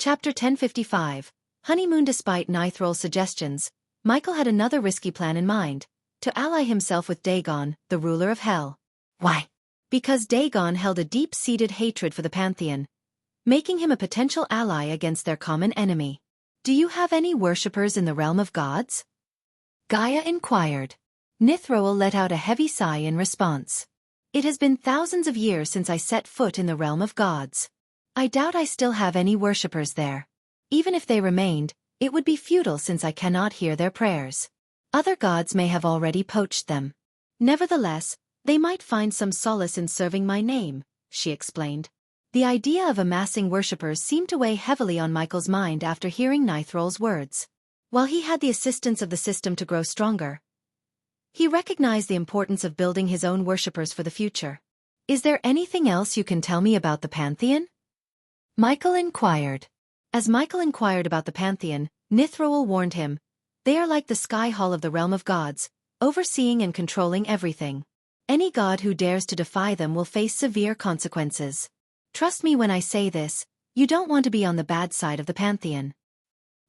Chapter 1055. Honeymoon. Despite Nithrol's suggestions, Michael had another risky plan in mind, to ally himself with Dagon, the ruler of Hell. Why? Because Dagon held a deep-seated hatred for the Pantheon, making him a potential ally against their common enemy. Do you have any worshippers in the realm of gods? Gaia inquired. Nithrol let out a heavy sigh in response. It has been thousands of years since I set foot in the realm of gods. I doubt I still have any worshippers there. Even if they remained, it would be futile since I cannot hear their prayers. Other gods may have already poached them. Nevertheless, they might find some solace in serving my name, she explained. The idea of amassing worshippers seemed to weigh heavily on Michael's mind after hearing Nithrol's words. While he had the assistance of the system to grow stronger, he recognized the importance of building his own worshippers for the future. Is there anything else you can tell me about the Pantheon? Michael inquired. As Michael inquired about the Pantheon, Nithrol warned him, they are like the sky hall of the realm of gods, overseeing and controlling everything. Any god who dares to defy them will face severe consequences. Trust me when I say this, you don't want to be on the bad side of the Pantheon.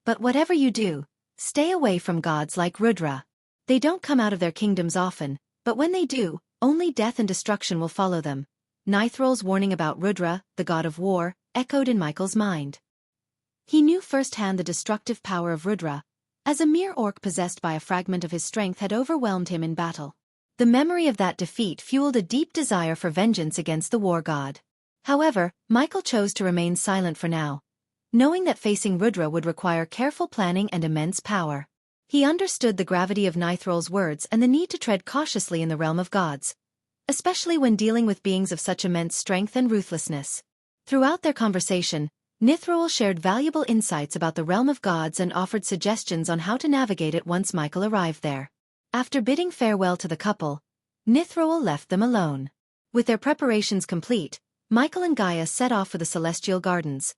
But whatever you do, stay away from gods like Rudra. They don't come out of their kingdoms often, but when they do, only death and destruction will follow them. Nithrol's warning about Rudra, the god of war, echoed in Michael's mind. He knew firsthand the destructive power of Rudra, as a mere orc possessed by a fragment of his strength had overwhelmed him in battle. The memory of that defeat fueled a deep desire for vengeance against the war god. However, Michael chose to remain silent for now, knowing that facing Rudra would require careful planning and immense power. He understood the gravity of Nithrol's words and the need to tread cautiously in the realm of gods, especially when dealing with beings of such immense strength and ruthlessness. Throughout their conversation, Nithrol shared valuable insights about the realm of gods and offered suggestions on how to navigate it once Michael arrived there. After bidding farewell to the couple, Nithrol left them alone. With their preparations complete, Michael and Gaia set off for the Celestial Gardens,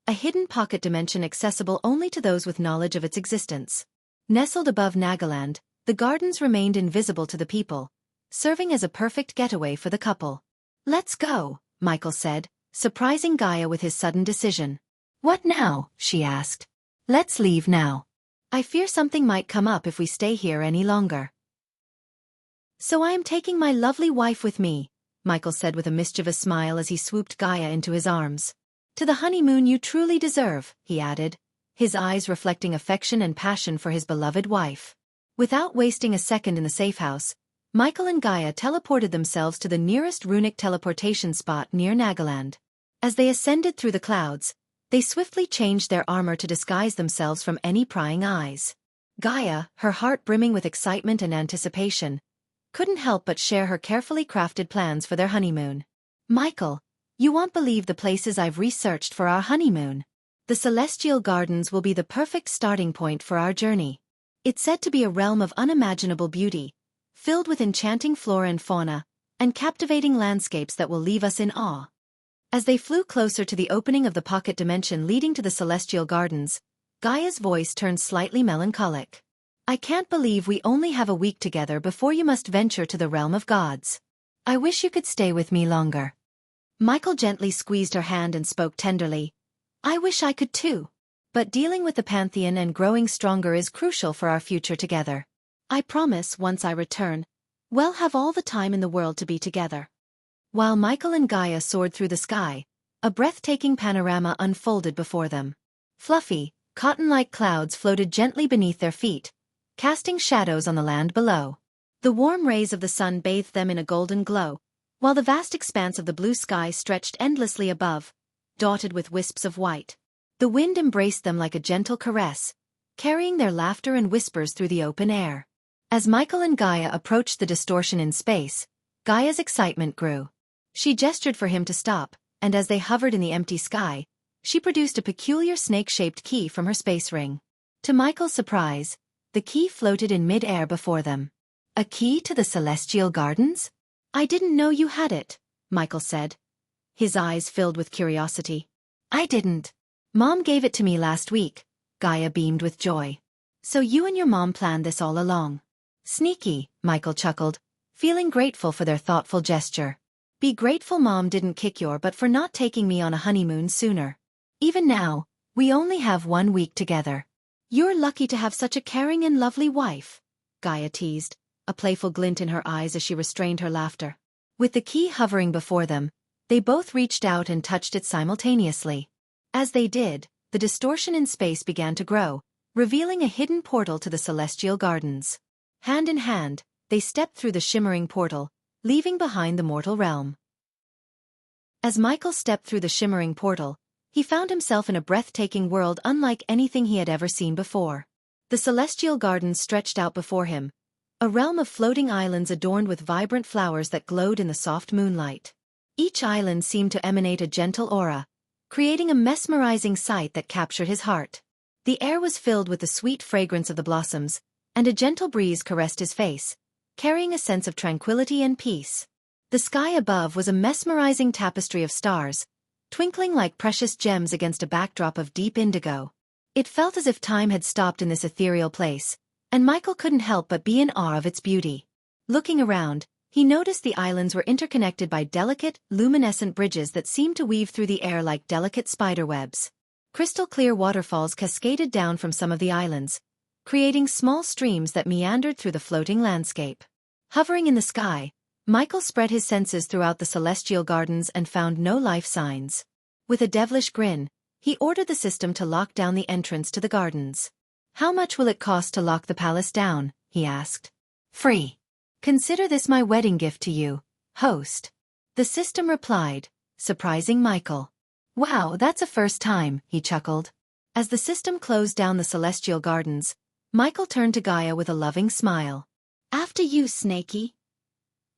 a hidden pocket dimension accessible only to those with knowledge of its existence. Nestled above Nagaland, the gardens remained invisible to the people, serving as a perfect getaway for the couple. Let's go, Michael said, surprising Gaia with his sudden decision. What now? She asked. Let's leave now. I fear something might come up if we stay here any longer. So I am taking my lovely wife with me, Michael said with a mischievous smile as he swooped Gaia into his arms. To the honeymoon you truly deserve, he added, his eyes reflecting affection and passion for his beloved wife. Without wasting a second in the safe house, Michael and Gaia teleported themselves to the nearest runic teleportation spot near Nagaland. As they ascended through the clouds, they swiftly changed their armor to disguise themselves from any prying eyes. Gaia, her heart brimming with excitement and anticipation, couldn't help but share her carefully crafted plans for their honeymoon. Michael, you won't believe the places I've researched for our honeymoon. The Celestial Gardens will be the perfect starting point for our journey. It's said to be a realm of unimaginable beauty, filled with enchanting flora and fauna, and captivating landscapes that will leave us in awe. As they flew closer to the opening of the pocket dimension leading to the Celestial Gardens, Gaia's voice turned slightly melancholic. I can't believe we only have a week together before you must venture to the realm of gods. I wish you could stay with me longer. Michael gently squeezed her hand and spoke tenderly. I wish I could too. But dealing with the Pantheon and growing stronger is crucial for our future together. I promise once I return, we'll have all the time in the world to be together. While Michael and Gaia soared through the sky, a breathtaking panorama unfolded before them. Fluffy, cotton-like clouds floated gently beneath their feet, casting shadows on the land below. The warm rays of the sun bathed them in a golden glow, while the vast expanse of the blue sky stretched endlessly above, dotted with wisps of white. The wind embraced them like a gentle caress, carrying their laughter and whispers through the open air. As Michael and Gaia approached the distortion in space, Gaia's excitement grew. She gestured for him to stop, and as they hovered in the empty sky, she produced a peculiar snake-shaped key from her space ring. To Michael's surprise, the key floated in mid-air before them. A key to the Celestial Gardens? I didn't know you had it, Michael said, his eyes filled with curiosity. I didn't. Mom gave it to me last week, Gaia beamed with joy. So you and your mom planned this all along. Sneaky, Michael chuckled, feeling grateful for their thoughtful gesture. Be grateful Mom didn't kick your butt for not taking me on a honeymoon sooner. Even now, We only have 1 week together. You're lucky to have such a caring and lovely wife, Gaia teased, a playful glint in her eyes as she restrained her laughter. With the key hovering before them, they both reached out and touched it simultaneously. As they did, the distortion in space began to grow, revealing a hidden portal to the celestial gardens. Hand in hand, they stepped through the shimmering portal, leaving behind the mortal realm. As Michael stepped through the shimmering portal, he found himself in a breathtaking world unlike anything he had ever seen before. The celestial gardens stretched out before him, a realm of floating islands adorned with vibrant flowers that glowed in the soft moonlight. Each island seemed to emanate a gentle aura, creating a mesmerizing sight that captured his heart. The air was filled with the sweet fragrance of the blossoms, and a gentle breeze caressed his face, carrying a sense of tranquility and peace. The sky above was a mesmerizing tapestry of stars, twinkling like precious gems against a backdrop of deep indigo. It felt as if time had stopped in this ethereal place, and Michael couldn't help but be in awe of its beauty. Looking around, he noticed the islands were interconnected by delicate, luminescent bridges that seemed to weave through the air like delicate spiderwebs. Crystal-clear waterfalls cascaded down from some of the islands, creating small streams that meandered through the floating landscape. Hovering in the sky, Michael spread his senses throughout the celestial gardens and found no life signs. With a devilish grin, he ordered the system to lock down the entrance to the gardens. "How much will it cost to lock the palace down?" he asked. "Free. Consider this my wedding gift to you, host." The system replied, surprising Michael. "Wow, that's a first time," he chuckled. As the system closed down the celestial gardens, Michael turned to Gaia with a loving smile. "After you, Snakey."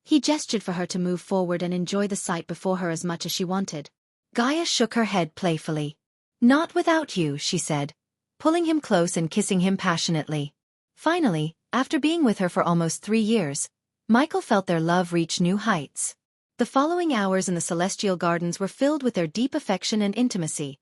He gestured for her to move forward and enjoy the sight before her as much as she wanted. Gaia shook her head playfully. "Not without you," she said, pulling him close and kissing him passionately. Finally, after being with her for almost 3 years, Michael felt their love reach new heights. The following hours in the celestial gardens were filled with their deep affection and intimacy,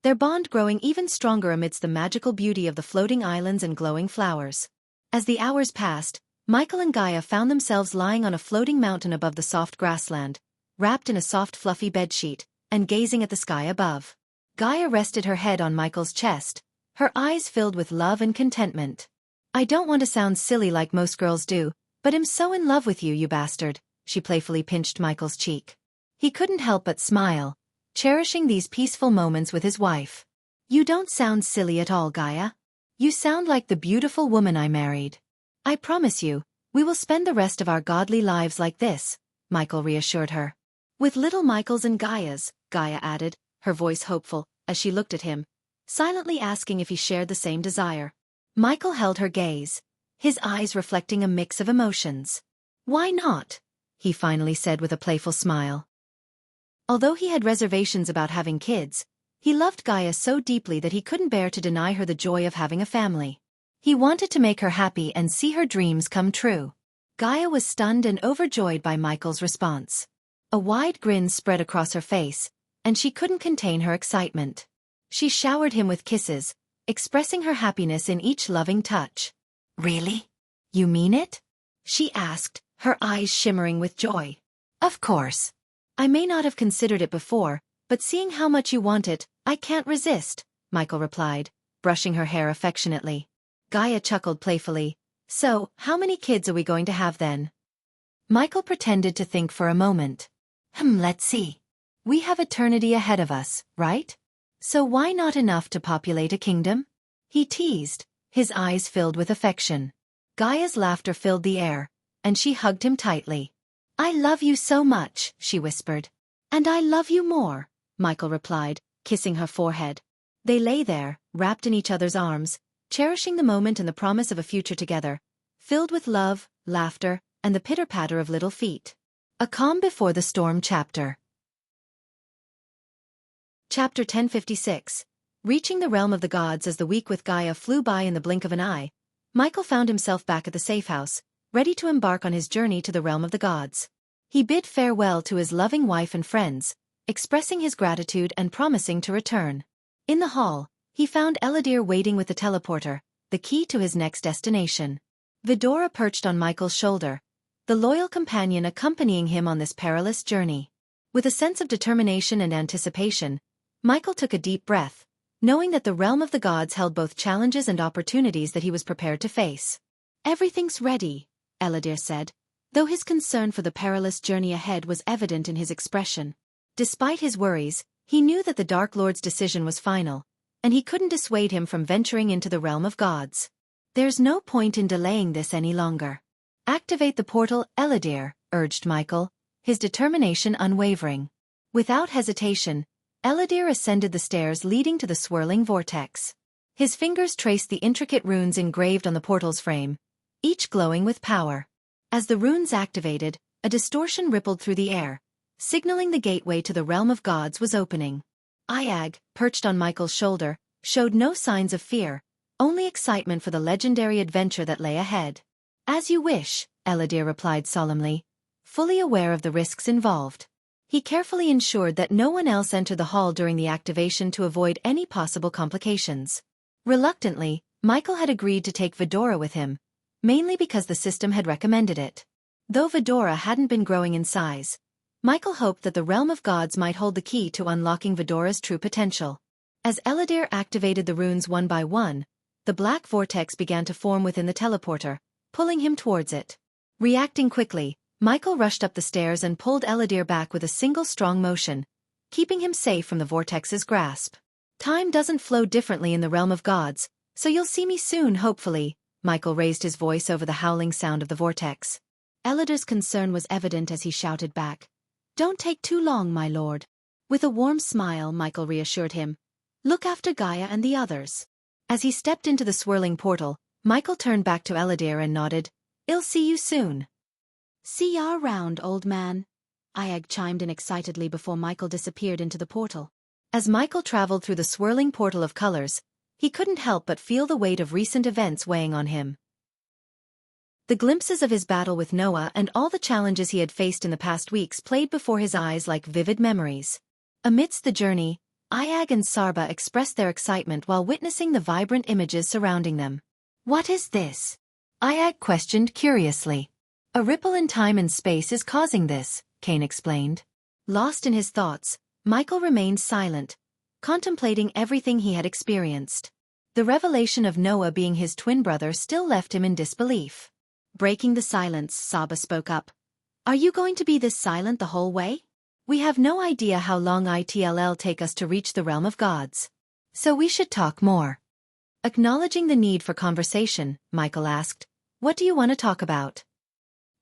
their bond growing even stronger amidst the magical beauty of the floating islands and glowing flowers. As the hours passed, Michael and Gaia found themselves lying on a floating mountain above the soft grassland, wrapped in a soft fluffy bedsheet, and gazing at the sky above. Gaia rested her head on Michael's chest, her eyes filled with love and contentment. "I don't want to sound silly like most girls do, but I'm so in love with you, you bastard," she playfully pinched Michael's cheek. He couldn't help but smile, cherishing these peaceful moments with his wife. "You don't sound silly at all, Gaia. You sound like the beautiful woman I married. I promise you, we will spend the rest of our godly lives like this," Michael reassured her. "With little Michaels and Gaias," Gaia added, her voice hopeful, as she looked at him, silently asking if he shared the same desire. Michael held her gaze, his eyes reflecting a mix of emotions. "Why not?" he finally said with a playful smile. Although he had reservations about having kids, he loved Gaia so deeply that he couldn't bear to deny her the joy of having a family. He wanted to make her happy and see her dreams come true. Gaia was stunned and overjoyed by Michael's response. A wide grin spread across her face, and she couldn't contain her excitement. She showered him with kisses, expressing her happiness in each loving touch. "Really? You mean it?" she asked, her eyes shimmering with joy. "Of course. I may not have considered it before, but seeing how much you want it, I can't resist," Michael replied, brushing her hair affectionately. Gaia chuckled playfully. "So, how many kids are we going to have then?" Michael pretended to think for a moment. Let's see. We have eternity ahead of us, right? So why not enough to populate a kingdom?" he teased, his eyes filled with affection. Gaia's laughter filled the air, and she hugged him tightly. "I love you so much," she whispered. "And I love you more," Michael replied, kissing her forehead. They lay there, wrapped in each other's arms, cherishing the moment and the promise of a future together, filled with love, laughter, and the pitter-patter of little feet. A Calm Before the Storm chapter. Chapter 1056. Reaching the realm of the gods. As the week with Gaia flew by in the blink of an eye, Michael found himself back at the safe house, ready to embark on his journey to the realm of the gods. He bid farewell to his loving wife and friends, expressing his gratitude and promising to return. In the hall, he found Eladir waiting with the teleporter, the key to his next destination. Vidora perched on Michael's shoulder, the loyal companion accompanying him on this perilous journey. With a sense of determination and anticipation, Michael took a deep breath, knowing that the realm of the gods held both challenges and opportunities that he was prepared to face. "Everything's ready," Eladir said, though his concern for the perilous journey ahead was evident in his expression. Despite his worries, he knew that the Dark Lord's decision was final, and he couldn't dissuade him from venturing into the realm of gods. "There's no point in delaying this any longer." "Activate the portal, Eladir," urged Michael, his determination unwavering. Without hesitation, Eladir ascended the stairs leading to the swirling vortex. His fingers traced the intricate runes engraved on the portal's frame, each glowing with power. As the runes activated, a distortion rippled through the air, signaling the gateway to the realm of gods was opening. Iag, perched on Michael's shoulder, showed no signs of fear, only excitement for the legendary adventure that lay ahead. "As you wish," Eladir replied solemnly, fully aware of the risks involved. He carefully ensured that no one else entered the hall during the activation to avoid any possible complications. Reluctantly, Michael had agreed to take Vidora with him, mainly because the system had recommended it. Though Vidora hadn't been growing in size, Michael hoped that the realm of gods might hold the key to unlocking Vidora's true potential. As Eladir activated the runes one by one, the black vortex began to form within the teleporter, pulling him towards it. Reacting quickly, Michael rushed up the stairs and pulled Eladir back with a single strong motion, keeping him safe from the vortex's grasp. "Time doesn't flow differently in the realm of gods, so you'll see me soon, hopefully." Michael raised his voice over the howling sound of the vortex. Eladir's concern was evident as he shouted back, "Don't take too long, my lord." With a warm smile, Michael reassured him, "Look after Gaia and the others." As he stepped into the swirling portal, Michael turned back to Eladir and nodded, "I'll see you soon." "See ya around, old man," Iag chimed in excitedly before Michael disappeared into the portal. As Michael traveled through the swirling portal of colors, he couldn't help but feel the weight of recent events weighing on him. The glimpses of his battle with Noah and all the challenges he had faced in the past weeks played before his eyes like vivid memories. Amidst the journey, Iag and Sarba expressed their excitement while witnessing the vibrant images surrounding them. "What is this?" Iag questioned curiously. "A ripple in time and space is causing this," Cain explained. Lost in his thoughts, Michael remained silent, contemplating everything he had experienced. The revelation of Noah being his twin brother still left him in disbelief. Breaking the silence, Saba spoke up. "Are you going to be this silent the whole way? We have no idea how long it'll take us to reach the realm of gods. So we should talk more." Acknowledging the need for conversation, Michael asked, "What do you want to talk about?"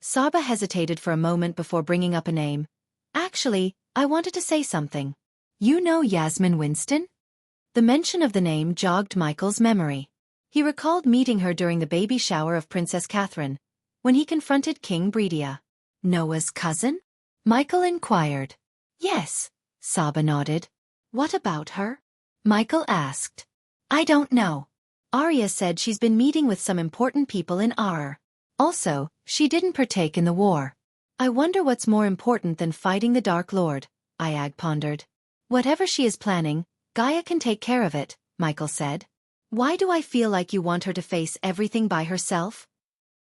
Saba hesitated for a moment before bringing up a name. "Actually, I wanted to say something. You know Yasmin Winston?" The mention of the name jogged Michael's memory. He recalled meeting her during the baby shower of Princess Catherine, when he confronted King Breedia. "Noah's cousin?" Michael inquired. "Yes," Saba nodded. "What about her?" Michael asked. "I don't know. Arya said she's been meeting with some important people in Arar. Also, she didn't partake in the war. I wonder what's more important than fighting the Dark Lord," Iag pondered. "Whatever she is planning, Gaia can take care of it," Michael said. "Why do I feel like you want her to face everything by herself?"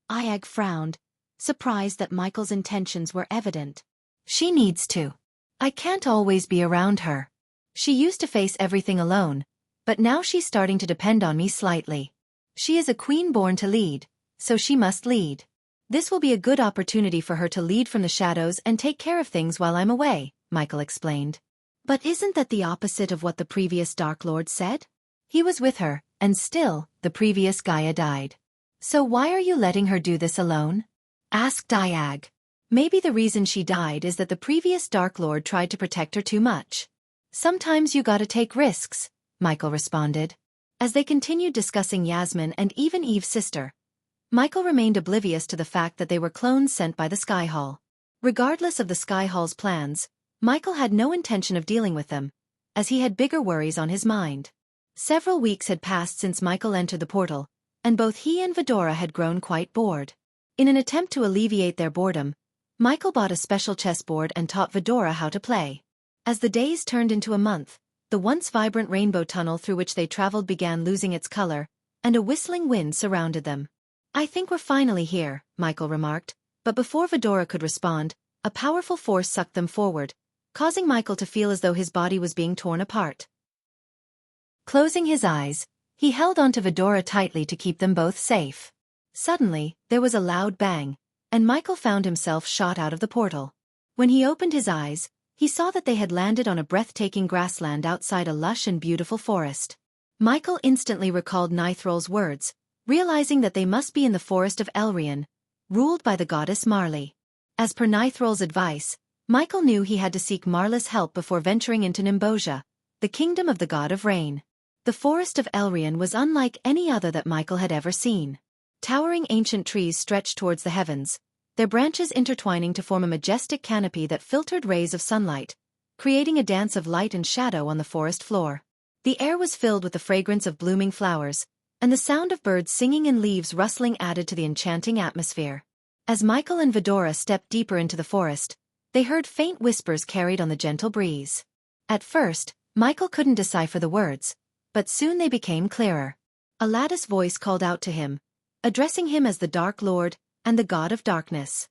Iag frowned, surprised that Michael's intentions were evident. "She needs to. I can't always be around her. She used to face everything alone, but now she's starting to depend on me slightly. She is a queen born to lead, so she must lead. This will be a good opportunity for her to lead from the shadows and take care of things while I'm away," Michael explained. "But isn't that the opposite of what the previous Dark Lord said? He was with her, and still, the previous Gaia died. So why are you letting her do this alone?" asked Iag. "Maybe the reason she died is that the previous Dark Lord tried to protect her too much. Sometimes you gotta take risks," Michael responded. As they continued discussing Yasmin and even Eve's sister, Michael remained oblivious to the fact that they were clones sent by the Sky Hall. Regardless of the Sky Hall's plans, Michael had no intention of dealing with them, as he had bigger worries on his mind. Several weeks had passed since Michael entered the portal, and both he and Vidora had grown quite bored. In an attempt to alleviate their boredom, Michael bought a special chessboard and taught Vidora how to play. As the days turned into a month, the once vibrant rainbow tunnel through which they traveled began losing its color, and a whistling wind surrounded them. "I think we're finally here," Michael remarked, but before Vidora could respond, a powerful force sucked them forward, causing Michael to feel as though his body was being torn apart. Closing his eyes, he held onto Vidora tightly to keep them both safe. Suddenly, there was a loud bang, and Michael found himself shot out of the portal. When he opened his eyes, he saw that they had landed on a breathtaking grassland outside a lush and beautiful forest. Michael instantly recalled Nithrol's words, realizing that they must be in the forest of Elrian, ruled by the goddess Marley. As per Nithrol's advice, Michael knew he had to seek Marla's help before venturing into Nimbosia, the kingdom of the god of rain. The forest of Elrian was unlike any other that Michael had ever seen. Towering ancient trees stretched towards the heavens, their branches intertwining to form a majestic canopy that filtered rays of sunlight, creating a dance of light and shadow on the forest floor. The air was filled with the fragrance of blooming flowers, and the sound of birds singing and leaves rustling added to the enchanting atmosphere. As Michael and Vidora stepped deeper into the forest, they heard faint whispers carried on the gentle breeze. At first, Michael couldn't decipher the words, but soon they became clearer. A lattice voice called out to him, addressing him as the Dark Lord and the God of Darkness.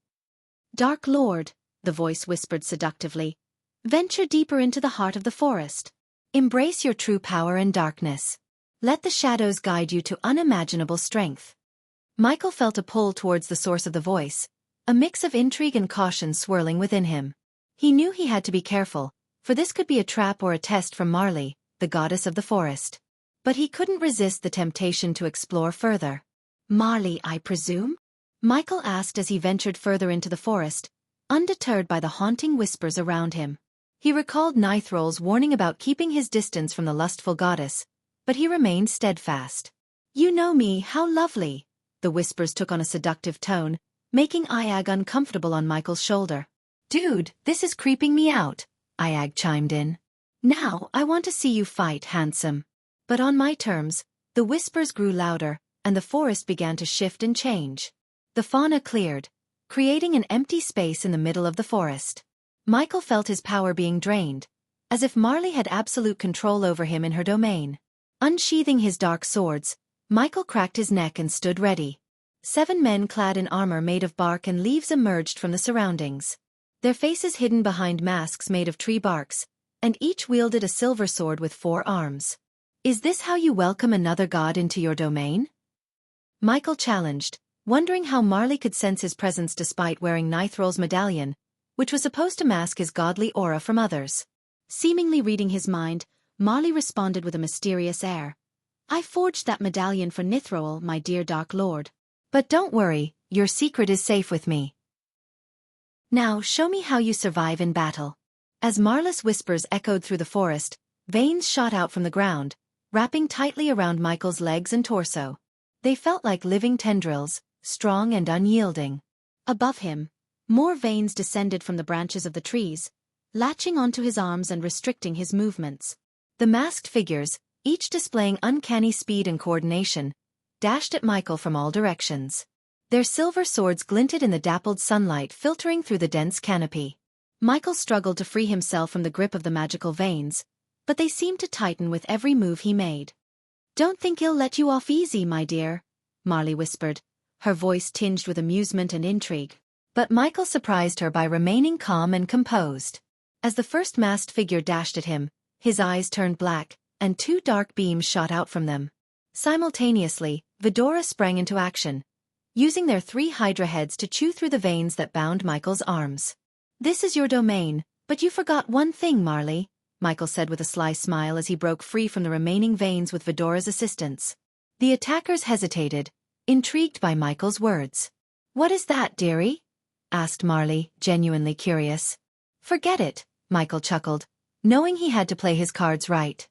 "Dark Lord," the voice whispered seductively, "venture deeper into the heart of the forest. Embrace your true power and darkness. Let the shadows guide you to unimaginable strength." Michael felt a pull towards the source of the voice, a mix of intrigue and caution swirling within him. He knew he had to be careful, for this could be a trap or a test from Marley, the goddess of the forest. But he couldn't resist the temptation to explore further. "Marley, I presume?" Michael asked as he ventured further into the forest, undeterred by the haunting whispers around him. He recalled Nithrol's warning about keeping his distance from the lustful goddess, but he remained steadfast. "You know me, how lovely." The whispers took on a seductive tone, making Iag uncomfortable on Michael's shoulder. "Dude, this is creeping me out," Iag chimed in. "Now, I want to see you fight, handsome." But on my terms, the whispers grew louder, and the forest began to shift and change. The fauna cleared, creating an empty space in the middle of the forest. Michael felt his power being drained, as if Marley had absolute control over him in her domain. Unsheathing his dark swords, Michael cracked his neck and stood ready. 7 men clad in armor made of bark and leaves emerged from the surroundings. Their faces hidden behind masks made of tree barks, and each wielded a silver sword with 4 arms. "Is this how you welcome another god into your domain?" Michael challenged, wondering how Marley could sense his presence despite wearing Nithrol's medallion, which was supposed to mask his godly aura from others. Seemingly reading his mind, Marley responded with a mysterious air. "I forged that medallion for Nithrol, my dear Dark Lord. But don't worry, your secret is safe with me. Now show me how you survive in battle." As Marla's whispers echoed through the forest, veins shot out from the ground, wrapping tightly around Michael's legs and torso. They felt like living tendrils, strong and unyielding. Above him, more veins descended from the branches of the trees, latching onto his arms and restricting his movements. The masked figures, each displaying uncanny speed and coordination, dashed at Michael from all directions. Their silver swords glinted in the dappled sunlight filtering through the dense canopy. Michael struggled to free himself from the grip of the magical veins, but they seemed to tighten with every move he made. "Don't think he'll let you off easy, my dear," Marley whispered, her voice tinged with amusement and intrigue. But Michael surprised her by remaining calm and composed. As the first masked figure dashed at him, his eyes turned black, and 2 dark beams shot out from them. Simultaneously, Vidora sprang into action, using their 3 hydra heads to chew through the veins that bound Michael's arms. "This is your domain, but you forgot one thing, Marley," Michael said with a sly smile as he broke free from the remaining veins with Vidora's assistance. The attackers hesitated, intrigued by Michael's words. "What is that, dearie?" asked Marley, genuinely curious. "Forget it," Michael chuckled, knowing he had to play his cards right.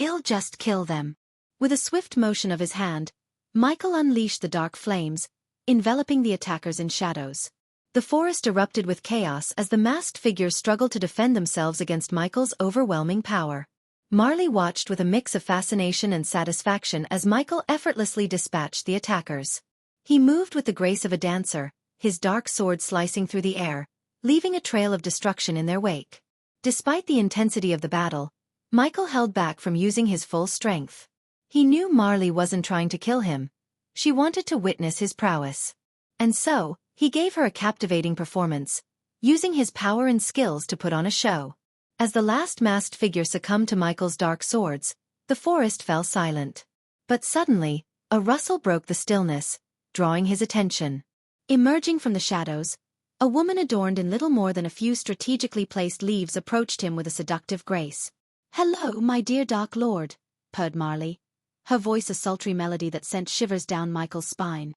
"I'll just kill them." With a swift motion of his hand, Michael unleashed the dark flames, enveloping the attackers in shadows. The forest erupted with chaos as the masked figures struggled to defend themselves against Michael's overwhelming power. Marley watched with a mix of fascination and satisfaction as Michael effortlessly dispatched the attackers. He moved with the grace of a dancer, his dark sword slicing through the air, leaving a trail of destruction in their wake. Despite the intensity of the battle, Michael held back from using his full strength. He knew Marley wasn't trying to kill him. She wanted to witness his prowess. And so, he gave her a captivating performance, using his power and skills to put on a show. As the last masked figure succumbed to Michael's dark swords, The forest fell silent. But suddenly, a rustle broke the stillness, drawing his attention. Emerging from the shadows, a woman adorned in little more than a few strategically placed leaves approached him with a seductive grace. "Hello, my dear Dark Lord," purred Marley, her voice a sultry melody that sent shivers down Michael's spine.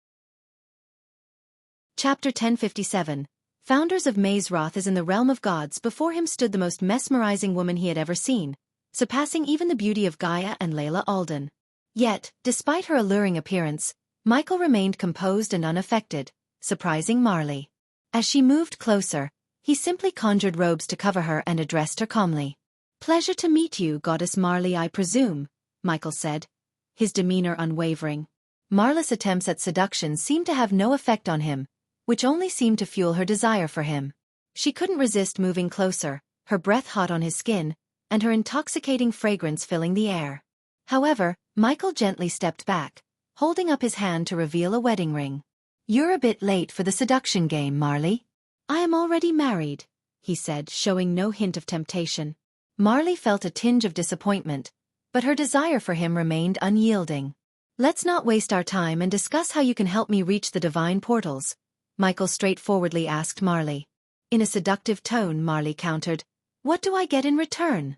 Chapter 1057. Founders of Mazeroth is in the realm of gods. Before him stood the most mesmerizing woman he had ever seen, surpassing even the beauty of Gaia and Layla Alden. Yet, despite her alluring appearance, Michael remained composed and unaffected, surprising Marley. As she moved closer, he simply conjured robes to cover her and addressed her calmly. "Pleasure to meet you, Goddess Marley, I presume," Michael said, his demeanor unwavering. Marla's attempts at seduction seemed to have no effect on him, which only seemed to fuel her desire for him. She couldn't resist moving closer, her breath hot on his skin, and her intoxicating fragrance filling the air. However, Michael gently stepped back, holding up his hand to reveal a wedding ring. "You're a bit late for the seduction game, Marley." "I am already married," he said, showing no hint of temptation. Marley felt a tinge of disappointment, but her desire for him remained unyielding. "Let's not waste our time and discuss how you can help me reach the divine portals," Michael straightforwardly asked Marley. In a seductive tone, Marley countered, "What do I get in return?"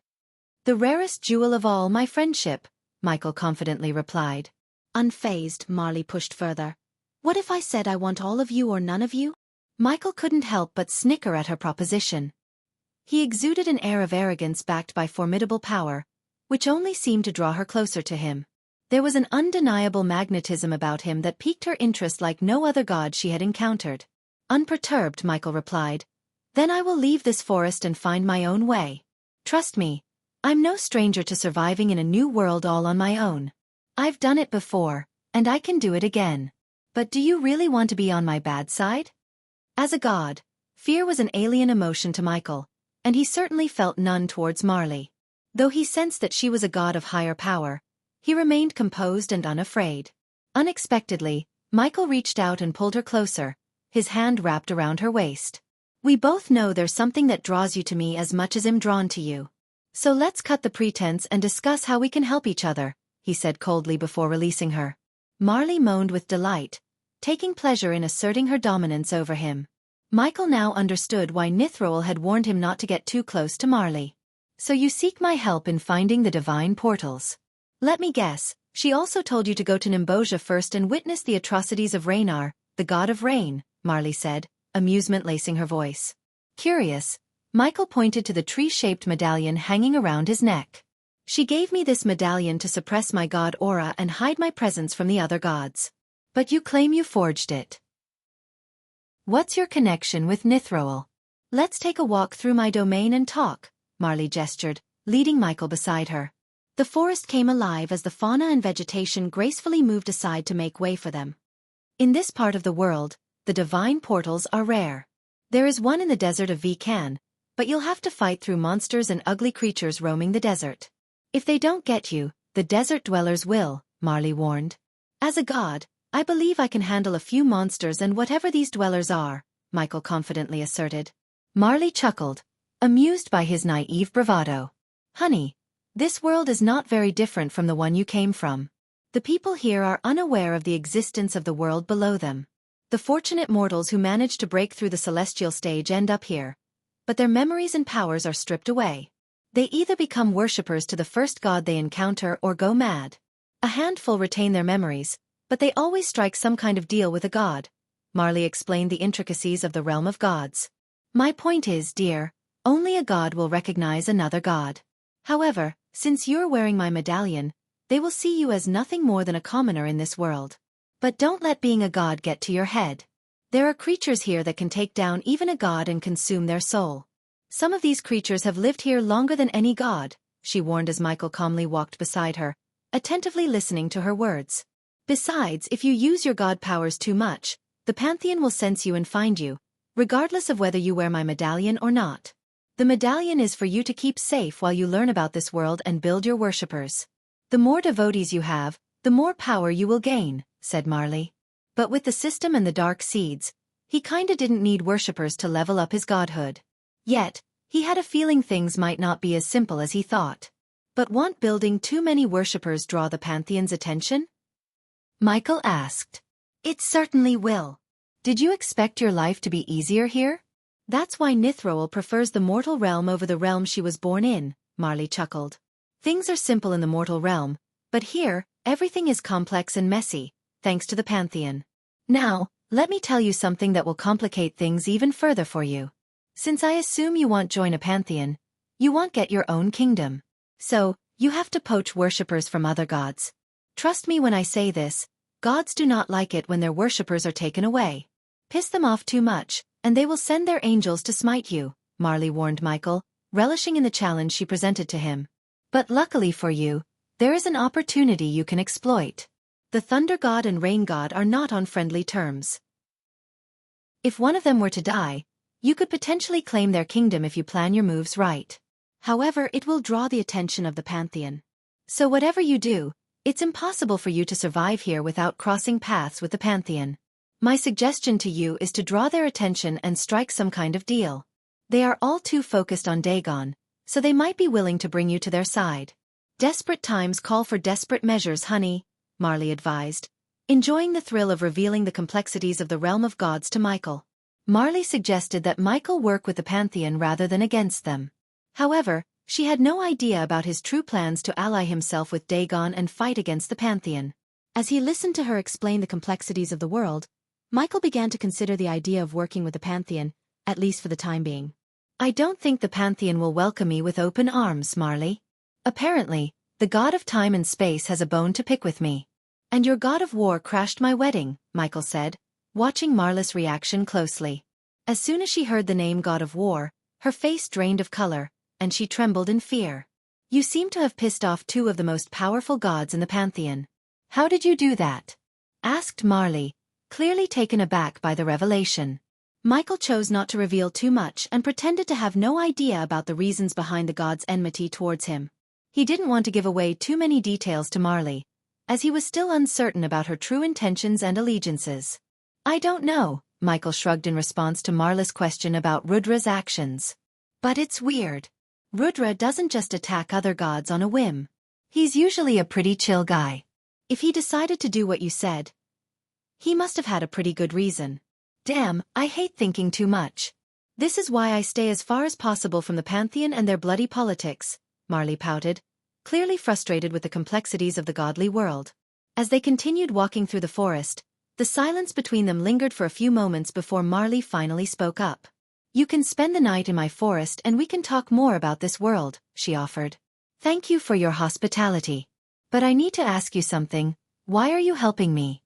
"The rarest jewel of all, my friendship," Michael confidently replied. Unfazed, Marley pushed further. "What if I said I want all of you or none of you?" Michael couldn't help but snicker at her proposition. He exuded an air of arrogance backed by formidable power, which only seemed to draw her closer to him. There was an undeniable magnetism about him that piqued her interest like no other god she had encountered. Unperturbed, Michael replied, "Then I will leave this forest and find my own way. Trust me, I'm no stranger to surviving in a new world all on my own. I've done it before, and I can do it again. But do you really want to be on my bad side?" As a god, fear was an alien emotion to Michael, and he certainly felt none towards Marley. Though he sensed that she was a god of higher power, he remained composed and unafraid. Unexpectedly, Michael reached out and pulled her closer, his hand wrapped around her waist. "We both know there's something that draws you to me as much as I'm drawn to you. So let's cut the pretense and discuss how we can help each other," he said coldly before releasing her. Marley moaned with delight, taking pleasure in asserting her dominance over him. Michael now understood why Nithroel had warned him not to get too close to Marley. "So you seek my help in finding the divine portals. Let me guess, she also told you to go to Nimbosia first and witness the atrocities of Raynar, the god of rain," Marley said, amusement lacing her voice. Curious, Michael pointed to the tree-shaped medallion hanging around his neck. "She gave me this medallion to suppress my god aura and hide my presence from the other gods. But you claim you forged it. What's your connection with Nithroel? Let's take a walk through my domain and talk," Marley gestured, leading Michael beside her. The forest came alive as the fauna and vegetation gracefully moved aside to make way for them. In this part of the world, the divine portals are rare. There is one in the desert of Vikan, but you'll have to fight through monsters and ugly creatures roaming the desert. If they don't get you, the desert dwellers will, Marley warned. "As a god, I believe I can handle a few monsters and whatever these dwellers are," Michael confidently asserted. Marley chuckled, amused by his naive bravado. "Honey, this world is not very different from the one you came from. The people here are unaware of the existence of the world below them. The fortunate mortals who manage to break through the celestial stage end up here, but their memories and powers are stripped away. They either become worshippers to the first god they encounter or go mad. A handful retain their memories, but they always strike some kind of deal with a god." Marley explained the intricacies of the realm of gods. "My point is, dear, only a god will recognize another god. However, since you're wearing my medallion, they will see you as nothing more than a commoner in this world. But don't let being a god get to your head. There are creatures here that can take down even a god and consume their soul. Some of these creatures have lived here longer than any god," she warned as Michael calmly walked beside her, attentively listening to her words. "Besides, if you use your god powers too much, the Pantheon will sense you and find you, regardless of whether you wear my medallion or not. The medallion is for you to keep safe while you learn about this world and build your worshippers. The more devotees you have, the more power you will gain," said Marley. But with the system and the dark seeds, he kinda didn't need worshippers to level up his godhood. Yet, he had a feeling things might not be as simple as he thought. But won't building too many worshippers draw the pantheon's attention? Michael asked. It certainly will. Did you expect your life to be easier here? That's why Nithroel prefers the mortal realm over the realm she was born in, Marley chuckled. Things are simple in the mortal realm, but here, everything is complex and messy, thanks to the pantheon. Now, let me tell you something that will complicate things even further for you. Since I assume you won't join a pantheon, you won't get your own kingdom. So, you have to poach worshippers from other gods. Trust me when I say this, gods do not like it when their worshippers are taken away. Piss them off too much, and they will send their angels to smite you, Marley warned Michael, relishing in the challenge she presented to him. But luckily for you, there is an opportunity you can exploit. The thunder god and rain god are not on friendly terms. If one of them were to die, you could potentially claim their kingdom if you plan your moves right. However, it will draw the attention of the pantheon. So whatever you do, it's impossible for you to survive here without crossing paths with the pantheon. My suggestion to you is to draw their attention and strike some kind of deal. They are all too focused on Dagon, so they might be willing to bring you to their side. Desperate times call for desperate measures, honey, Marley advised, enjoying the thrill of revealing the complexities of the realm of gods to Michael. Marley suggested that Michael work with the pantheon rather than against them. However, she had no idea about his true plans to ally himself with Dagon and fight against the pantheon. As he listened to her explain the complexities of the world, Michael began to consider the idea of working with the pantheon, at least for the time being. I don't think the pantheon will welcome me with open arms, Marley. Apparently, the god of time and space has a bone to pick with me. And your god of war crashed my wedding, Michael said, watching Marla's reaction closely. As soon as she heard the name God of War, her face drained of color, and she trembled in fear. You seem to have pissed off two of the most powerful gods in the pantheon. How did you do that? Asked Marley, clearly taken aback by the revelation. Michael chose not to reveal too much and pretended to have no idea about the reasons behind the god's enmity towards him. He didn't want to give away too many details to Marley, as he was still uncertain about her true intentions and allegiances. I don't know, Michael shrugged in response to Marla's question about Rudra's actions. But it's weird. Rudra doesn't just attack other gods on a whim. He's usually a pretty chill guy. If he decided to do what you said, he must have had a pretty good reason. Damn, I hate thinking too much. This is why I stay as far as possible from the pantheon and their bloody politics, Marley pouted, clearly frustrated with the complexities of the godly world. As they continued walking through the forest, the silence between them lingered for a few moments before Marley finally spoke up. You can spend the night in my forest and we can talk more about this world, she offered. Thank you for your hospitality. But I need to ask you something. Why are you helping me?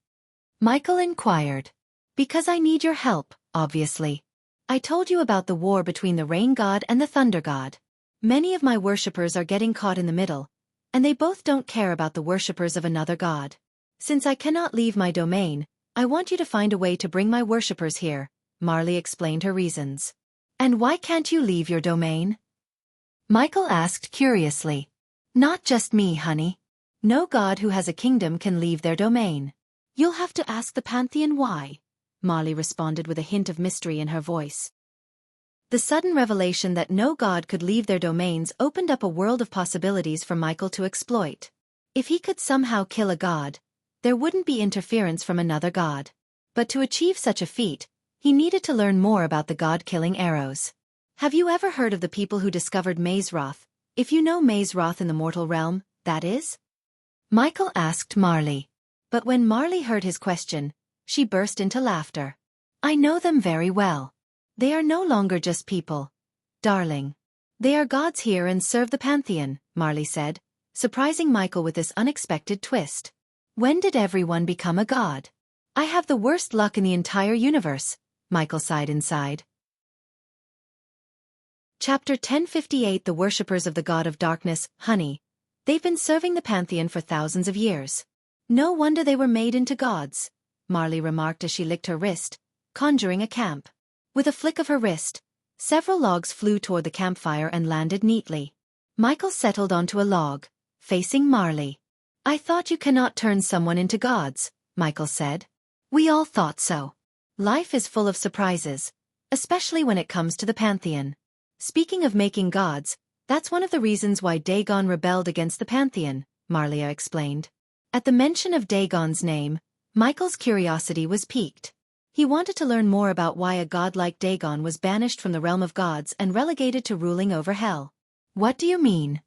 Michael inquired. Because I need your help, obviously. I told you about the war between the rain god and the thunder god. Many of my worshippers are getting caught in the middle, and they both don't care about the worshippers of another god. Since I cannot leave my domain, I want you to find a way to bring my worshippers here, Marley explained her reasons. And why can't you leave your domain? Michael asked curiously. Not just me, honey. No god who has a kingdom can leave their domain. You'll have to ask the pantheon why, Marley responded with a hint of mystery in her voice. The sudden revelation that no god could leave their domains opened up a world of possibilities for Michael to exploit. If he could somehow kill a god, there wouldn't be interference from another god. But to achieve such a feat, he needed to learn more about the god-killing arrows. Have you ever heard of the people who discovered Mazeroth? If you know Mazeroth in the mortal realm, that is? Michael asked Marley. But when Marley heard his question, she burst into laughter. I know them very well. They are no longer just people, darling. They are gods here and serve the pantheon, Marley said, surprising Michael with this unexpected twist. When did everyone become a god? I have the worst luck in the entire universe, Michael sighed inside. Chapter 1058 The Worshippers of the God of Darkness, honey. They've been serving the pantheon for thousands of years. No wonder they were made into gods, Marley remarked as she licked her wrist, conjuring a camp. With a flick of her wrist, several logs flew toward the campfire and landed neatly. Michael settled onto a log, facing Marley. I thought you cannot turn someone into gods, Michael said. We all thought so. Life is full of surprises, especially when it comes to the pantheon. Speaking of making gods, That's one of the reasons why Dagon rebelled against the Pantheon, Marlia explained. At the mention of Dagon's name, Michael's curiosity was piqued. He wanted to learn more about why a god like Dagon was banished from the realm of gods and relegated to ruling over hell. What do you mean?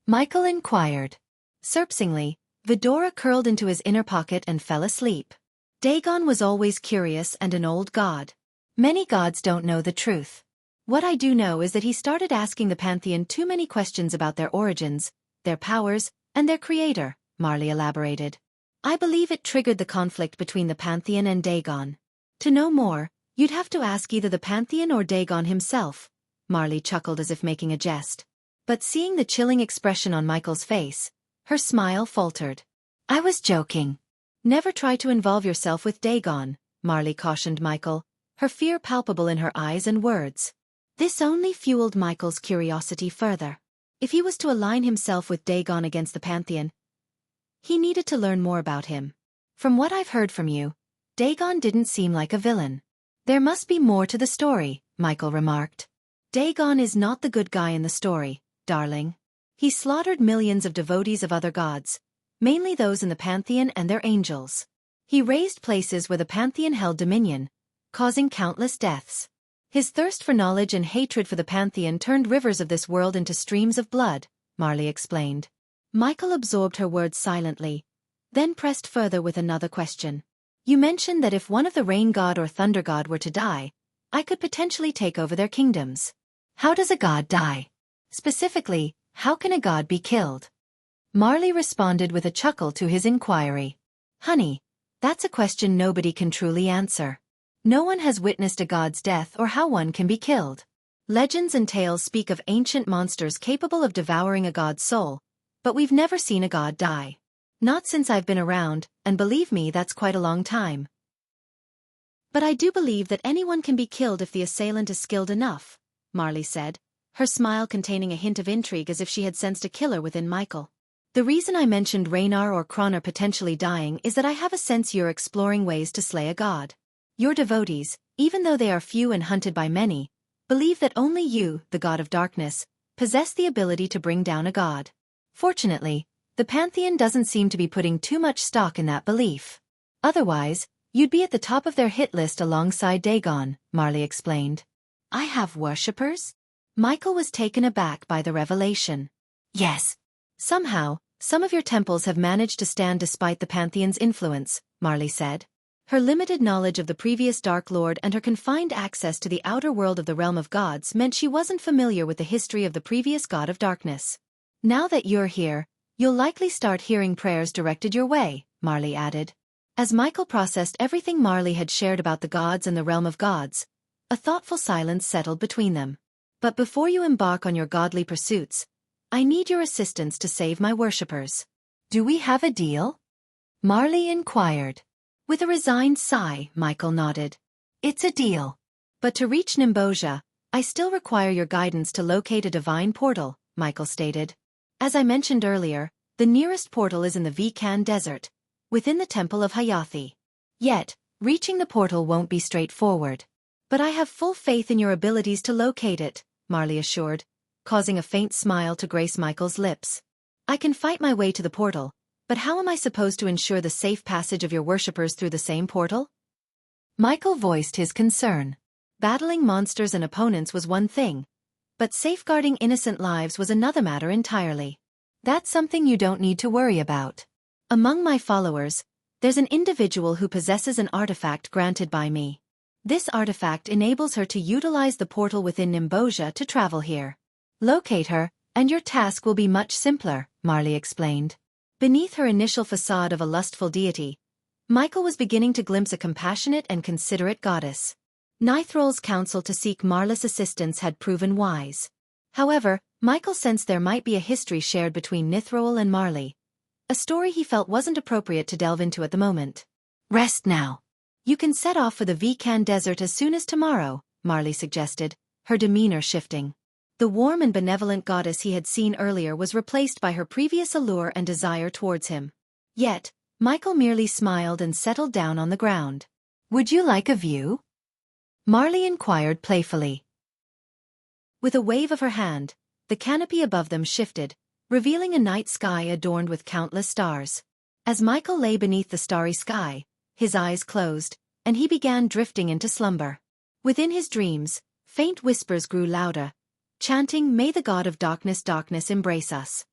Michael inquired. Surprisingly, Vidora curled into his inner pocket and fell asleep. Dagon was always curious and an old god. Many gods don't know the truth. What I do know is that he started asking the Pantheon too many questions about their origins, their powers, and their creator, Marley elaborated. I believe it triggered the conflict between the Pantheon and Dagon. To know more, you'd have to ask either the Pantheon or Dagon himself, Marley chuckled as if making a jest. But seeing the chilling expression on Michael's face, her smile faltered. I was joking. Never try to involve yourself with Dagon, Marley cautioned Michael, her fear palpable in her eyes and words. This only fueled Michael's curiosity further. If he was to align himself with Dagon against the Pantheon, he needed to learn more about him. From what I've heard from you, Dagon didn't seem like a villain. There must be more to the story, Michael remarked. Dagon is not the good guy in the story, darling. He slaughtered millions of devotees of other gods, mainly those in the Pantheon and their angels. He razed places where the Pantheon held dominion, causing countless deaths. His thirst for knowledge and hatred for the Pantheon turned rivers of this world into streams of blood, Marley explained. Michael absorbed her words silently, then pressed further with another question. You mentioned that if one of the rain god or thunder god were to die, I could potentially take over their kingdoms. How does a god die? Specifically, how can a god be killed? Marley responded with a chuckle to his inquiry. Honey, that's a question nobody can truly answer. No one has witnessed a god's death or how one can be killed. Legends and tales speak of ancient monsters capable of devouring a god's soul, but we've never seen a god die. Not since I've been around, and believe me, that's quite a long time. But I do believe that anyone can be killed if the assailant is skilled enough, Marley said, her smile containing a hint of intrigue as if she had sensed a killer within Michael. The reason I mentioned Raynar or Cronar potentially dying is that I have a sense you're exploring ways to slay a god. Your devotees, even though they are few and hunted by many, believe that only you, the god of darkness, possess the ability to bring down a god. Fortunately, the Pantheon doesn't seem to be putting too much stock in that belief. Otherwise, you'd be at the top of their hit list alongside Dagon, Marley explained. I have worshippers? Michael was taken aback by the revelation. Yes. Somehow, some of your temples have managed to stand despite the Pantheon's influence, Marley said. Her limited knowledge of the previous Dark Lord and her confined access to the outer world of the realm of gods meant she wasn't familiar with the history of the previous god of darkness. Now that you're here, you'll likely start hearing prayers directed your way, Marley added. As Michael processed everything Marley had shared about the gods and the realm of gods, a thoughtful silence settled between them. But before you embark on your godly pursuits, I need your assistance to save my worshippers. Do we have a deal? Marley inquired. With a resigned sigh, Michael nodded. It's a deal. But to reach Nimbosia, I still require your guidance to locate a divine portal, Michael stated. As I mentioned earlier, the nearest portal is in the Vikan Desert, within the Temple of Hayathi. Yet, reaching the portal won't be straightforward. But I have full faith in your abilities to locate it, Marley assured, causing a faint smile to grace Michael's lips. I can fight my way to the portal, but how am I supposed to ensure the safe passage of your worshippers through the same portal? Michael voiced his concern. Battling monsters and opponents was one thing, but safeguarding innocent lives was another matter entirely. That's something you don't need to worry about. Among my followers, there's an individual who possesses an artifact granted by me. This artifact enables her to utilize the portal within Nimbosia to travel here. Locate her, and your task will be much simpler, Marley explained. Beneath her initial facade of a lustful deity, Michael was beginning to glimpse a compassionate and considerate goddess. Nithrol's counsel to seek Marla's assistance had proven wise. However, Michael sensed there might be a history shared between Nithrol and Marley, a story he felt wasn't appropriate to delve into at the moment. Rest now. You can set off for the Vikan Desert as soon as tomorrow, Marley suggested, her demeanor shifting. The warm and benevolent goddess he had seen earlier was replaced by her previous allure and desire towards him. Yet, Michael merely smiled and settled down on the ground. Would you like a view? Marley inquired playfully. With a wave of her hand, the canopy above them shifted, revealing a night sky adorned with countless stars. As Michael lay beneath the starry sky, his eyes closed, and he began drifting into slumber. Within his dreams, faint whispers grew louder, chanting, "May the god of darkness embrace us."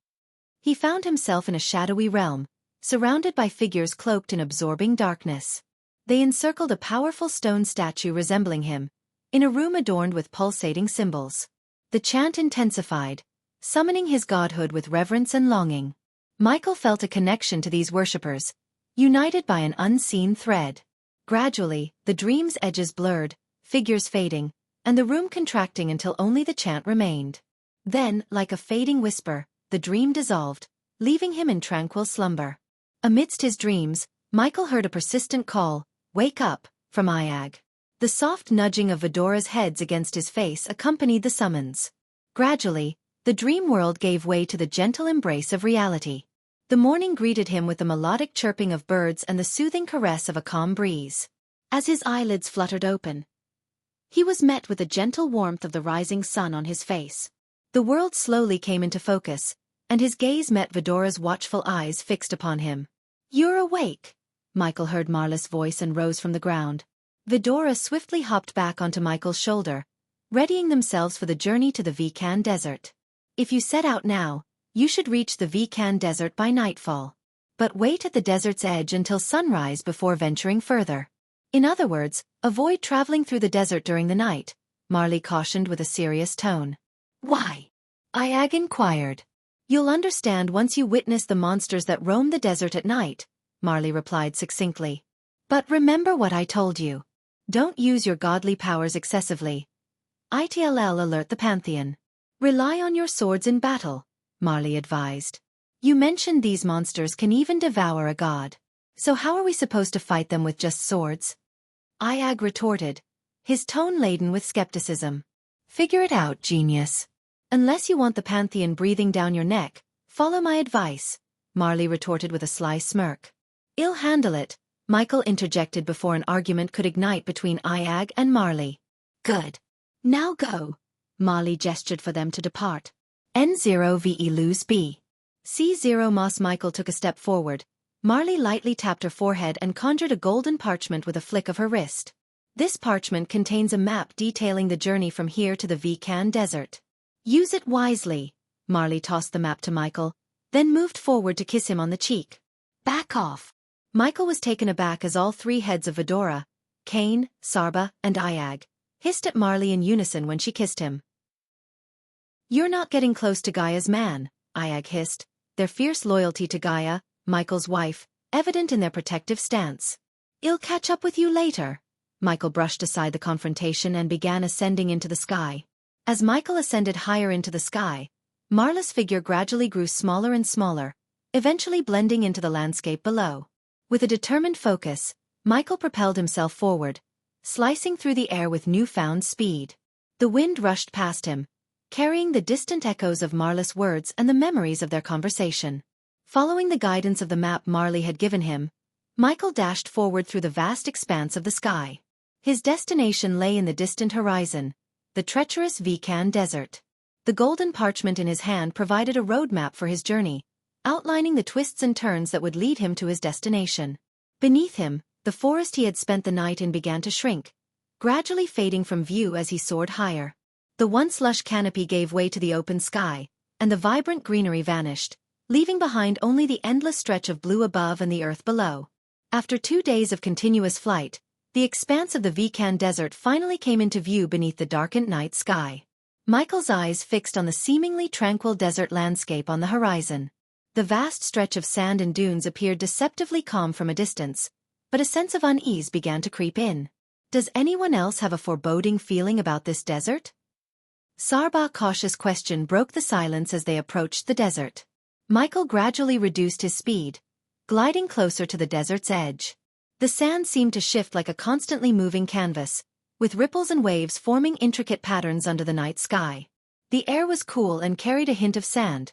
He found himself in a shadowy realm, surrounded by figures cloaked in absorbing darkness. They encircled a powerful stone statue resembling him, in a room adorned with pulsating symbols. The chant intensified, summoning his godhood with reverence and longing. Michael felt a connection to these worshippers, united by an unseen thread. Gradually, the dream's edges blurred, figures fading, and the room contracting until only the chant remained. Then, like a fading whisper, the dream dissolved, leaving him in tranquil slumber. Amidst his dreams, Michael heard a persistent call, "Wake up," from Iag. The soft nudging of Vidora's heads against his face accompanied the summons. Gradually, the dream world gave way to the gentle embrace of reality. The morning greeted him with the melodic chirping of birds and the soothing caress of a calm breeze. As his eyelids fluttered open, he was met with the gentle warmth of the rising sun on his face. The world slowly came into focus, and his gaze met Vidora's watchful eyes fixed upon him. "You're awake," Michael heard Marla's voice and rose from the ground. Vidora swiftly hopped back onto Michael's shoulder, readying themselves for the journey to the Vukan desert. "If you set out now, you should reach the Vukan desert by nightfall. But wait at the desert's edge until sunrise before venturing further. In other words, avoid traveling through the desert during the night," Marley cautioned with a serious tone. "Why?" Iag inquired. "You'll understand once you witness the monsters that roam the desert at night," Marley replied succinctly. "But remember what I told you. Don't use your godly powers excessively. It'll alert the Pantheon. Rely on your swords in battle," Marley advised. "You mentioned these monsters can even devour a god. So how are we supposed to fight them with just swords?" Iag retorted, his tone laden with skepticism. "Figure it out, genius. Unless you want the Pantheon breathing down your neck, follow my advice," Marley retorted with a sly smirk. "I'll handle it," Michael interjected before an argument could ignite between Iag and Marley. "Good. Now go." Marley gestured for them to depart. N0VE lose B. C0 Moss. Michael took a step forward. Marley lightly tapped her forehead and conjured a golden parchment with a flick of her wrist. "This parchment contains a map detailing the journey from here to the Vukan desert. Use it wisely." Marley tossed the map to Michael, then moved forward to kiss him on the cheek. "Back off." Michael was taken aback as all three heads of Vidora, Kane, Sarba, and Iag, hissed at Marley in unison when she kissed him. "You're not getting close to Gaia's man," Iag hissed, their fierce loyalty to Gaia, Michael's wife, evident in their protective stance. "I'll catch up with you later." Michael brushed aside the confrontation and began ascending into the sky. As Michael ascended higher into the sky, Marla's figure gradually grew smaller and smaller, eventually blending into the landscape below. With a determined focus, Michael propelled himself forward, slicing through the air with newfound speed. The wind rushed past him, carrying the distant echoes of Marla's words and the memories of their conversation. Following the guidance of the map Marley had given him, Michael dashed forward through the vast expanse of the sky. His destination lay in the distant horizon, the treacherous Vukan desert. The golden parchment in his hand provided a roadmap for his journey, outlining the twists and turns that would lead him to his destination. Beneath him, the forest he had spent the night in began to shrink, gradually fading from view as he soared higher. The once lush canopy gave way to the open sky, and the vibrant greenery vanished, leaving behind only the endless stretch of blue above and the earth below. After 2 days of continuous flight, the expanse of the Vukan desert finally came into view beneath the darkened night sky. Michael's eyes fixed on the seemingly tranquil desert landscape on the horizon. The vast stretch of sand and dunes appeared deceptively calm from a distance, but a sense of unease began to creep in. "Does anyone else have a foreboding feeling about this desert?" Sarba's cautious question broke the silence as they approached the desert. Michael gradually reduced his speed, gliding closer to the desert's edge. The sand seemed to shift like a constantly moving canvas, with ripples and waves forming intricate patterns under the night sky. The air was cool and carried a hint of sand,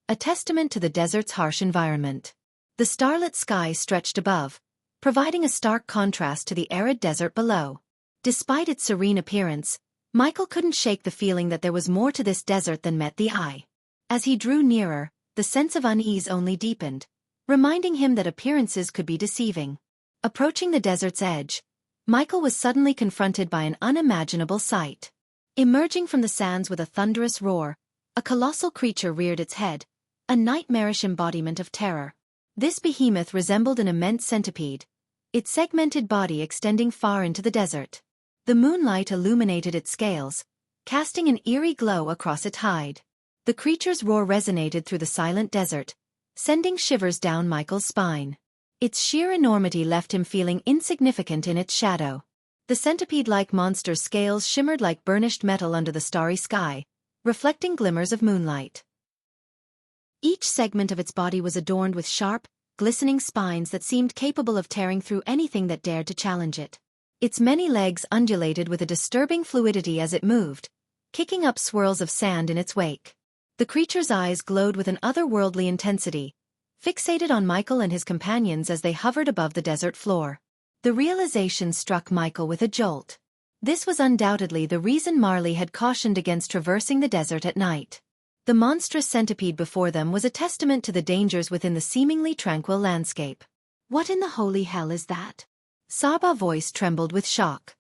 a testament to the desert's harsh environment. The starlit sky stretched above, providing a stark contrast to the arid desert below. Despite its serene appearance, Michael couldn't shake the feeling that there was more to this desert than met the eye. As he drew nearer, the sense of unease only deepened, reminding him that appearances could be deceiving. Approaching the desert's edge, Michael was suddenly confronted by an unimaginable sight. Emerging from the sands with a thunderous roar, a colossal creature reared its head, a nightmarish embodiment of terror. This behemoth resembled an immense centipede, its segmented body extending far into the desert. The moonlight illuminated its scales, casting an eerie glow across its hide. The creature's roar resonated through the silent desert, sending shivers down Michael's spine. Its sheer enormity left him feeling insignificant in its shadow. The centipede-like monster's scales shimmered like burnished metal under the starry sky, reflecting glimmers of moonlight. Each segment of its body was adorned with sharp, glistening spines that seemed capable of tearing through anything that dared to challenge it. Its many legs undulated with a disturbing fluidity as it moved, kicking up swirls of sand in its wake. The creature's eyes glowed with an otherworldly intensity, fixated on Michael and his companions as they hovered above the desert floor. The realization struck Michael with a jolt. This was undoubtedly the reason Marley had cautioned against traversing the desert at night. The monstrous centipede before them was a testament to the dangers within the seemingly tranquil landscape. What in the holy hell is that? Saba's voice trembled with shock.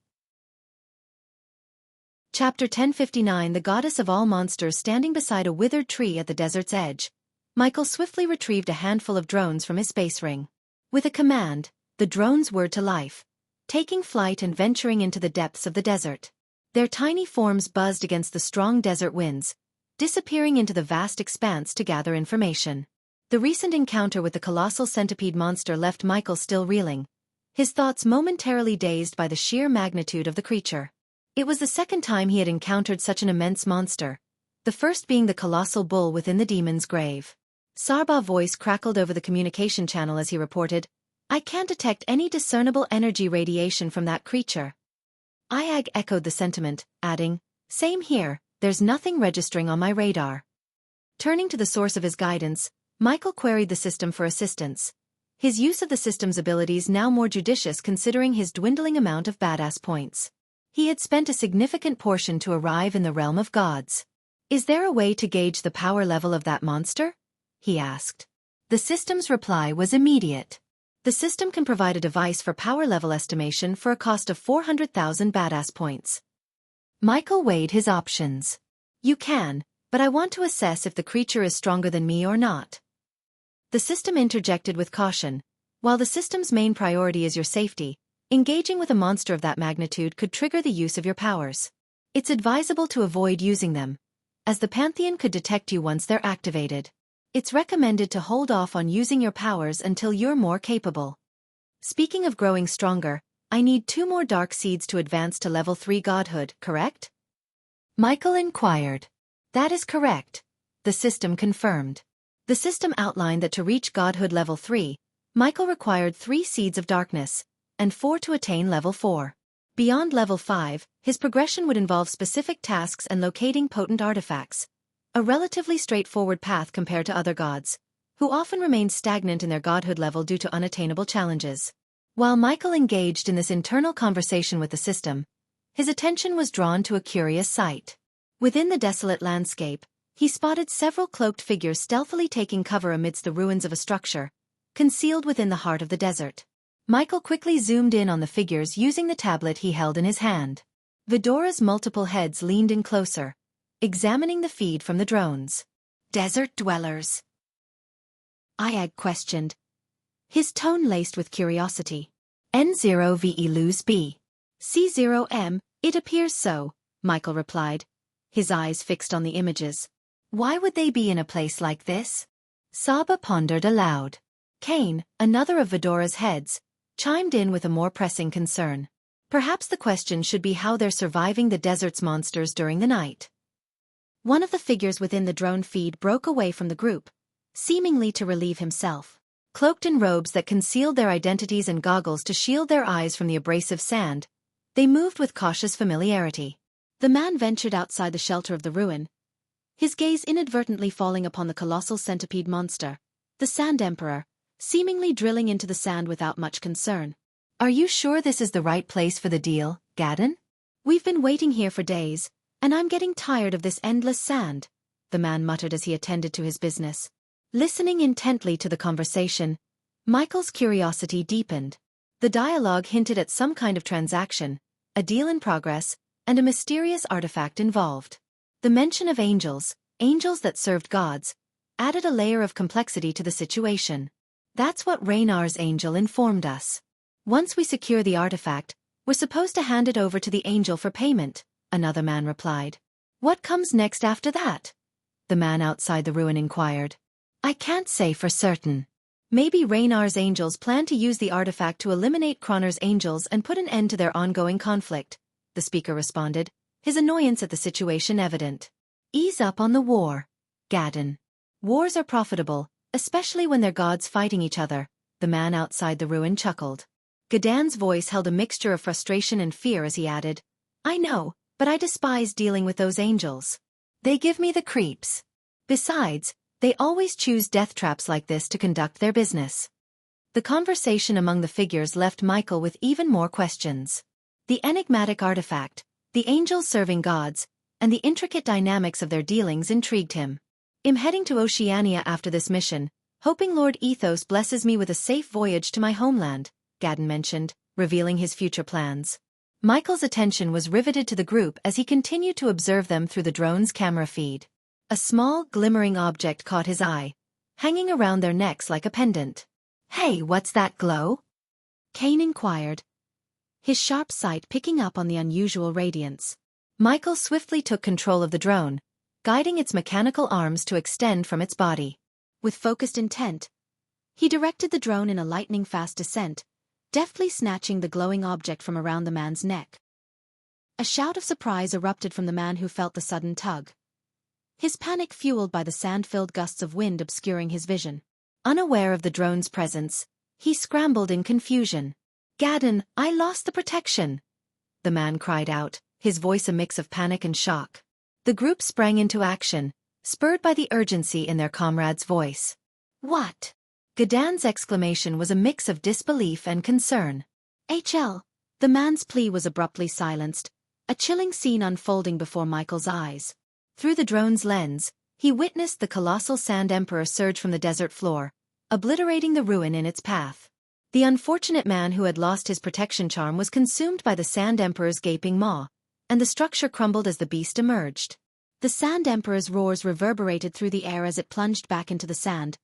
Chapter 1059 The goddess of all monsters standing beside a withered tree at the desert's edge. Michael swiftly retrieved a handful of drones from his space ring. With a command, the drones whirred to life, taking flight and venturing into the depths of the desert. Their tiny forms buzzed against the strong desert winds, disappearing into the vast expanse to gather information. The recent encounter with the colossal centipede monster left Michael still reeling, his thoughts momentarily dazed by the sheer magnitude of the creature. It was the second time he had encountered such an immense monster, the first being the colossal bull within the demon's grave. Saba's voice crackled over the communication channel as he reported, "I can't detect any discernible energy radiation from that creature." Iag echoed the sentiment, adding, "Same here, there's nothing registering on my radar." Turning to the source of his guidance, Michael queried the system for assistance, his use of the system's abilities now more judicious considering his dwindling amount of badass points. He had spent a significant portion to arrive in the realm of gods. "Is there a way to gauge the power level of that monster?" he asked. The system's reply was immediate. The system can provide a device for power level estimation for a cost of 400,000 badass points. Michael weighed his options. "You can, but I want to assess if the creature is stronger than me or not." The system interjected with caution. While the system's main priority is your safety, engaging with a monster of that magnitude could trigger the use of your powers. It's advisable to avoid using them, as the Pantheon could detect you once they're activated. It's recommended to hold off on using your powers until you're more capable. Speaking of growing stronger, I need 2 more dark seeds to advance to level 3 godhood, correct? Michael inquired. That is correct, the system confirmed. The system outlined that to reach godhood level 3, Michael required 3 seeds of darkness, and 4 to attain level 4. Beyond level 5, his progression would involve specific tasks and locating potent artifacts, a relatively straightforward path compared to other gods, who often remain stagnant in their godhood level due to unattainable challenges. While Michael engaged in this internal conversation with the system, his attention was drawn to a curious sight. Within the desolate landscape, he spotted several cloaked figures stealthily taking cover amidst the ruins of a structure, concealed within the heart of the desert. Michael quickly zoomed in on the figures using the tablet he held in his hand. Vidora's multiple heads leaned in closer, examining the feed from the drones. "Desert dwellers?" Iag questioned, his tone laced with curiosity. "N0VE lose B. C0M, it appears so," Michael replied, his eyes fixed on the images. "Why would they be in a place like this?" Saba pondered aloud. Kane, another of Vidora's heads, chimed in with a more pressing concern. Perhaps the question should be how they're surviving the desert's monsters during the night. One of the figures within the drone feed broke away from the group, seemingly to relieve himself. Cloaked in robes that concealed their identities and goggles to shield their eyes from the abrasive sand, they moved with cautious familiarity. The man ventured outside the shelter of the ruin, his gaze inadvertently falling upon the colossal centipede monster, the Sand Emperor, seemingly drilling into the sand without much concern. "Are you sure this is the right place for the deal, Gadon?" "We've been waiting here for days, and I'm getting tired of this endless sand," the man muttered as he attended to his business. Listening intently to the conversation, Michael's curiosity deepened. The dialogue hinted at some kind of transaction, a deal in progress, and a mysterious artifact involved. The mention of angels that served gods, added a layer of complexity to the situation. "That's what Reynar's angel informed us. Once we secure the artifact, we're supposed to hand it over to the angel for payment," another man replied. "What comes next after that?" the man outside the ruin inquired. "I can't say for certain. Maybe Reynar's angels plan to use the artifact to eliminate Kroner's angels and put an end to their ongoing conflict," the speaker responded, his annoyance at the situation evident. "Ease up on the war, Gadden. Wars are profitable, especially when they're gods fighting each other," the man outside the ruin chuckled. Gadan's voice held a mixture of frustration and fear as he added, "I know, but I despise dealing with those angels. They give me the creeps. Besides, they always choose death traps like this to conduct their business." The conversation among the figures left Michael with even more questions. The enigmatic artifact, the angels serving gods, and the intricate dynamics of their dealings intrigued him. "I'm heading to Oceania after this mission, hoping Lord Ethos blesses me with a safe voyage to my homeland," Gadden mentioned, revealing his future plans. Michael's attention was riveted to the group as he continued to observe them through the drone's camera feed. A small, glimmering object caught his eye, hanging around their necks like a pendant. "Hey, what's that glow?" Kane inquired, his sharp sight picking up on the unusual radiance. Michael swiftly took control of the drone, guiding its mechanical arms to extend from its body. With focused intent, he directed the drone in a lightning-fast descent, deftly snatching the glowing object from around the man's neck. A shout of surprise erupted from the man who felt the sudden tug, his panic fueled by the sand-filled gusts of wind obscuring his vision. Unaware of the drone's presence, he scrambled in confusion. "Gadden, I lost the protection!" the man cried out, his voice a mix of panic and shock. The group sprang into action, spurred by the urgency in their comrade's voice. "What?" Gadan's exclamation was a mix of disbelief and concern. "HL." The man's plea was abruptly silenced, a chilling scene unfolding before Michael's eyes. Through the drone's lens, he witnessed the colossal Sand Emperor surge from the desert floor, obliterating the ruin in its path. The unfortunate man who had lost his protection charm was consumed by the Sand Emperor's gaping maw, and the structure crumbled as the beast emerged. The Sand Emperor's roars reverberated through the air as it plunged back into the sand,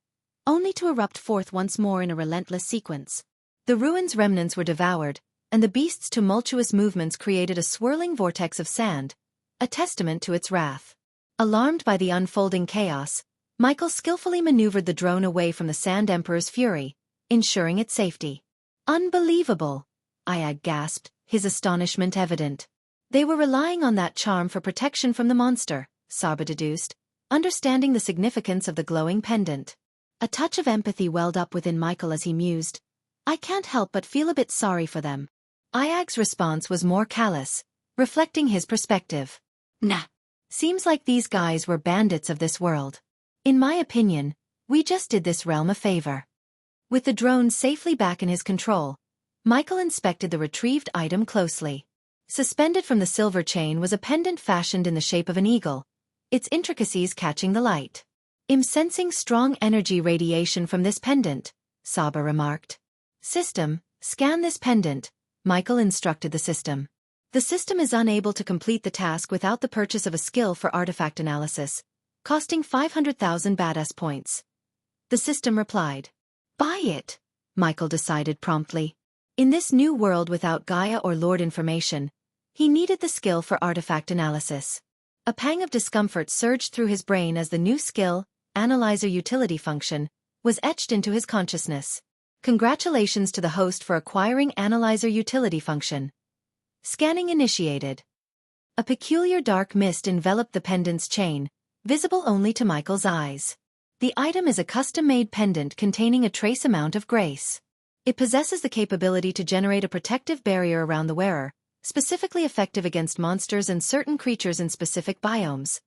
only to erupt forth once more in a relentless sequence. The ruin's remnants were devoured, and the beast's tumultuous movements created a swirling vortex of sand, a testament to its wrath. Alarmed by the unfolding chaos, Michael skillfully maneuvered the drone away from the Sand Emperor's fury, ensuring its safety. "Unbelievable!" Ayag gasped, his astonishment evident. "They were relying on that charm for protection from the monster," Saba deduced, understanding the significance of the glowing pendant. A touch of empathy welled up within Michael as he mused, "I can't help but feel a bit sorry for them." Ayag's response was more callous, reflecting his perspective. "Nah. Seems like these guys were bandits of this world. In my opinion, we just did this realm a favor." With the drone safely back in his control, Michael inspected the retrieved item closely. Suspended from the silver chain was a pendant fashioned in the shape of an eagle, its intricacies catching the light. "I'm sensing strong energy radiation from this pendant," Saba remarked. "System, scan this pendant," Michael instructed the system. "The system is unable to complete the task without the purchase of a skill for artifact analysis, costing 500,000 badass points." The system replied. "Buy it," Michael decided promptly. In this new world without Gaia or Lord information, he needed the skill for artifact analysis. A pang of discomfort surged through his brain as the new skill, Analyzer Utility Function, was etched into his consciousness. Congratulations to the host for acquiring Analyzer Utility Function. Scanning initiated. A peculiar dark mist enveloped the pendant's chain, visible only to Michael's eyes. The item is a custom-made pendant containing a trace amount of grace. It possesses the capability to generate a protective barrier around the wearer, specifically effective against monsters and certain creatures in specific biomes.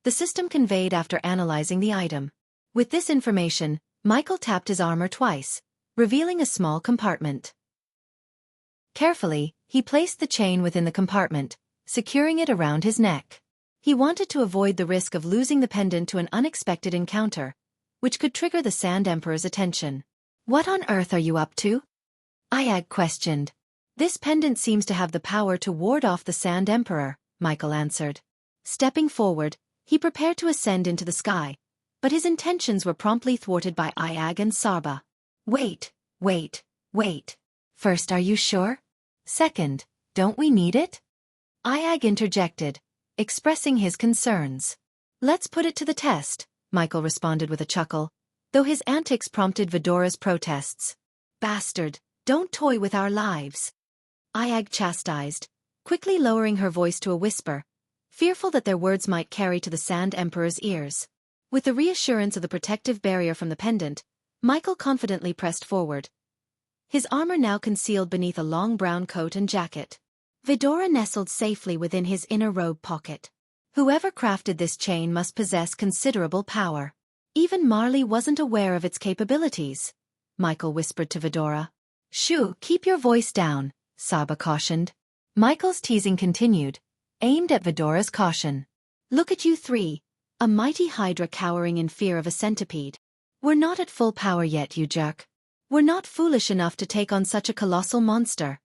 The system conveyed after analyzing the item. With this information, Michael tapped his armor twice, revealing a small compartment. Carefully, he placed the chain within the compartment, securing it around his neck. He wanted to avoid the risk of losing the pendant to an unexpected encounter, which could trigger the Sand Emperor's attention. "What on earth are you up to?" Ayag questioned. "This pendant seems to have the power to ward off the Sand Emperor," Michael answered. Stepping forward, he prepared to ascend into the sky, but his intentions were promptly thwarted by Ayag and Sarba. Wait. First, are you sure? Second, don't we need it?" Ayag interjected, expressing his concerns. "Let's put it to the test," Michael responded with a chuckle, though his antics prompted Vidora's protests. "Bastard, don't toy with our lives," Ayag chastised, quickly lowering her voice to a whisper, fearful that their words might carry to the Sand Emperor's ears. With the reassurance of the protective barrier from the pendant, Michael confidently pressed forward, his armor now concealed beneath a long brown coat and jacket. Vidora nestled safely within his inner robe pocket. Whoever crafted this chain must possess considerable power. Even Marley wasn't aware of its capabilities, Michael whispered to Vidora. "Shoo, keep your voice down," Saba cautioned. Michael's teasing continued, aimed at Vidora's caution. "Look at you three, a mighty hydra cowering in fear of a centipede. We're not at full power yet, you jerk. We're not foolish enough to take on such a colossal monster,"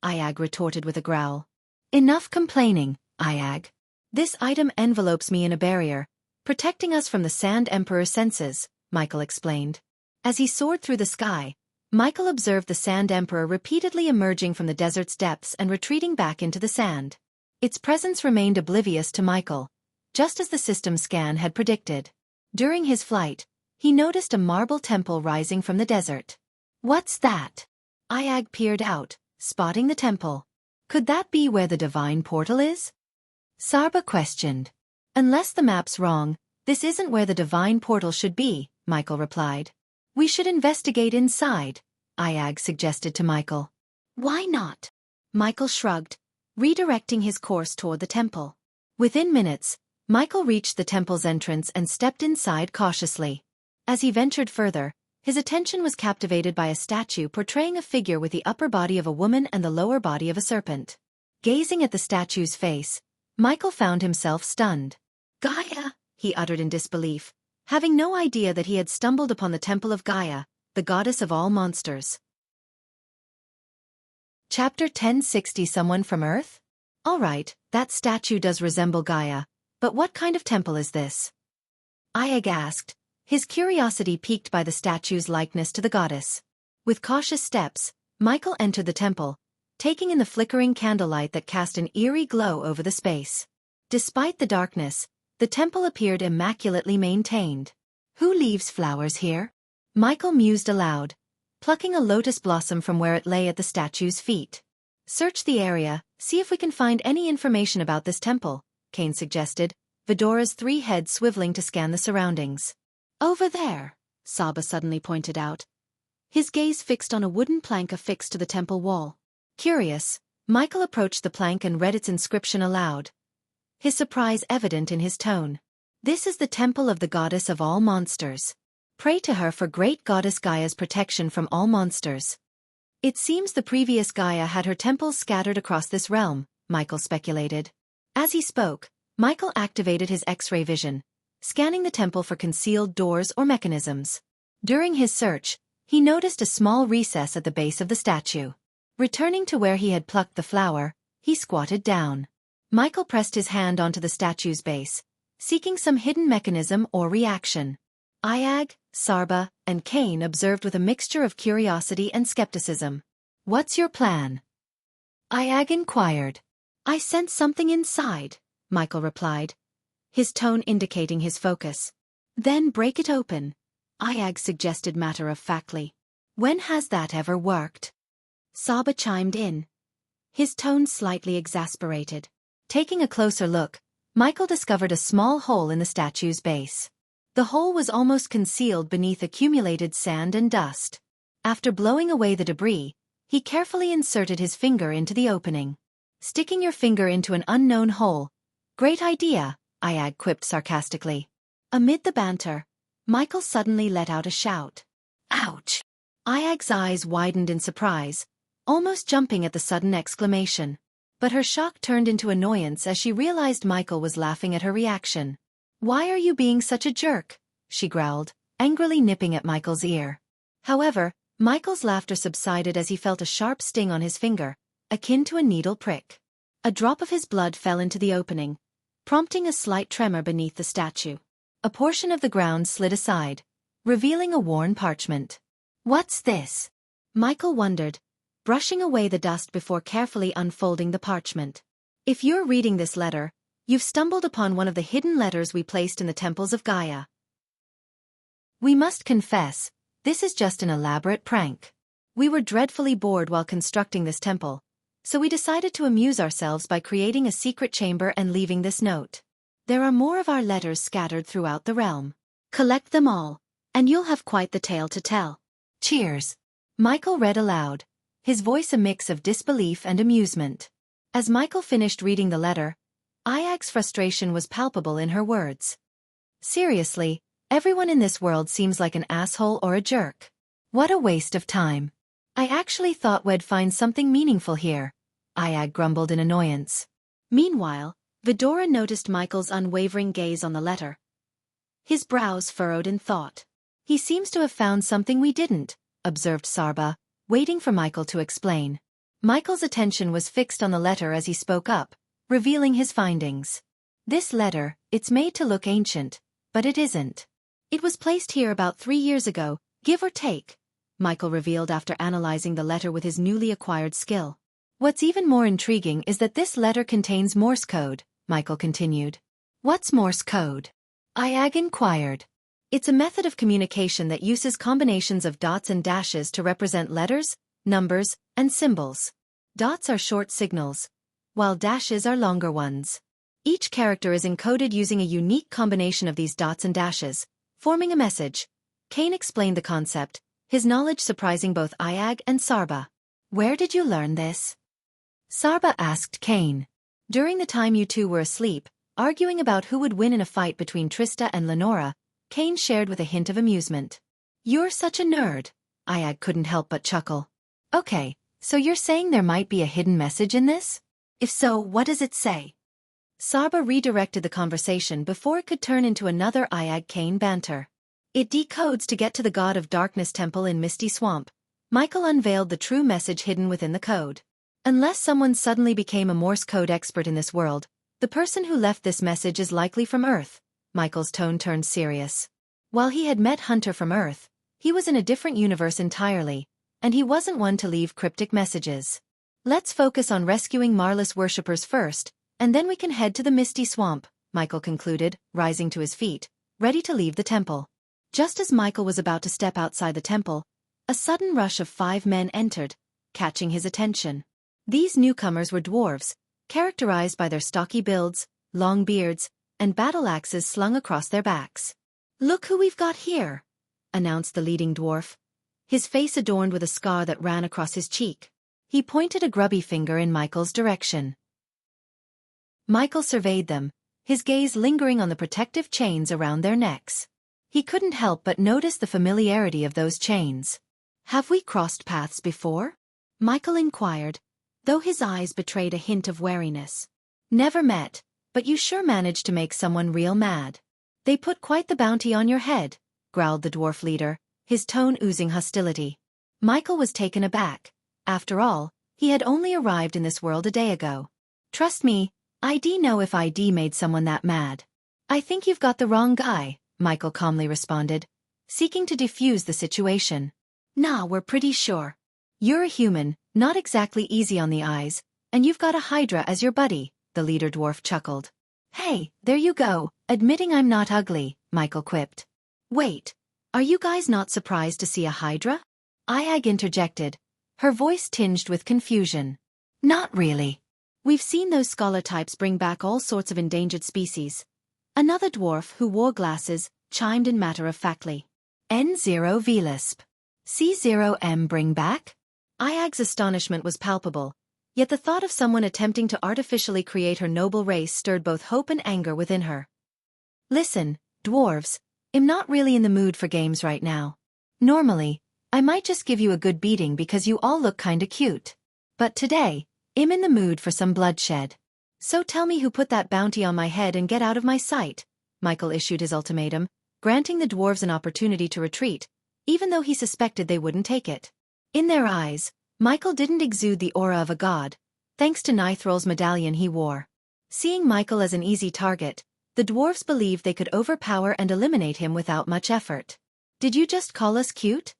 Ayag retorted with a growl. "Enough complaining, Ayag. This item envelopes me in a barrier, protecting us from the Sand Emperor's senses," Michael explained. As he soared through the sky, Michael observed the Sand Emperor repeatedly emerging from the desert's depths and retreating back into the sand. Its presence remained oblivious to Michael, just as the system scan had predicted. During his flight, he noticed a marble temple rising from the desert. "What's that?" Ayag peered out, spotting the temple. "Could that be where the divine portal is?" Sarba questioned. "Unless the map's wrong, this isn't where the divine portal should be," Michael replied. "We should investigate inside," Ayag suggested to Michael. "Why not?" Michael shrugged, redirecting his course toward the temple. Within minutes, Michael reached the temple's entrance and stepped inside cautiously. As he ventured further, his attention was captivated by a statue portraying a figure with the upper body of a woman and the lower body of a serpent. Gazing at the statue's face, Michael found himself stunned. "Gaia," he uttered in disbelief, having no idea that he had stumbled upon the temple of Gaia, the goddess of all monsters. Chapter 1060. Someone from Earth? All right, that statue does resemble Gaia, but what kind of temple is this? Ayag asked, his curiosity piqued by the statue's likeness to the goddess. With cautious steps, Michael entered the temple, taking in the flickering candlelight that cast an eerie glow over the space. Despite the darkness, the temple appeared immaculately maintained. "Who leaves flowers here?" Michael mused aloud, plucking a lotus blossom from where it lay at the statue's feet. "Search the area, see if we can find any information about this temple," Kane suggested, Vidora's three heads swiveling to scan the surroundings. "Over there," Saba suddenly pointed out, his gaze fixed on a wooden plank affixed to the temple wall. Curious, Michael approached the plank and read its inscription aloud, his surprise evident in his tone. "This is the temple of the goddess of all monsters. Pray to her for great goddess Gaia's protection from all monsters." It seems the previous Gaia had her temples scattered across this realm, Michael speculated. As he spoke, Michael activated his X-ray vision, scanning the temple for concealed doors or mechanisms. During his search, he noticed a small recess at the base of the statue. Returning to where he had plucked the flower, he squatted down. Michael pressed his hand onto the statue's base, seeking some hidden mechanism or reaction. Ayag, Sarba, and Kane observed with a mixture of curiosity and skepticism. "What's your plan?" Ayag inquired. "I sense something inside," Michael replied, his tone indicating his focus. "Then break it open," Ayag suggested matter-of-factly. "When has that ever worked?" Saba chimed in, his tone slightly exasperated. Taking a closer look, Michael discovered a small hole in the statue's base. The hole was almost concealed beneath accumulated sand and dust. After blowing away the debris, he carefully inserted his finger into the opening. "Sticking your finger into an unknown hole. Great idea," Ayag quipped sarcastically. Amid the banter, Michael suddenly let out a shout. "Ouch!" Ayag's eyes widened in surprise, almost jumping at the sudden exclamation. But her shock turned into annoyance as she realized Michael was laughing at her reaction. "Why are you being such a jerk?" she growled, angrily nipping at Michael's ear. However, Michael's laughter subsided as he felt a sharp sting on his finger, akin to a needle prick. A drop of his blood fell into the opening, prompting a slight tremor beneath the statue. A portion of the ground slid aside, revealing a worn parchment. "What's this?" Michael wondered, brushing away the dust before carefully unfolding the parchment. "If you're reading this letter, you've stumbled upon one of the hidden letters we placed in the temples of Gaia. We must confess, this is just an elaborate prank. We were dreadfully bored while constructing this temple, so we decided to amuse ourselves by creating a secret chamber and leaving this note. There are more of our letters scattered throughout the realm. Collect them all, and you'll have quite the tale to tell. Cheers." Michael read aloud, his voice a mix of disbelief and amusement. As Michael finished reading the letter, Ayag's frustration was palpable in her words. "Seriously, everyone in this world seems like an asshole or a jerk. What a waste of time. I actually thought we'd find something meaningful here," Ayag grumbled in annoyance. Meanwhile, Vidora noticed Michael's unwavering gaze on the letter. His brows furrowed in thought. "He seems to have found something we didn't," observed Sarba, waiting for Michael to explain. Michael's attention was fixed on the letter as he spoke up, revealing his findings. "This letter, it's made to look ancient, but it isn't. It was placed here about 3 years ago, give or take," Michael revealed after analyzing the letter with his newly acquired skill. "What's even more intriguing is that this letter contains Morse code," Michael continued. "What's Morse code?" Ayag inquired. "It's a method of communication that uses combinations of dots and dashes to represent letters, numbers, and symbols. Dots are short signals, while dashes are longer ones. Each character is encoded using a unique combination of these dots and dashes, forming a message." Kane explained the concept, his knowledge surprising both Ayag and Sarba. "Where did you learn this?" Sarba asked Kane. "During the time you two were asleep, arguing about who would win in a fight between Trista and Lenora," Kane shared with a hint of amusement. "You're such a nerd," Ayag couldn't help but chuckle. "Okay, so you're saying there might be a hidden message in this? If so, what does it say?" Sarba redirected the conversation before it could turn into another Ayag-Kane banter. "It decodes to get to the God of Darkness temple in Misty Swamp." Michael unveiled the true message hidden within the code. "Unless someone suddenly became a Morse code expert in this world, the person who left this message is likely from Earth." Michael's tone turned serious. While he had met Hunter from Earth, he was in a different universe entirely, and he wasn't one to leave cryptic messages. "Let's focus on rescuing Marlis worshippers first, and then we can head to the Misty Swamp," Michael concluded, rising to his feet, ready to leave the temple. Just as Michael was about to step outside the temple, a sudden rush of 5 men entered, catching his attention. These newcomers were dwarves, characterized by their stocky builds, long beards, and battle axes slung across their backs. "Look who we've got here," announced the leading dwarf, his face adorned with a scar that ran across his cheek. He pointed a grubby finger in Michael's direction. Michael surveyed them, his gaze lingering on the protective chains around their necks. He couldn't help but notice the familiarity of those chains. "Have we crossed paths before?" Michael inquired, though his eyes betrayed a hint of wariness. "Never met, but you sure managed to make someone real mad. They put quite the bounty on your head," growled the dwarf leader, his tone oozing hostility. Michael was taken aback. After all, he had only arrived in this world a day ago. "Trust me, I'd know if I'd made someone that mad." "I think you've got the wrong guy," Michael calmly responded, seeking to defuse the situation. "Nah, we're pretty sure. You're a human, not exactly easy on the eyes, and you've got a Hydra as your buddy," the leader dwarf chuckled. "Hey, there you go, admitting I'm not ugly," Michael quipped. "Wait, are you guys not surprised to see a Hydra?" Ayag interjected, her voice tinged with confusion. "Not really. We've seen those scholar types bring back all sorts of endangered species." Another dwarf who wore glasses chimed in matter-of-factly. "N0 Velisp. C0M bring back?" Ayag's astonishment was palpable, yet the thought of someone attempting to artificially create her noble race stirred both hope and anger within her. "Listen, dwarves, I'm not really in the mood for games right now. Normally, I might just give you a good beating because you all look kinda cute. But today, I'm in the mood for some bloodshed. So tell me who put that bounty on my head and get out of my sight. Michael issued his ultimatum, granting the dwarves an opportunity to retreat, even though he suspected they wouldn't take it. In their eyes, Michael didn't exude the aura of a god, thanks to Nithrol's medallion he wore. Seeing Michael as an easy target, the dwarves believed they could overpower and eliminate him without much effort. Did you just call us cute?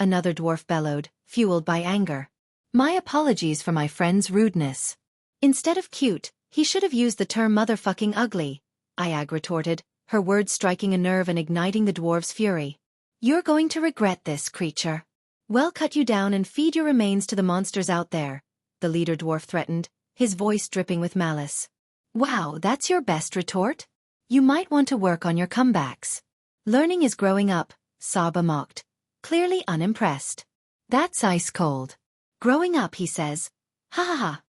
Another dwarf bellowed, fueled by anger. My apologies for my friend's rudeness. Instead of cute, he should have used the term motherfucking ugly, Iag retorted, her words striking a nerve and igniting the dwarf's fury. You're going to regret this, creature. We'll cut you down and feed your remains to the monsters out there, the leader dwarf threatened, his voice dripping with malice. Wow, that's your best retort? You might want to work on your comebacks. Learning is growing up, Saba mocked, clearly unimpressed. That's ice cold. Growing up, he says. Ha ha ha.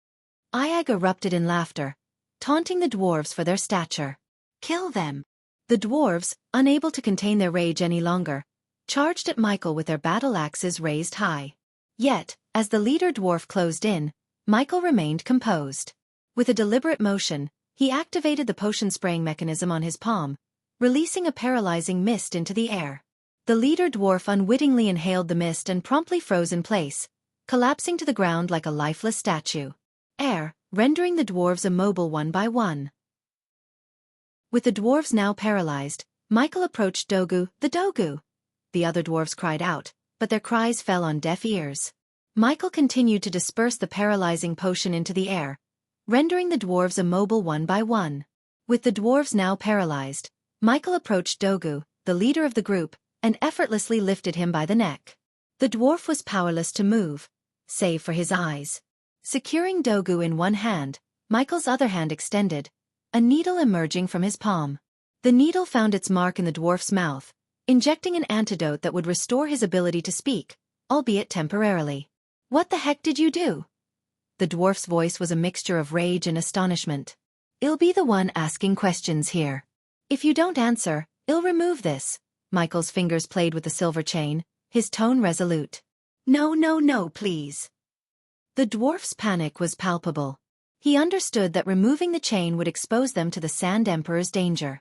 Iag erupted in laughter, taunting the dwarves for their stature. Kill them. The dwarves, unable to contain their rage any longer, charged at Michael with their battle axes raised high. Yet, as the leader dwarf closed in, Michael remained composed. With a deliberate motion, he activated the potion-spraying mechanism on his palm, releasing a paralyzing mist into the air. The leader dwarf unwittingly inhaled the mist and promptly froze in place, collapsing to the ground like a lifeless statue. Rendering the dwarves immobile one by one. With the dwarves now paralyzed, Michael approached Dogu, the Dogu. The other dwarves cried out, but their cries fell on deaf ears. Michael continued to disperse the paralyzing potion into the air, rendering the dwarves immobile one by one. With the dwarves now paralyzed, Michael approached Dogu, the leader of the group, and effortlessly lifted him by the neck. The dwarf was powerless to move, save for his eyes. Securing Dogu in one hand, Michael's other hand extended, a needle emerging from his palm. The needle found its mark in the dwarf's mouth, injecting an antidote that would restore his ability to speak, albeit temporarily. What the heck did you do? The dwarf's voice was a mixture of rage and astonishment. I'll be the one asking questions here. If you don't answer, I'll remove this. Michael's fingers played with the silver chain, his tone resolute. No, please. The dwarf's panic was palpable. He understood that removing the chain would expose them to the Sand Emperor's danger.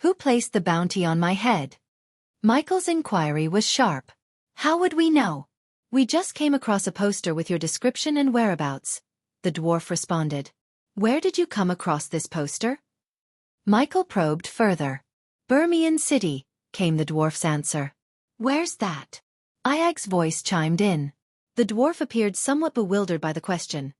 Who placed the bounty on my head? Michael's inquiry was sharp. How would we know? We just came across a poster with your description and whereabouts, the dwarf responded. Where did you come across this poster? Michael probed further. Birmian City, came the dwarf's answer. Where's that? Iag's voice chimed in. The dwarf appeared somewhat bewildered by the question.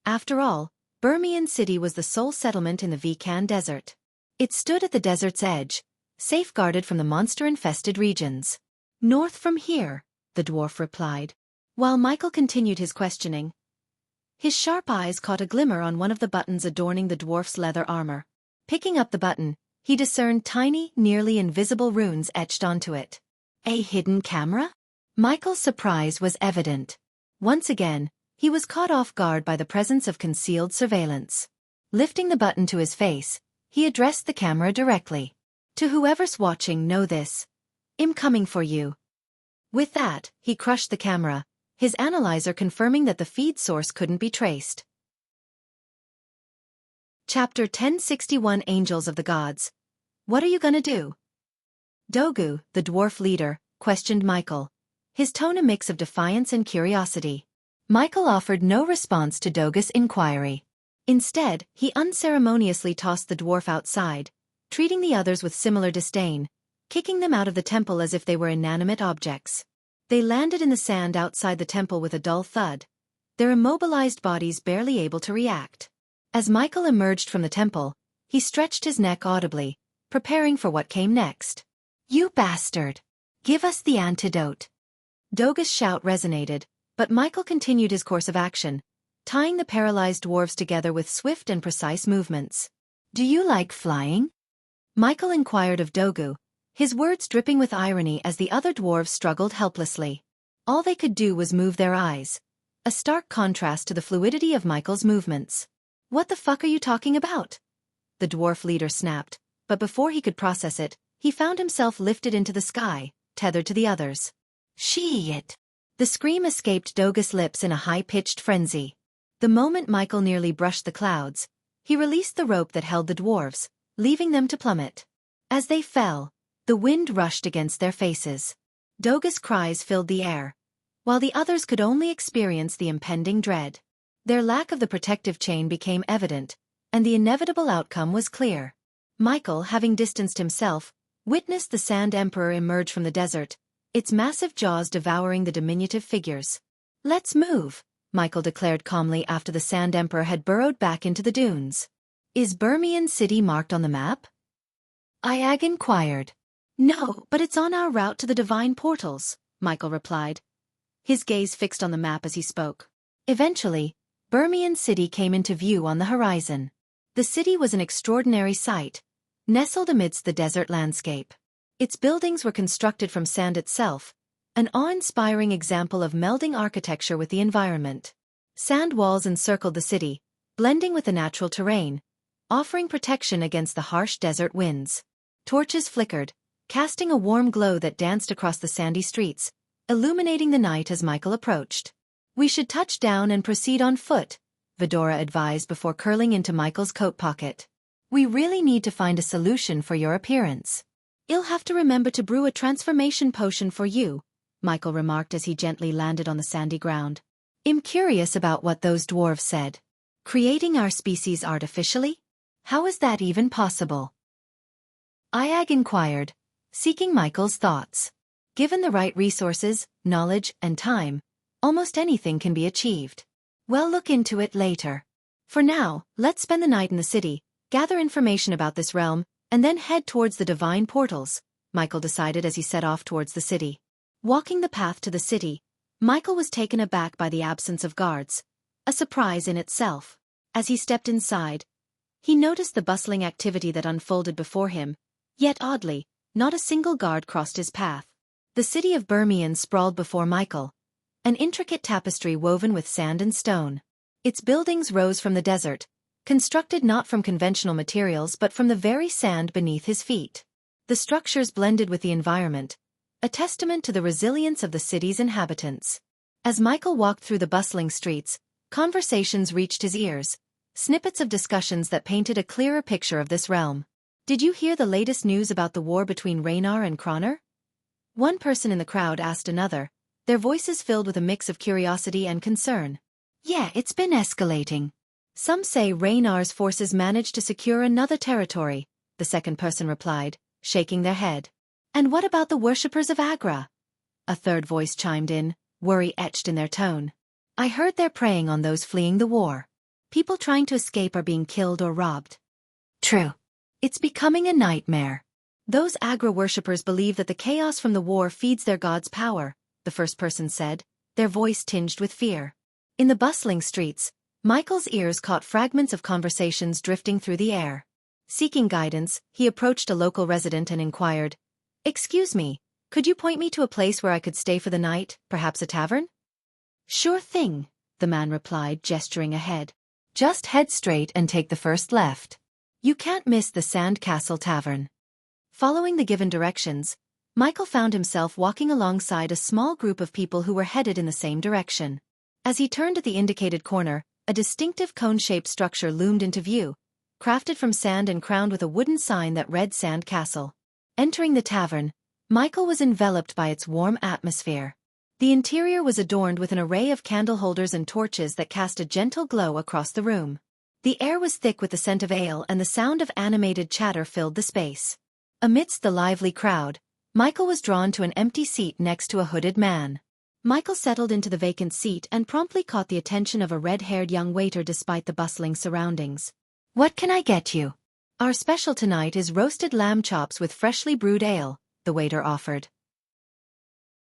After all, Birmian City was the sole settlement in the Vikan Desert. It stood at the desert's edge, safeguarded from the monster-infested regions. North from here, the dwarf replied. While Michael continued his questioning, his sharp eyes caught a glimmer on one of the buttons adorning the dwarf's leather armor. Picking up the button, he discerned tiny, nearly invisible runes etched onto it. A hidden camera? Michael's surprise was evident. Once again, he was caught off guard by the presence of concealed surveillance. Lifting the button to his face, he addressed the camera directly. To whoever's watching, know this. I'm coming for you. With that, he crushed the camera, his analyzer confirming that the feed source couldn't be traced. Chapter 1061 Angels of the Gods. What are you gonna do? Dogu, the dwarf leader, questioned Michael, his tone a mix of defiance and curiosity. Michael offered no response to Dogu's inquiry. Instead, he unceremoniously tossed the dwarf outside, treating the others with similar disdain, kicking them out of the temple as if they were inanimate objects. They landed in the sand outside the temple with a dull thud, their immobilized bodies barely able to react. As Michael emerged from the temple, he stretched his neck audibly, preparing for what came next. You bastard! Give us the antidote! Dogu's shout resonated, but Michael continued his course of action, tying the paralyzed dwarves together with swift and precise movements. Do you like flying? Michael inquired of Dogu, his words dripping with irony as the other dwarves struggled helplessly. All they could do was move their eyes, a stark contrast to the fluidity of Michael's movements. What the fuck are you talking about? The dwarf leader snapped, but before he could process it, he found himself lifted into the sky, tethered to the others. Shit! The scream escaped Dogu's lips in a high-pitched frenzy. The moment Michael nearly brushed the clouds, he released the rope that held the dwarves, leaving them to plummet. As they fell, the wind rushed against their faces. Doga's cries filled the air, while the others could only experience the impending dread. Their lack of the protective chain became evident, and the inevitable outcome was clear. Michael, having distanced himself, witnessed the Sand Emperor emerge from the desert, its massive jaws devouring the diminutive figures. "Let's move," Michael declared calmly after the Sand Emperor had burrowed back into the dunes. "Is Burmian City marked on the map?" Iag inquired. "No, but it's on our route to the divine portals," Michael replied, his gaze fixed on the map as he spoke. Eventually, Burmian City came into view on the horizon. The city was an extraordinary sight, nestled amidst the desert landscape. Its buildings were constructed from sand itself, an awe-inspiring example of melding architecture with the environment. Sand walls encircled the city, blending with the natural terrain, offering protection against the harsh desert winds. Torches flickered, casting a warm glow that danced across the sandy streets, illuminating the night as Michael approached. "We should touch down and proceed on foot," Vidora advised before curling into Michael's coat pocket. "We really need to find a solution for your appearance." "I'll have to remember to brew a transformation potion for you," Michael remarked as he gently landed on the sandy ground. "I'm curious about what those dwarves said. Creating our species artificially? How is that even possible?" Iag inquired, seeking Michael's thoughts. Given the right resources, knowledge, and time, almost anything can be achieved. "We'll look into it later. For now, let's spend the night in the city, gather information about this realm, and then head towards the divine portals," Michael decided as he set off towards the city. Walking the path to the city, Michael was taken aback by the absence of guards, a surprise in itself. As he stepped inside, he noticed the bustling activity that unfolded before him, yet oddly, not a single guard crossed his path. The city of Burmian sprawled before Michael, an intricate tapestry woven with sand and stone. Its buildings rose from the desert, constructed not from conventional materials but from the very sand beneath his feet. The structures blended with the environment, a testament to the resilience of the city's inhabitants. As Michael walked through the bustling streets, conversations reached his ears, snippets of discussions that painted a clearer picture of this realm. "Did you hear the latest news about the war between Raynar and Croner?" One person in the crowd asked another, their voices filled with a mix of curiosity and concern. "Yeah, it's been escalating. Some say Raynar's forces managed to secure another territory," the second person replied, shaking their head. "And what about the worshippers of Agra?" A third voice chimed in, worry etched in their tone. "I heard they're preying on those fleeing the war. People trying to escape are being killed or robbed." "True. It's becoming a nightmare. Those Agra worshippers believe that the chaos from the war feeds their god's power," the first person said, their voice tinged with fear. In the bustling streets, Michael's ears caught fragments of conversations drifting through the air. Seeking guidance, he approached a local resident and inquired, "Excuse me, could you point me to a place where I could stay for the night, perhaps a tavern?" "Sure thing," the man replied, gesturing ahead. "Just head straight and take the first left. You can't miss the Sand Castle Tavern." Following the given directions, Michael found himself walking alongside a small group of people who were headed in the same direction. As he turned at the indicated corner, a distinctive cone-shaped structure loomed into view, crafted from sand and crowned with a wooden sign that read Sand Castle. Entering the tavern, Michael was enveloped by its warm atmosphere. The interior was adorned with an array of candle holders and torches that cast a gentle glow across the room. The air was thick with the scent of ale and the sound of animated chatter filled the space. Amidst the lively crowd, Michael was drawn to an empty seat next to a hooded man. Michael settled into the vacant seat and promptly caught the attention of a red-haired young waiter despite the bustling surroundings. "What can I get you?" "Our special tonight is roasted lamb chops with freshly brewed ale," the waiter offered.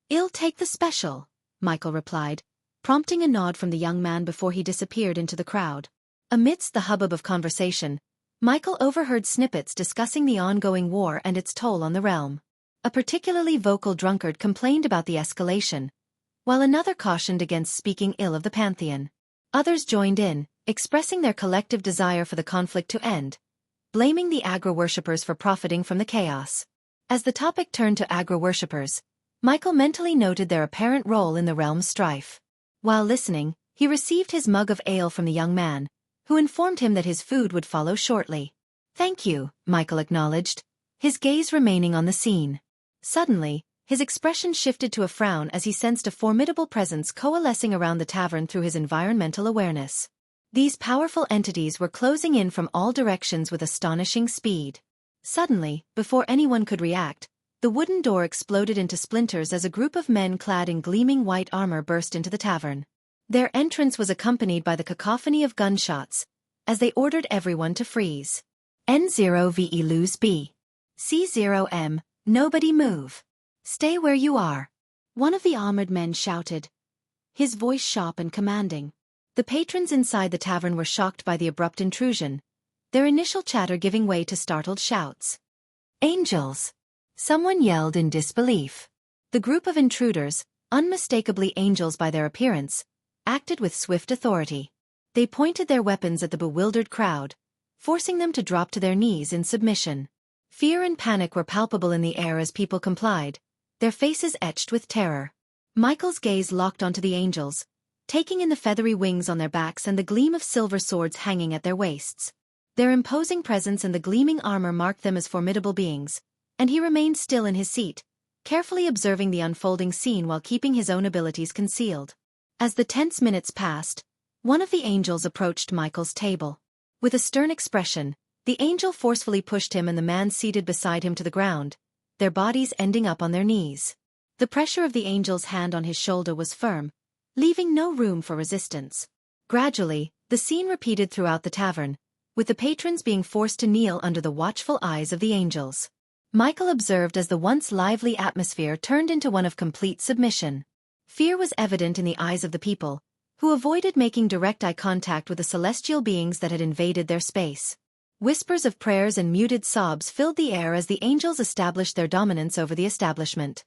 "I'll take the special," Michael replied, prompting a nod from the young man before he disappeared into the crowd. Amidst the hubbub of conversation, Michael overheard snippets discussing the ongoing war and its toll on the realm. A particularly vocal drunkard complained about the escalation, while another cautioned against speaking ill of the Pantheon. Others joined in, expressing their collective desire for the conflict to end, blaming the Agra worshippers for profiting from the chaos. As the topic turned to Agra worshippers, Michael mentally noted their apparent role in the realm's strife. While listening, He received his mug of ale from the young man, who informed him that his food would follow shortly. "Thank you," Michael acknowledged, his gaze remaining on the scene. Suddenly, his expression shifted to a frown as he sensed a formidable presence coalescing around the tavern through his environmental awareness. These powerful entities were closing in from all directions with astonishing speed. Suddenly, before anyone could react, the wooden door exploded into splinters as a group of men clad in gleaming white armor burst into the tavern. Their entrance was accompanied by the cacophony of gunshots, as they ordered everyone to freeze. N0VE lose B. C0M, nobody move. Stay where you are. One of the armored men shouted, his voice sharp and commanding. The patrons inside the tavern were shocked by the abrupt intrusion, their initial chatter giving way to startled shouts. "Angels!" Someone yelled in disbelief. The group of intruders, unmistakably angels by their appearance, acted with swift authority. They pointed their weapons at the bewildered crowd, forcing them to drop to their knees in submission. Fear and panic were palpable in the air as people complied, their faces etched with terror. Michael's gaze locked onto the angels, taking in the feathery wings on their backs and the gleam of silver swords hanging at their waists. Their imposing presence and the gleaming armor marked them as formidable beings, and he remained still in his seat, carefully observing the unfolding scene while keeping his own abilities concealed. As the tense minutes passed, one of the angels approached Michael's table. With a stern expression, the angel forcefully pushed him and the man seated beside him to the ground, their bodies ending up on their knees. The pressure of the angel's hand on his shoulder was firm, leaving no room for resistance. Gradually, the scene repeated throughout the tavern, with the patrons being forced to kneel under the watchful eyes of the angels. Michael observed as the once lively atmosphere turned into one of complete submission. Fear was evident in the eyes of the people, who avoided making direct eye contact with the celestial beings that had invaded their space. Whispers of prayers and muted sobs filled the air as the angels established their dominance over the establishment.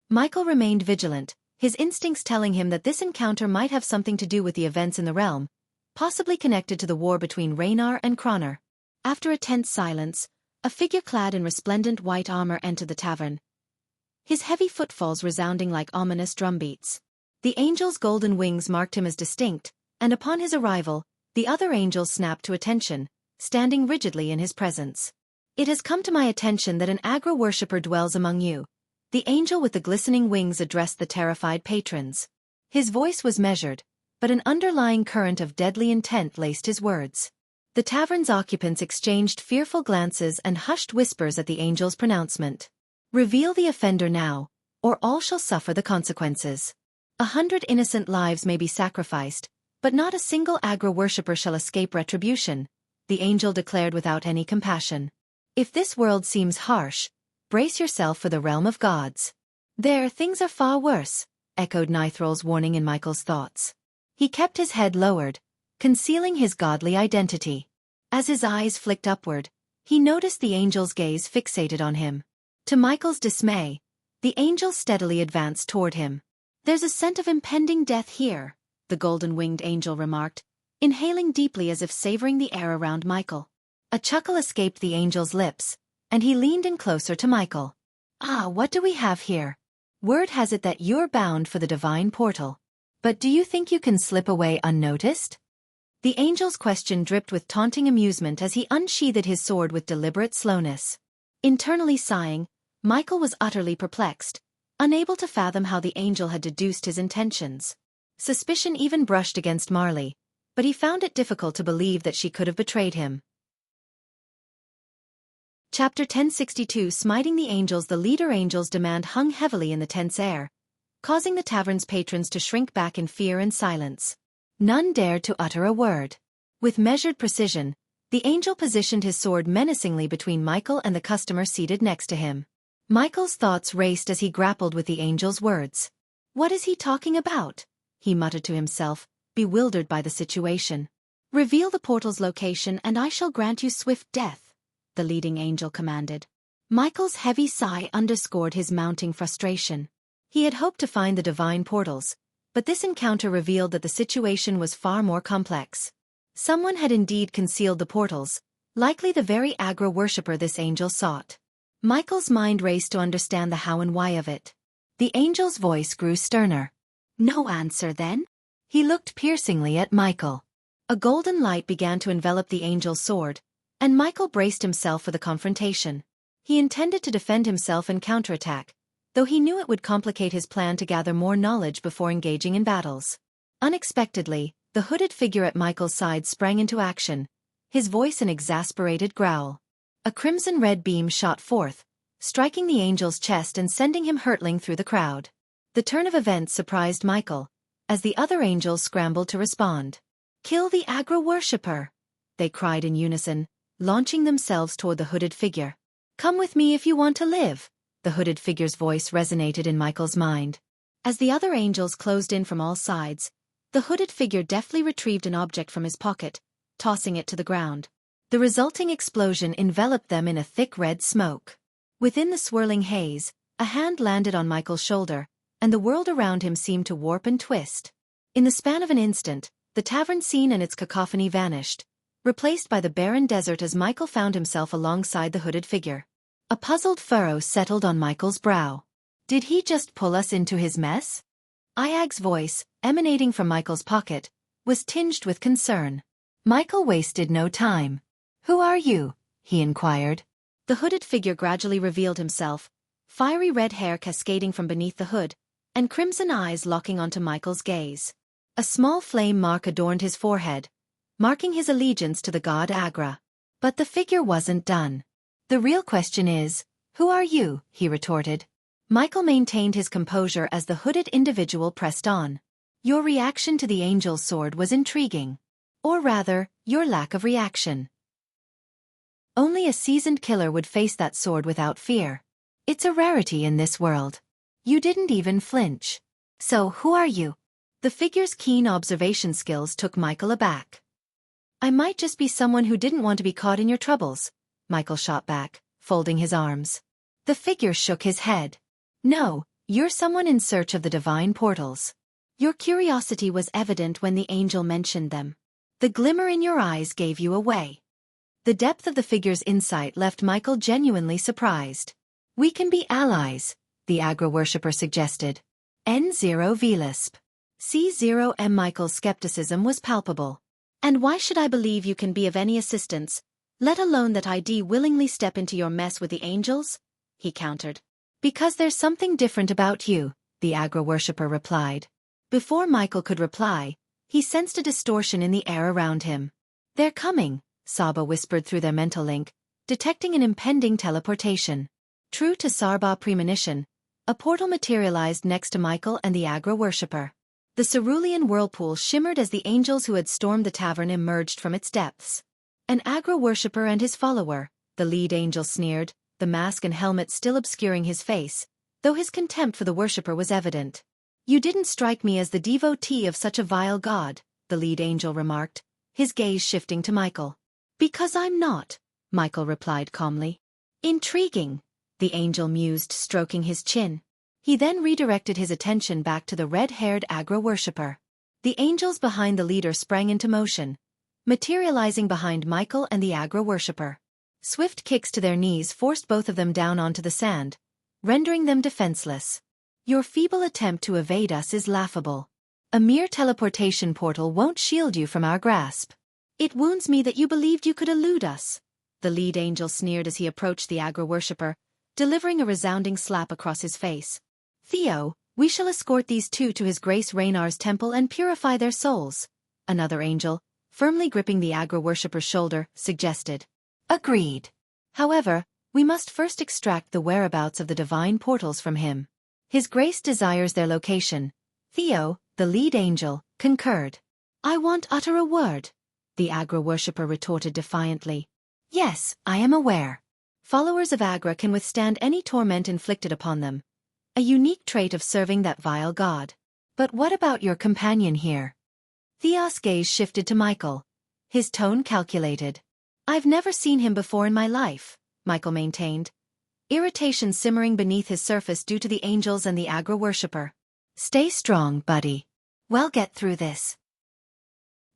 Michael remained vigilant, his instincts telling him that this encounter might have something to do with the events in the realm, possibly connected to the war between Raynar and Cronar. After a tense silence, a figure clad in resplendent white armor entered the tavern, his heavy footfalls resounding like ominous drumbeats. The angel's golden wings marked him as distinct, and upon his arrival, the other angels snapped to attention, standing rigidly in his presence. "It has come to my attention that an Agra worshipper dwells among you," the angel with the glistening wings addressed the terrified patrons. His voice was measured, but an underlying current of deadly intent laced his words. The tavern's occupants exchanged fearful glances and hushed whispers at the angel's pronouncement. "Reveal the offender now, or all shall suffer the consequences. 100 innocent lives may be sacrificed, but not a single Agra worshipper shall escape retribution," the angel declared without any compassion. "If this world seems harsh, brace yourself for the realm of gods." "There, things are far worse," echoed Nithrol's warning in Michael's thoughts. He kept his head lowered, concealing his godly identity. As his eyes flicked upward, he noticed the angel's gaze fixated on him. To Michael's dismay, the angel steadily advanced toward him. "There's a scent of impending death here," the golden-winged angel remarked, inhaling deeply as if savoring the air around Michael. A chuckle escaped the angel's lips, and he leaned in closer to Michael. "Ah, what do we have here? Word has it that you're bound for the divine portal. But do you think you can slip away unnoticed?" The angel's question dripped with taunting amusement as he unsheathed his sword with deliberate slowness. Internally sighing, Michael was utterly perplexed, unable to fathom how the angel had deduced his intentions. Suspicion even brushed against Marley, but he found it difficult to believe that she could have betrayed him. Chapter 1062 Smiting the Angels. The leader angel's demand hung heavily in the tense air, causing the tavern's patrons to shrink back in fear and silence. None dared to utter a word. With measured precision, the angel positioned his sword menacingly between Michael and the customer seated next to him. Michael's thoughts raced as he grappled with the angel's words. "What is he talking about?" he muttered to himself, bewildered by the situation. "Reveal the portal's location and I shall grant you swift death," the leading angel commanded. Michael's heavy sigh underscored his mounting frustration. He had hoped to find the divine portals, but this encounter revealed that the situation was far more complex. Someone had indeed concealed the portals, likely the very Agra worshipper this angel sought. Michael's mind raced to understand the how and why of it. The angel's voice grew sterner. "No answer then? He looked piercingly at Michael. A golden light began to envelop the angel's sword, and Michael braced himself for the confrontation. He intended to defend himself and counterattack, though he knew it would complicate his plan to gather more knowledge before engaging in battles. Unexpectedly, the hooded figure at Michael's side sprang into action, his voice an exasperated growl. A crimson-red beam shot forth, striking the angel's chest and sending him hurtling through the crowd. The turn of events surprised Michael, as the other angels scrambled to respond. "Kill the Agra worshipper!" they cried in unison, launching themselves toward the hooded figure. "Come with me if you want to live," the hooded figure's voice resonated in Michael's mind. As the other angels closed in from all sides, the hooded figure deftly retrieved an object from his pocket, tossing it to the ground. The resulting explosion enveloped them in a thick red smoke. Within the swirling haze, a hand landed on Michael's shoulder, and the world around him seemed to warp and twist. In the span of an instant, the tavern scene and its cacophony vanished, replaced by the barren desert as Michael found himself alongside the hooded figure. A puzzled furrow settled on Michael's brow. Did he just pull us into his mess? Iag's voice, emanating from Michael's pocket, was tinged with concern. Michael wasted no time. "Who are you?" he inquired. The hooded figure gradually revealed himself, fiery red hair cascading from beneath the hood, and crimson eyes locking onto Michael's gaze. A small flame mark adorned his forehead, marking his allegiance to the god Agra. But the figure wasn't done. "The real question is, who are you?" he retorted. Michael maintained his composure as the hooded individual pressed on. "Your reaction to the angel's sword was intriguing. Or rather, your lack of reaction. Only a seasoned killer would face that sword without fear. It's a rarity in this world. You didn't even flinch. So who are you?" The figure's keen observation skills took Michael aback. "I might just be someone who didn't want to be caught in your troubles," Michael shot back, folding his arms. The figure shook his head. "No, you're someone in search of the divine portals. Your curiosity was evident when the angel mentioned them. The glimmer in your eyes gave you away." The depth of the figure's insight left Michael genuinely surprised. "We can be allies," the Agra worshipper suggested. N0 Velisp. C0M. Michael's skepticism was palpable. "And why should I believe you can be of any assistance, let alone that I'd willingly step into your mess with the angels?" he countered. "Because there's something different about you," the Agra worshipper replied. Before Michael could reply, he sensed a distortion in the air around him. "They're coming," Saba whispered through their mental link, detecting an impending teleportation. True to Sarba's premonition, a portal materialized next to Michael and the Agra worshipper. The cerulean whirlpool shimmered as the angels who had stormed the tavern emerged from its depths. An Agra worshipper and his follower, the lead angel sneered, the mask and helmet still obscuring his face, though his contempt for the worshipper was evident. "You didn't strike me as the devotee of such a vile god," the lead angel remarked, his gaze shifting to Michael. "Because I'm not," Michael replied calmly. "Intriguing," the angel mused, stroking his chin. He then redirected his attention back to the red-haired Agra worshipper. The angels behind the leader sprang into motion, materializing behind Michael and the Agra worshipper. Swift kicks to their knees forced both of them down onto the sand, rendering them defenseless. "Your feeble attempt to evade us is laughable. A mere teleportation portal won't shield you from our grasp. It wounds me that you believed you could elude us," the lead angel sneered as he approached the Agra worshipper, delivering a resounding slap across his face. "Theo, we shall escort these two to His Grace Raynar's temple and purify their souls," another angel, firmly gripping the Agra worshipper's shoulder, suggested. "Agreed. However, we must first extract the whereabouts of the divine portals from him. His Grace desires their location." Theo, the lead angel, concurred. "I won't utter a word," the Agra worshipper retorted defiantly. "Yes, I am aware. Followers of Agra can withstand any torment inflicted upon them, a unique trait of serving that vile god. But what about your companion here?" Theo's gaze shifted to Michael, his tone calculated. "I've never seen him before in my life," Michael maintained, irritation simmering beneath his surface due to the angels and the Agra worshipper. "Stay strong, buddy. We'll get through this."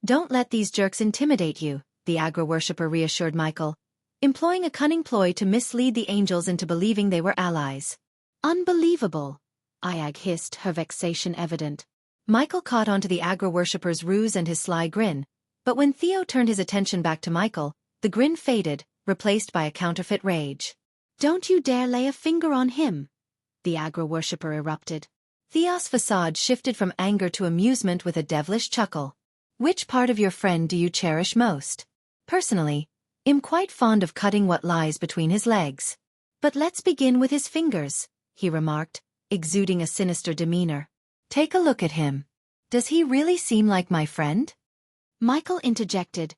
"Don't let these jerks intimidate you," the Agra worshipper reassured Michael, employing a cunning ploy to mislead the angels into believing they were allies. "Unbelievable," Iag hissed, her vexation evident. Michael caught onto the Agra worshipper's ruse and his sly grin, but when Theo turned his attention back to Michael, the grin faded, replaced by a counterfeit rage. "Don't you dare lay a finger on him!" the Agra worshipper erupted. Theo's facade shifted from anger to amusement with a devilish chuckle. "Which part of your friend do you cherish most?" "Personally, I'm quite fond of cutting what lies between his legs. But let's begin with his fingers," he remarked, exuding a sinister demeanor. "Take a look at him. Does he really seem like my friend?" Michael interjected,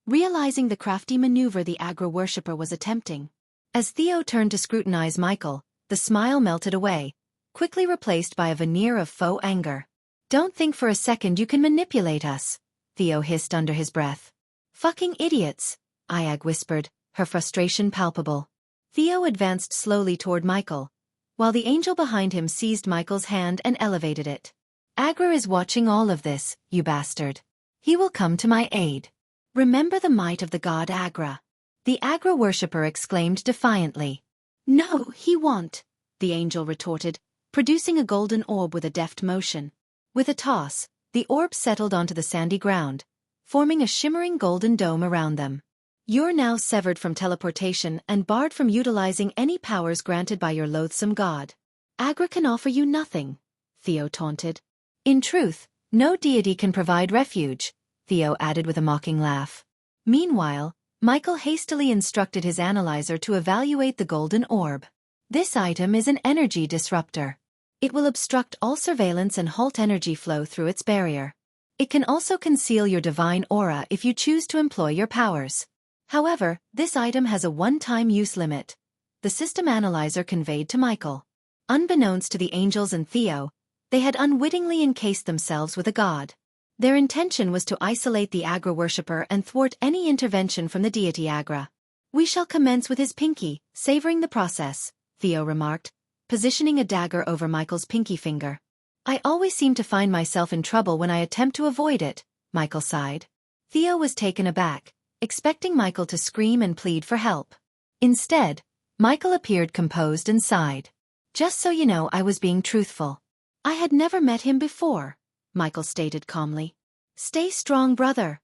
realizing the crafty maneuver the Agra worshipper was attempting. As Theo turned to scrutinize Michael, the smile melted away, quickly replaced by a veneer of faux anger. "Don't think for a second you can manipulate us," Theo hissed under his breath. "Fucking idiots," Ayag whispered, her frustration palpable. Theo advanced slowly toward Michael, while the angel behind him seized Michael's hand and elevated it. "Agra is watching all of this, you bastard. He will come to my aid. Remember the might of the god Agra." The Agra worshipper exclaimed defiantly. "No, he won't," the angel retorted, producing a golden orb with a deft motion. With a toss, the orb settled onto the sandy ground, forming a shimmering golden dome around them. "You're now severed from teleportation and barred from utilizing any powers granted by your loathsome god. Agra can offer you nothing," Theo taunted. "In truth, no deity can provide refuge," Theo added with a mocking laugh. Meanwhile, Michael hastily instructed his analyzer to evaluate the golden orb. "This item is an energy disruptor. It will obstruct all surveillance and halt energy flow through its barrier. It can also conceal your divine aura if you choose to employ your powers. However, this item has a one-time use limit," the system analyzer conveyed to Michael. Unbeknownst to the angels and Theo, they had unwittingly encased themselves with a god. Their intention was to isolate the Agra worshipper and thwart any intervention from the deity Agra. "We shall commence with his pinky, savoring the process," Theo remarked, positioning a dagger over Michael's pinky finger. "I always seem to find myself in trouble when I attempt to avoid it," Michael sighed. Theo was taken aback, expecting Michael to scream and plead for help. Instead, Michael appeared composed and sighed. "Just so you know, I was being truthful. I had never met him before," Michael stated calmly. "Stay strong, brother,"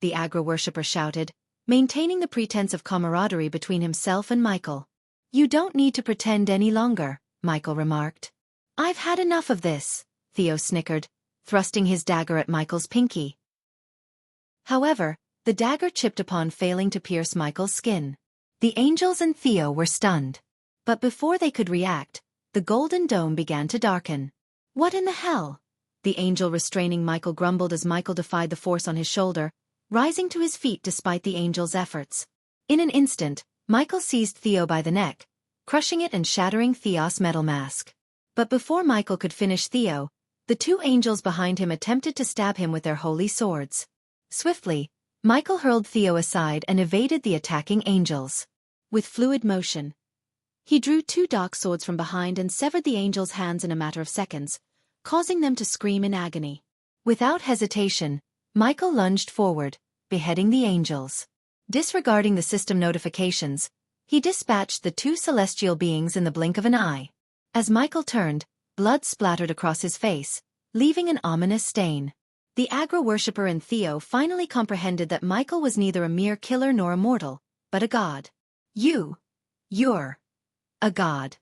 the Agra worshipper shouted, maintaining the pretense of camaraderie between himself and Michael. "You don't need to pretend any longer," Michael remarked. "I've had enough of this," Theo snickered, thrusting his dagger at Michael's pinky. However, the dagger chipped upon, failing to pierce Michael's skin. The angels and Theo were stunned. But before they could react, the golden dome began to darken. "What in the hell?" the angel restraining Michael grumbled as Michael defied the force on his shoulder, rising to his feet despite the angel's efforts. In an instant, Michael seized Theo by the neck, crushing it and shattering Theos' metal mask. But before Michael could finish Theo, the two angels behind him attempted to stab him with their holy swords. Swiftly, Michael hurled Theo aside and evaded the attacking angels. With fluid motion, he drew two dark swords from behind and severed the angels' hands in a matter of seconds, causing them to scream in agony. Without hesitation, Michael lunged forward, beheading the angels. Disregarding the system notifications, he dispatched the two celestial beings in the blink of an eye. As Michael turned, blood splattered across his face, leaving an ominous stain. The Agra worshipper and Theo finally comprehended that Michael was neither a mere killer nor a mortal, but a god. You're a god,"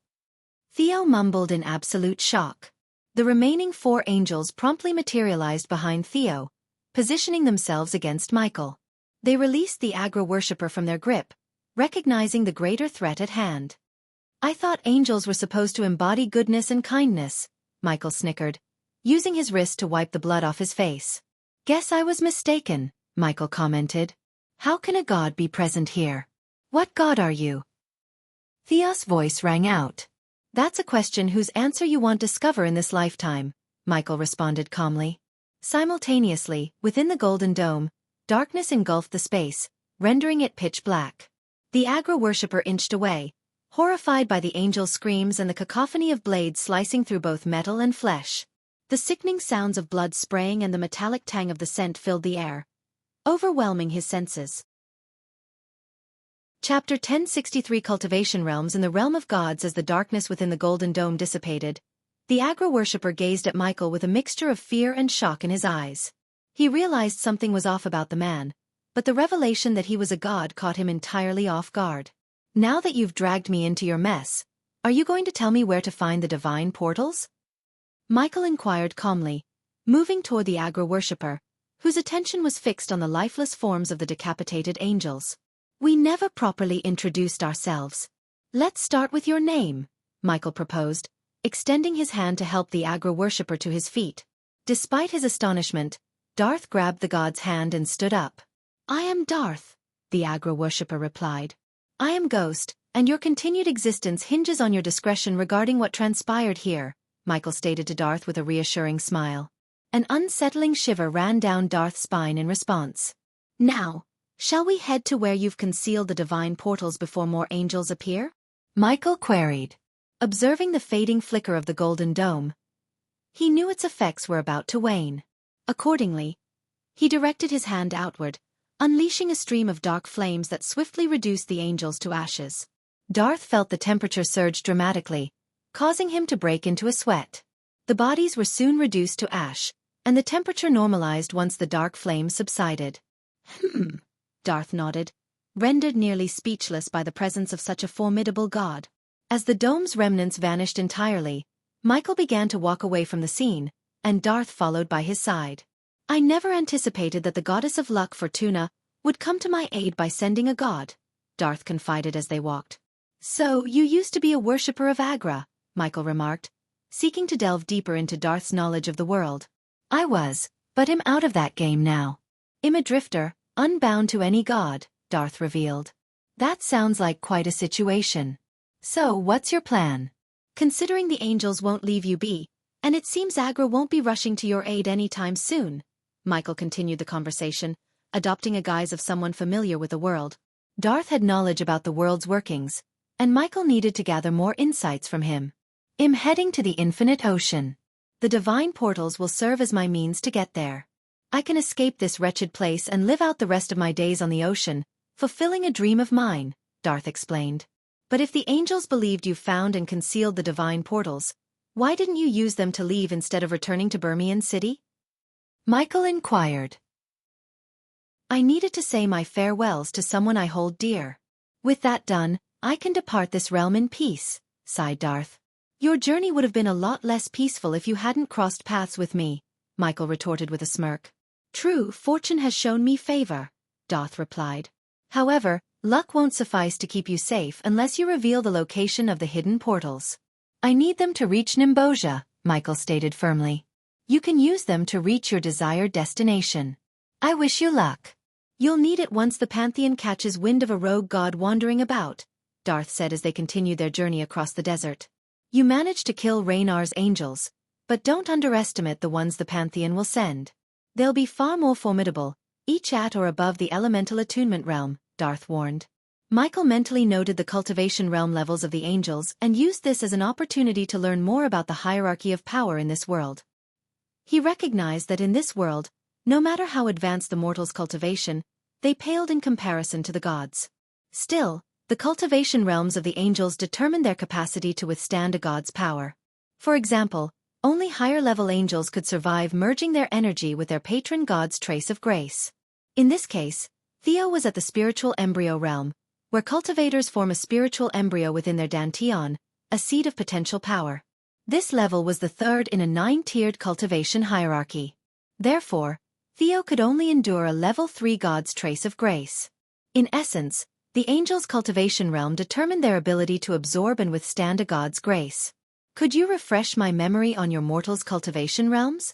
Theo mumbled in absolute shock. The remaining four angels promptly materialized behind Theo, positioning themselves against Michael. They released the Agra worshipper from their grip, recognizing the greater threat at hand. "I thought angels were supposed to embody goodness and kindness," Michael snickered, using his wrist to wipe the blood off his face. "Guess I was mistaken," Michael commented. "How can a god be present here? What god are you?" Theo's voice rang out. "That's a question whose answer you won't discover in this lifetime," Michael responded calmly. Simultaneously, within the golden dome, darkness engulfed the space, rendering it pitch black. The Agra worshipper inched away, horrified by the angel's screams and the cacophony of blades slicing through both metal and flesh. The sickening sounds of blood spraying and the metallic tang of the scent filled the air, overwhelming his senses. Chapter 1063 Cultivation Realms. In the realm of gods. As the darkness within the golden dome dissipated, The agro-worshipper gazed at Michael with a mixture of fear and shock in his eyes. He realized something was off about the man, but the revelation that he was a god caught him entirely off guard. Now that you've dragged me into your mess, are you going to tell me where to find the divine portals? Michael inquired calmly, moving toward the agro-worshipper, whose attention was fixed on the lifeless forms of the decapitated angels. We never properly introduced ourselves. Let's start with your name, Michael proposed, extending his hand to help the agro-worshipper to his feet. Despite his astonishment, Darth grabbed the god's hand and stood up. I am Darth, the agro-worshipper replied. I am Ghost, and your continued existence hinges on your discretion regarding what transpired here, Michael stated to Darth with a reassuring smile. An unsettling shiver ran down Darth's spine in response. Now, shall we head to where you've concealed the divine portals before more angels appear? Michael queried. Observing the fading flicker of the golden dome, he knew its effects were about to wane. Accordingly, he directed his hand outward, unleashing a stream of dark flames that swiftly reduced the angels to ashes. Darth felt the temperature surge dramatically, causing him to break into a sweat. The bodies were soon reduced to ash, and the temperature normalized once the dark flames subsided. Darth nodded, rendered nearly speechless by the presence of such a formidable god. As the dome's remnants vanished entirely, Michael began to walk away from the scene, and Darth followed by his side. I never anticipated that the goddess of luck, Fortuna, would come to my aid by sending a god, Darth confided as they walked. So, you used to be a worshipper of Agra, Michael remarked, seeking to delve deeper into Darth's knowledge of the world. I was, but I'm out of that game now. I'm a drifter, unbound to any god, Darth revealed. That sounds like quite a situation. So, what's your plan? Considering the angels won't leave you be, and it seems Agra won't be rushing to your aid anytime soon, Michael continued the conversation, adopting a guise of someone familiar with the world. Darth had knowledge about the world's workings, and Michael needed to gather more insights from him. I'm heading to the infinite ocean. The divine portals will serve as my means to get there. I can escape this wretched place and live out the rest of my days on the ocean, fulfilling a dream of mine, Darth explained. But if the angels believed you found and concealed the divine portals, why didn't you use them to leave instead of returning to Birmian City? Michael inquired. I needed to say my farewells to someone I hold dear. With that done, I can depart this realm in peace, sighed Darth. Your journey would have been a lot less peaceful if you hadn't crossed paths with me, Michael retorted with a smirk. True, fortune has shown me favor, Darth replied. However, luck won't suffice to keep you safe unless you reveal the location of the hidden portals. I need them to reach Nimbosia, Michael stated firmly. You can use them to reach your desired destination. I wish you luck. You'll need it once the Pantheon catches wind of a rogue god wandering about, Darth said as they continued their journey across the desert. You managed to kill Raynar's angels, but don't underestimate the ones the Pantheon will send. They'll be far more formidable, each at or above the elemental attunement realm, Darth warned. Michael mentally noted the cultivation realm levels of the angels and used this as an opportunity to learn more about the hierarchy of power in this world. He recognized that in this world, no matter how advanced the mortals' cultivation, they paled in comparison to the gods. Still, the cultivation realms of the angels determined their capacity to withstand a god's power. For example, only higher-level angels could survive merging their energy with their patron god's trace of grace. In this case, Theo was at the spiritual embryo realm, where cultivators form a spiritual embryo within their dantian, a seed of potential power. This level was the third in a 9-tiered cultivation hierarchy. Therefore, Theo could only endure a level 3 god's trace of grace. In essence, the angels' cultivation realm determined their ability to absorb and withstand a god's grace. Could you refresh my memory on your mortals' cultivation realms?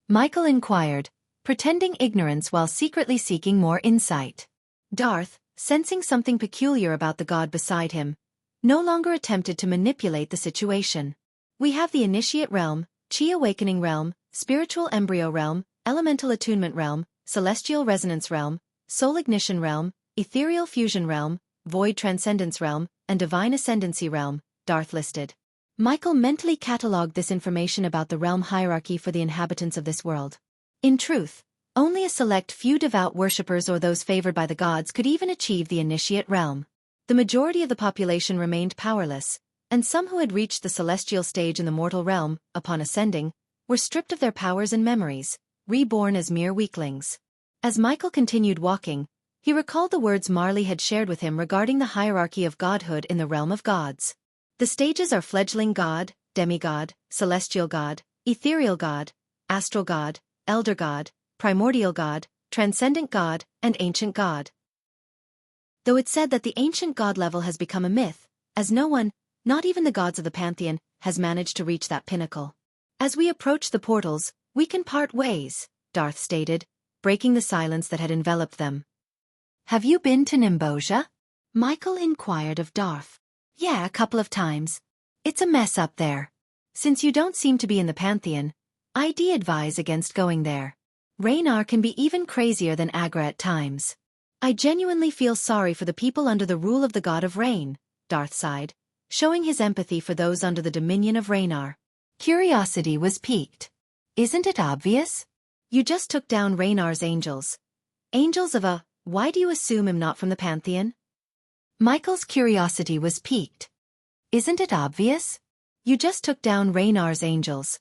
Michael inquired, pretending ignorance while secretly seeking more insight. Darth, sensing something peculiar about the god beside him, no longer attempted to manipulate the situation. We have the initiate realm, chi awakening realm, spiritual embryo realm, elemental attunement realm, celestial resonance realm, soul ignition realm, ethereal fusion realm, void transcendence realm, and divine ascendancy realm, Darth listed. Michael mentally catalogued this information about the realm hierarchy for the inhabitants of this world. In truth, only a select few devout worshippers or those favored by the gods could even achieve the initiate realm. The majority of the population remained powerless, and some who had reached the celestial stage in the mortal realm, upon ascending, were stripped of their powers and memories, reborn as mere weaklings. As Michael continued walking, he recalled the words Marley had shared with him regarding the hierarchy of godhood in the realm of gods. The stages are fledgling god, demigod, celestial god, ethereal god, astral god, elder god, primordial god, transcendent god, and ancient god. Though it's said that the ancient god level has become a myth, as no one, not even the gods of the pantheon, has managed to reach that pinnacle. As we approach the portals, we can part ways, Darth stated, breaking the silence that had enveloped them. Have you been to Nimbosia? Michael inquired of Darth. Yeah, a couple of times. It's a mess up there. Since you don't seem to be in the pantheon, I'd advise against going there. Raynar can be even crazier than Agra at times. I genuinely feel sorry for the people under the rule of the god of rain, Darth sighed, showing his empathy for those under the dominion of Raynar. Curiosity was piqued. Isn't it obvious? You just took down Raynar's angels. Angels of a... Why do you assume I'm not from the pantheon? Michael's curiosity was piqued. Isn't it obvious? You just took down Raynar's angels.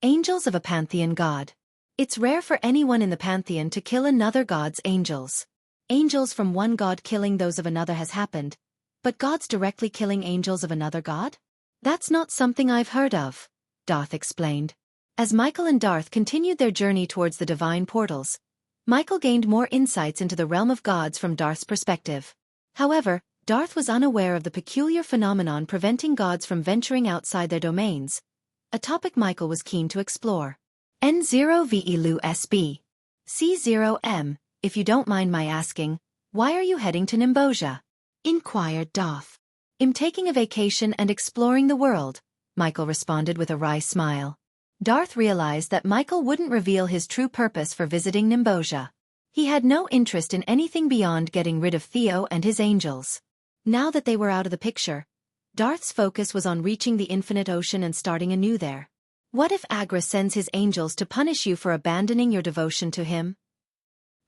Angels of a pantheon god. It's rare for anyone in the pantheon to kill another god's angels. Angels from one god killing those of another has happened, but gods directly killing angels of another god? That's not something I've heard of, Darth explained. As Michael and Darth continued their journey towards the divine portals, Michael gained more insights into the realm of gods from Darth's perspective. However, Darth was unaware of the peculiar phenomenon preventing gods from venturing outside their domains, a topic Michael was keen to explore. N0VELU-SB. C0M, if you don't mind my asking, why are you heading to Nimbosia? Inquired Darth. I'm taking a vacation and exploring the world, Michael responded with a wry smile. Darth realized that Michael wouldn't reveal his true purpose for visiting Nimbosia. He had no interest in anything beyond getting rid of Theo and his angels. Now that they were out of the picture, Darth's focus was on reaching the infinite ocean and starting anew there. What if Agra sends his angels to punish you for abandoning your devotion to him?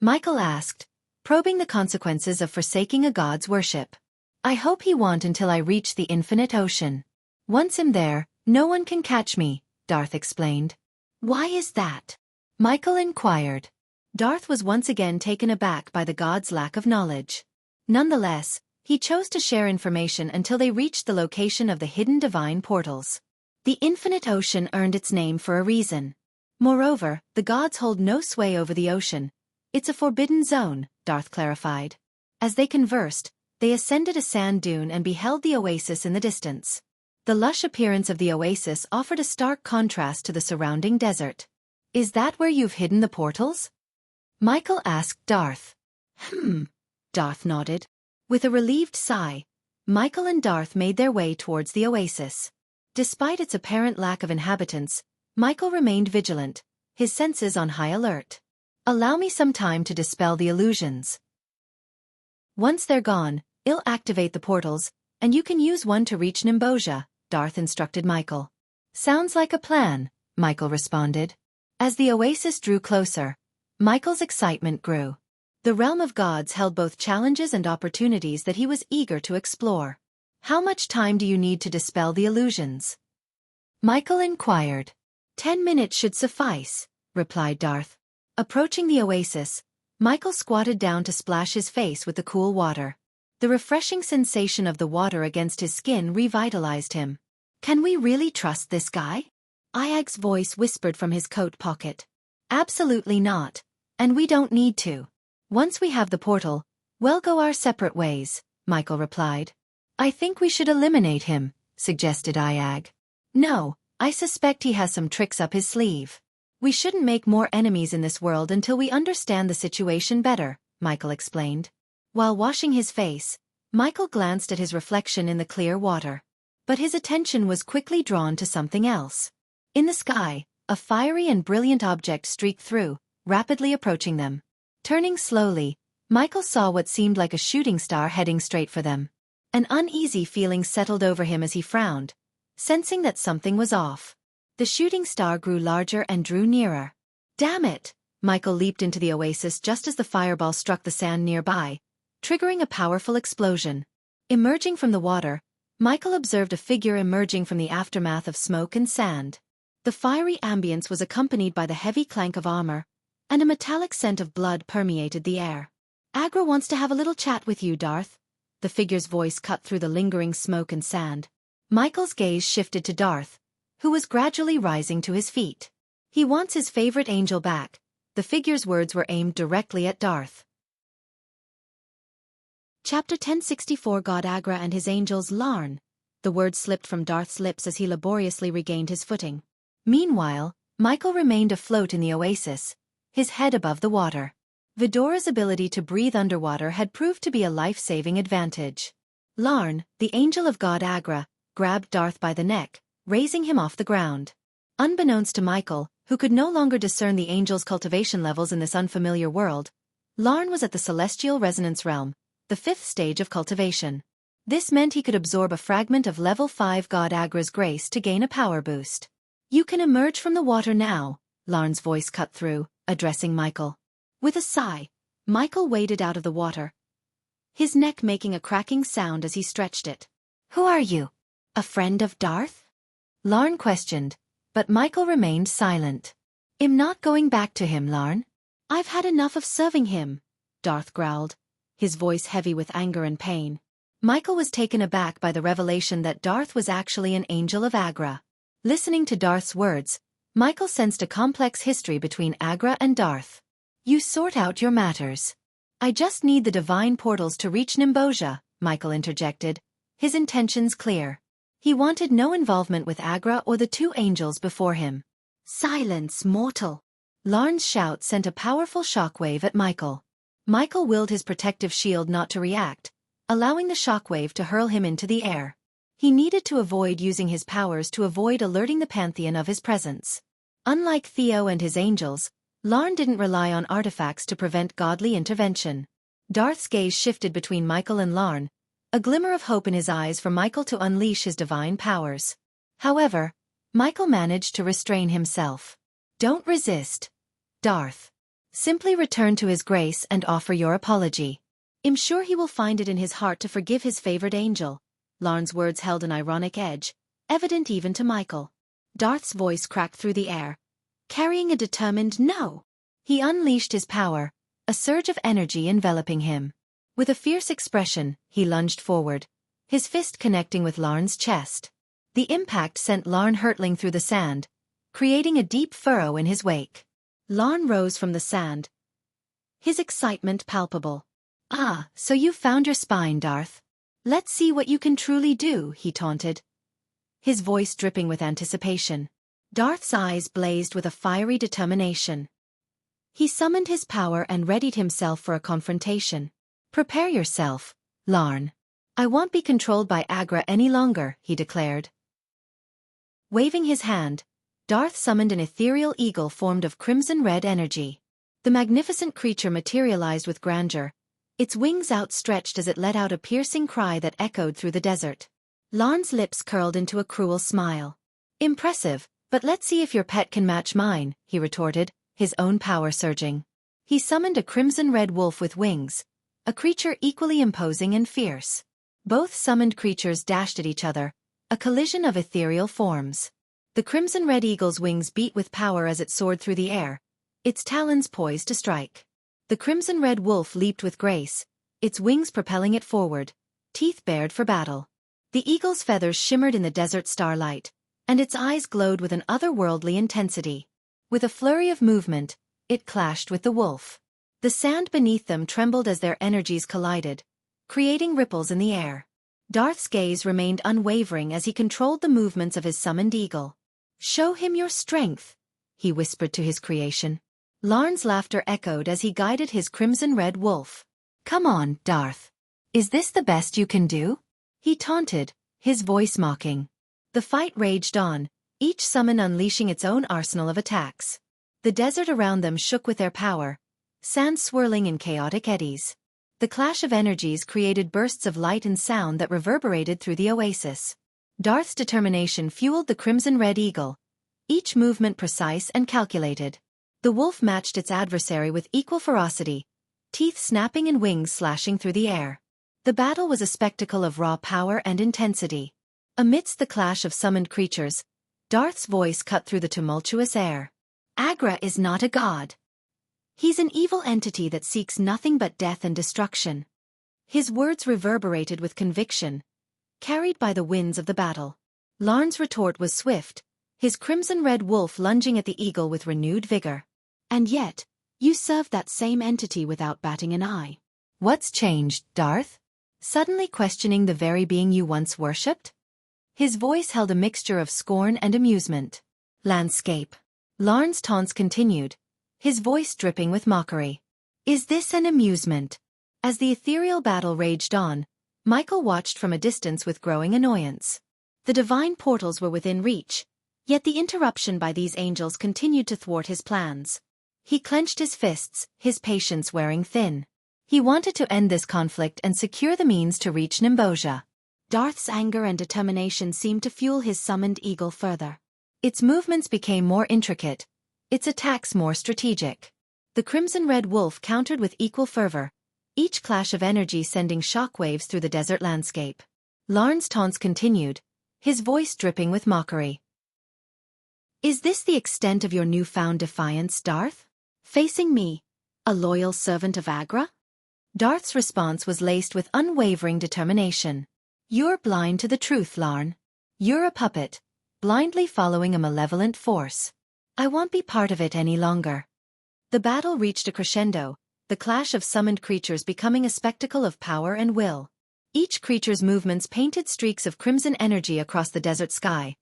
Michael asked, probing the consequences of forsaking a god's worship. I hope he won't until I reach the infinite ocean. Once I'm there, no one can catch me, Darth explained. Why is that? Michael inquired. Darth was once again taken aback by the god's lack of knowledge. Nonetheless, he chose to share information until they reached the location of the hidden divine portals. The infinite ocean earned its name for a reason. Moreover, the gods hold no sway over the ocean. It's a forbidden zone, Darth clarified. As they conversed, they ascended a sand dune and beheld the oasis in the distance. The lush appearance of the oasis offered a stark contrast to the surrounding desert. Is that where you've hidden the portals? Michael asked Darth. Darth nodded. With a relieved sigh, Michael and Darth made their way towards the oasis. Despite its apparent lack of inhabitants, Michael remained vigilant, his senses on high alert. Allow me some time to dispel the illusions. Once they're gone, I'll activate the portals, and you can use one to reach Nimbosia, Darth instructed Michael. Sounds like a plan, Michael responded. As the oasis drew closer, Michael's excitement grew. The realm of gods held both challenges and opportunities that he was eager to explore. How much time do you need to dispel the illusions? Michael inquired. 10 minutes should suffice, replied Darth. Approaching the oasis, Michael squatted down to splash his face with the cool water. The refreshing sensation of the water against his skin revitalized him. Can we really trust this guy? Iag's voice whispered from his coat pocket. Absolutely not, and we don't need to. Once we have the portal, we'll go our separate ways, Michael replied. I think we should eliminate him, suggested Iag. No, I suspect he has some tricks up his sleeve. We shouldn't make more enemies in this world until we understand the situation better, Michael explained. While washing his face, Michael glanced at his reflection in the clear water. But his attention was quickly drawn to something else. In the sky, a fiery and brilliant object streaked through, rapidly approaching them. Turning slowly, Michael saw what seemed like a shooting star heading straight for them. An uneasy feeling settled over him as he frowned, sensing that something was off. The shooting star grew larger and drew nearer. Damn it! Michael leaped into the oasis just as the fireball struck the sand nearby, triggering a powerful explosion. Emerging from the water, Michael observed a figure emerging from the aftermath of smoke and sand. The fiery ambience was accompanied by the heavy clank of armor, and a metallic scent of blood permeated the air. "Agra wants to have a little chat with you, Darth." The figure's voice cut through the lingering smoke and sand. Michael's gaze shifted to Darth, who was gradually rising to his feet. "He wants his favorite angel back." The figure's words were aimed directly at Darth. Chapter 1064 God Agra and his angels Larn. The words slipped from Darth's lips as he laboriously regained his footing. Meanwhile, Michael remained afloat in the oasis, his head above the water. Vidora's ability to breathe underwater had proved to be a life-saving advantage. Larn, the angel of God Agra, grabbed Darth by the neck, raising him off the ground. Unbeknownst to Michael, who could no longer discern the angel's cultivation levels in this unfamiliar world, Larn was at the celestial resonance realm, the 5th stage of cultivation. This meant he could absorb a fragment of level 5 God Agra's grace to gain a power boost. "You can emerge from the water now," Larn's voice cut through, addressing Michael. With a sigh, Michael waded out of the water, his neck making a cracking sound as he stretched it. "Who are you? A friend of Darth?" Larn questioned, but Michael remained silent. "I'm not going back to him, Larn. I've had enough of serving him," Darth growled, his voice heavy with anger and pain. Michael was taken aback by the revelation that Darth was actually an angel of Agra. Listening to Darth's words, Michael sensed a complex history between Agra and Darth. "You sort out your matters. I just need the divine portals to reach Nimbosia," Michael interjected, his intentions clear. He wanted no involvement with Agra or the 2 angels before him. "Silence, mortal!" Larn's shout sent a powerful shockwave at Michael. Michael willed his protective shield not to react, allowing the shockwave to hurl him into the air. He needed to avoid using his powers to avoid alerting the Pantheon of his presence. Unlike Theo and his angels, Larn didn't rely on artifacts to prevent godly intervention. Darth's gaze shifted between Michael and Larn, a glimmer of hope in his eyes for Michael to unleash his divine powers. However, Michael managed to restrain himself. "Don't resist, Darth. Simply return to his grace and offer your apology. I'm sure he will find it in his heart to forgive his favored angel." Larn's words held an ironic edge, evident even to Michael. Darth's voice cracked through the air, carrying a determined no. He unleashed his power, a surge of energy enveloping him. With a fierce expression, he lunged forward, his fist connecting with Larn's chest. The impact sent Larn hurtling through the sand, creating a deep furrow in his wake. Larn rose from the sand, his excitement palpable. "Ah, so you've found your spine, Darth. Let's see what you can truly do," he taunted, his voice dripping with anticipation. Darth's eyes blazed with a fiery determination. He summoned his power and readied himself for a confrontation. "Prepare yourself, Larn. I won't be controlled by Agra any longer," he declared. Waving his hand, Darth summoned an ethereal eagle formed of crimson-red energy. The magnificent creature materialized with grandeur, its wings outstretched as it let out a piercing cry that echoed through the desert. Larn's lips curled into a cruel smile. "Impressive, but let's see if your pet can match mine," he retorted, his own power surging. He summoned a crimson-red wolf with wings, a creature equally imposing and fierce. Both summoned creatures dashed at each other, a collision of ethereal forms. The crimson-red eagle's wings beat with power as it soared through the air, its talons poised to strike. The crimson-red wolf leaped with grace, its wings propelling it forward, teeth bared for battle. The eagle's feathers shimmered in the desert starlight, and its eyes glowed with an otherworldly intensity. With a flurry of movement, it clashed with the wolf. The sand beneath them trembled as their energies collided, creating ripples in the air. Darth's gaze remained unwavering as he controlled the movements of his summoned eagle. "Show him your strength," he whispered to his creation. Larn's laughter echoed as he guided his crimson-red wolf. "Come on, Darth. Is this the best you can do?" he taunted, his voice mocking. The fight raged on, each summon unleashing its own arsenal of attacks. The desert around them shook with their power, sand swirling in chaotic eddies. The clash of energies created bursts of light and sound that reverberated through the oasis. Darth's determination fueled the crimson-red eagle, each movement precise and calculated. The wolf matched its adversary with equal ferocity, teeth snapping and wings slashing through the air. The battle was a spectacle of raw power and intensity. Amidst the clash of summoned creatures, Darth's voice cut through the tumultuous air. Agra is not a god. He's an evil entity that seeks nothing but death and destruction. His words reverberated with conviction, carried by the winds of the battle. Larn's retort was swift, his crimson-red wolf lunging at the eagle with renewed vigor. And yet, you serve that same entity without batting an eye. What's changed, Darth? Suddenly questioning the very being you once worshipped? His voice held a mixture of scorn and amusement. Landscape. Larn's taunts continued, his voice dripping with mockery. Is this an amusement? As the ethereal battle raged on, Michael watched from a distance with growing annoyance. The divine portals were within reach, yet the interruption by these angels continued to thwart his plans. He clenched his fists, his patience wearing thin. He wanted to end this conflict and secure the means to reach Nimbosia. Darth's anger and determination seemed to fuel his summoned eagle further. Its movements became more intricate, its attacks more strategic. The crimson-red wolf countered with equal fervor, each clash of energy sending shockwaves through the desert landscape. Larn's taunts continued, his voice dripping with mockery. Is this the extent of your newfound defiance, Darth? Facing me, a loyal servant of Agra? Darth's response was laced with unwavering determination. You're blind to the truth, Larn. You're a puppet, blindly following a malevolent force. I won't be part of it any longer. The battle reached a crescendo, the clash of summoned creatures becoming a spectacle of power and will. Each creature's movements painted streaks of crimson energy across the desert sky,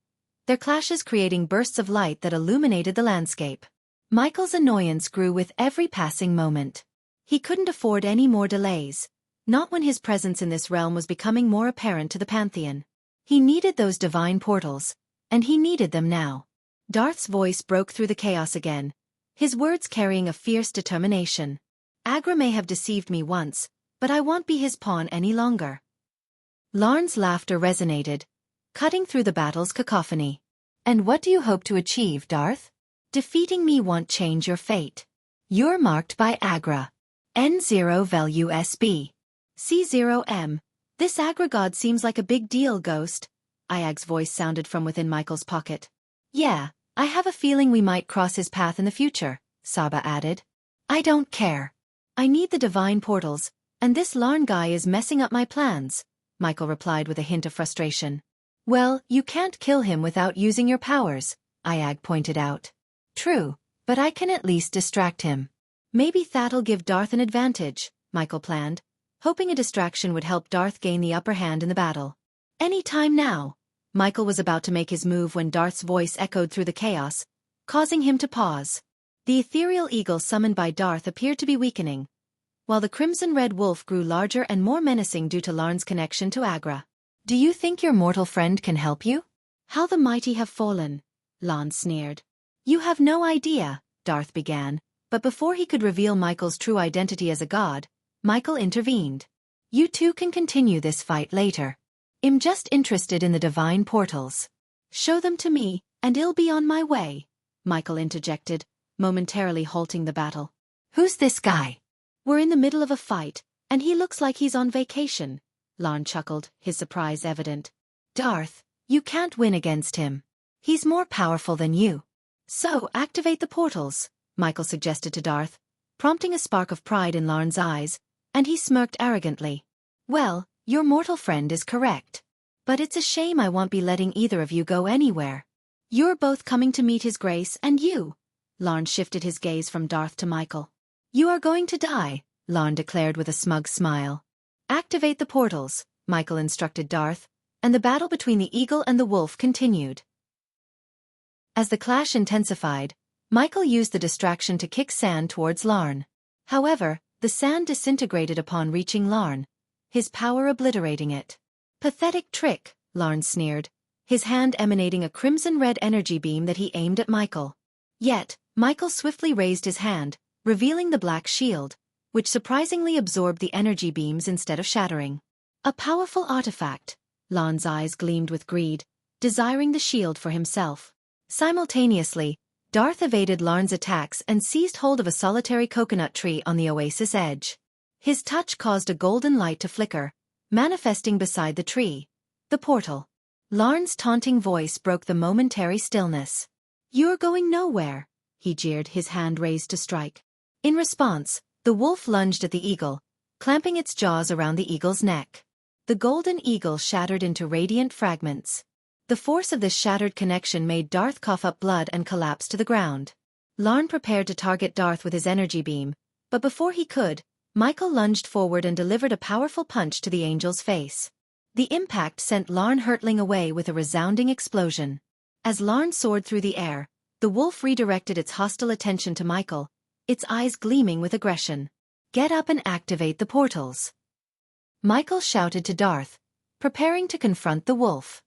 their clashes creating bursts of light that illuminated the landscape. Michael's annoyance grew with every passing moment. He couldn't afford any more delays, not when his presence in this realm was becoming more apparent to the Pantheon. He needed those divine portals, and he needed them now. Darth's voice broke through the chaos again, his words carrying a fierce determination. Agra may have deceived me once, but I won't be his pawn any longer. Larn's laughter resonated, cutting through the battle's cacophony. And what do you hope to achieve, Darth? Defeating me won't change your fate. You're marked by Agra. N0 value SB. C0M. This Agra god seems like a big deal, Ghost. Iag's voice sounded from within Michael's pocket. Yeah, I have a feeling we might cross his path in the future, Saba added. I don't care. I need the divine portals, and this Larn guy is messing up my plans, Michael replied with a hint of frustration. Well, you can't kill him without using your powers, Iag pointed out. True, but I can at least distract him. Maybe that'll give Darth an advantage, Michael planned, hoping a distraction would help Darth gain the upper hand in the battle. Any time now. Michael was about to make his move when Darth's voice echoed through the chaos, causing him to pause. The ethereal eagle summoned by Darth appeared to be weakening, while the crimson-red wolf grew larger and more menacing due to Larn's connection to Agra. Do you think your mortal friend can help you? How the mighty have fallen, Larn sneered. You have no idea, Darth began, but before he could reveal Michael's true identity as a god, Michael intervened. You two can continue this fight later. I'm just interested in the divine portals. Show them to me, and I'll be on my way, Michael interjected, momentarily halting the battle. Who's this guy? We're in the middle of a fight, and he looks like he's on vacation, Larn chuckled, his surprise evident. Darth, you can't win against him. He's more powerful than you. So activate the portals, Michael suggested to Darth, prompting a spark of pride in Larn's eyes, and he smirked arrogantly. Well, your mortal friend is correct. But it's a shame I won't be letting either of you go anywhere. You're both coming to meet his grace, and you. Larn shifted his gaze from Darth to Michael. You are going to die, Larn declared with a smug smile. Activate the portals, Michael instructed Darth, and the battle between the eagle and the wolf continued. As the clash intensified, Michael used the distraction to kick sand towards Larn. However, the sand disintegrated upon reaching Larn, his power obliterating it. Pathetic trick, Larn sneered, his hand emanating a crimson-red energy beam that he aimed at Michael. Yet, Michael swiftly raised his hand, revealing the black shield, which surprisingly absorbed the energy beams instead of shattering. A powerful artifact. Larn's eyes gleamed with greed, desiring the shield for himself. Simultaneously, Darth evaded Larn's attacks and seized hold of a solitary coconut tree on the oasis edge. His touch caused a golden light to flicker, manifesting beside the tree. The portal. Larn's taunting voice broke the momentary stillness. "You're going nowhere," he jeered, his hand raised to strike. In response, the wolf lunged at the eagle, clamping its jaws around the eagle's neck. The golden eagle shattered into radiant fragments. The force of this shattered connection made Darth cough up blood and collapse to the ground. Larn prepared to target Darth with his energy beam, but before he could, Michael lunged forward and delivered a powerful punch to the angel's face. The impact sent Larn hurtling away with a resounding explosion. As Larn soared through the air, the wolf redirected its hostile attention to Michael, its eyes gleaming with aggression. "Get up and activate the portals," Michael shouted to Darth, preparing to confront the wolf.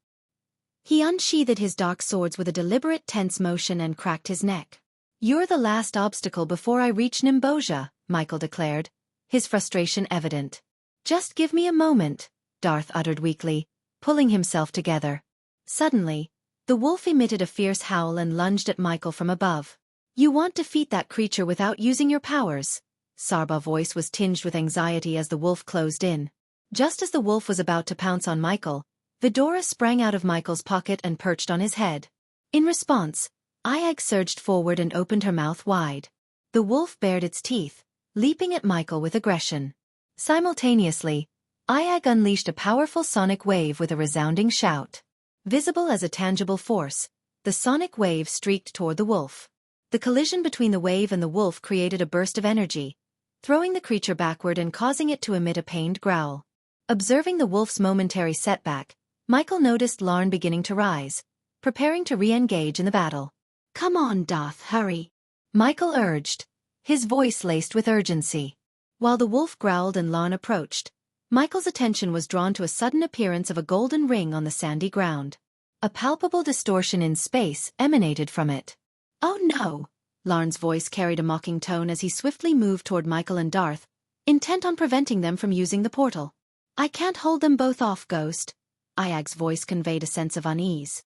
He unsheathed his dark swords with a deliberate tense motion and cracked his neck. "You're the last obstacle before I reach Nimbosia," Michael declared, his frustration evident. "Just give me a moment," Darth uttered weakly, pulling himself together. Suddenly, the wolf emitted a fierce howl and lunged at Michael from above. "You want to defeat that creature without using your powers?" Sarba's voice was tinged with anxiety as the wolf closed in. Just as the wolf was about to pounce on Michael, Vidora sprang out of Michael's pocket and perched on his head. In response, Iag surged forward and opened her mouth wide. The wolf bared its teeth, leaping at Michael with aggression. Simultaneously, Iag unleashed a powerful sonic wave with a resounding shout. Visible as a tangible force, the sonic wave streaked toward the wolf. The collision between the wave and the wolf created a burst of energy, throwing the creature backward and causing it to emit a pained growl. Observing the wolf's momentary setback, Michael noticed Larn beginning to rise, preparing to re-engage in the battle. "Come on, Darth, hurry," Michael urged, his voice laced with urgency. While the wolf growled and Larn approached, Michael's attention was drawn to a sudden appearance of a golden ring on the sandy ground. A palpable distortion in space emanated from it. "Oh no!" Larn's voice carried a mocking tone as he swiftly moved toward Michael and Darth, intent on preventing them from using the portal. "I can't hold them both off, Ghost." Iag's voice conveyed a sense of unease.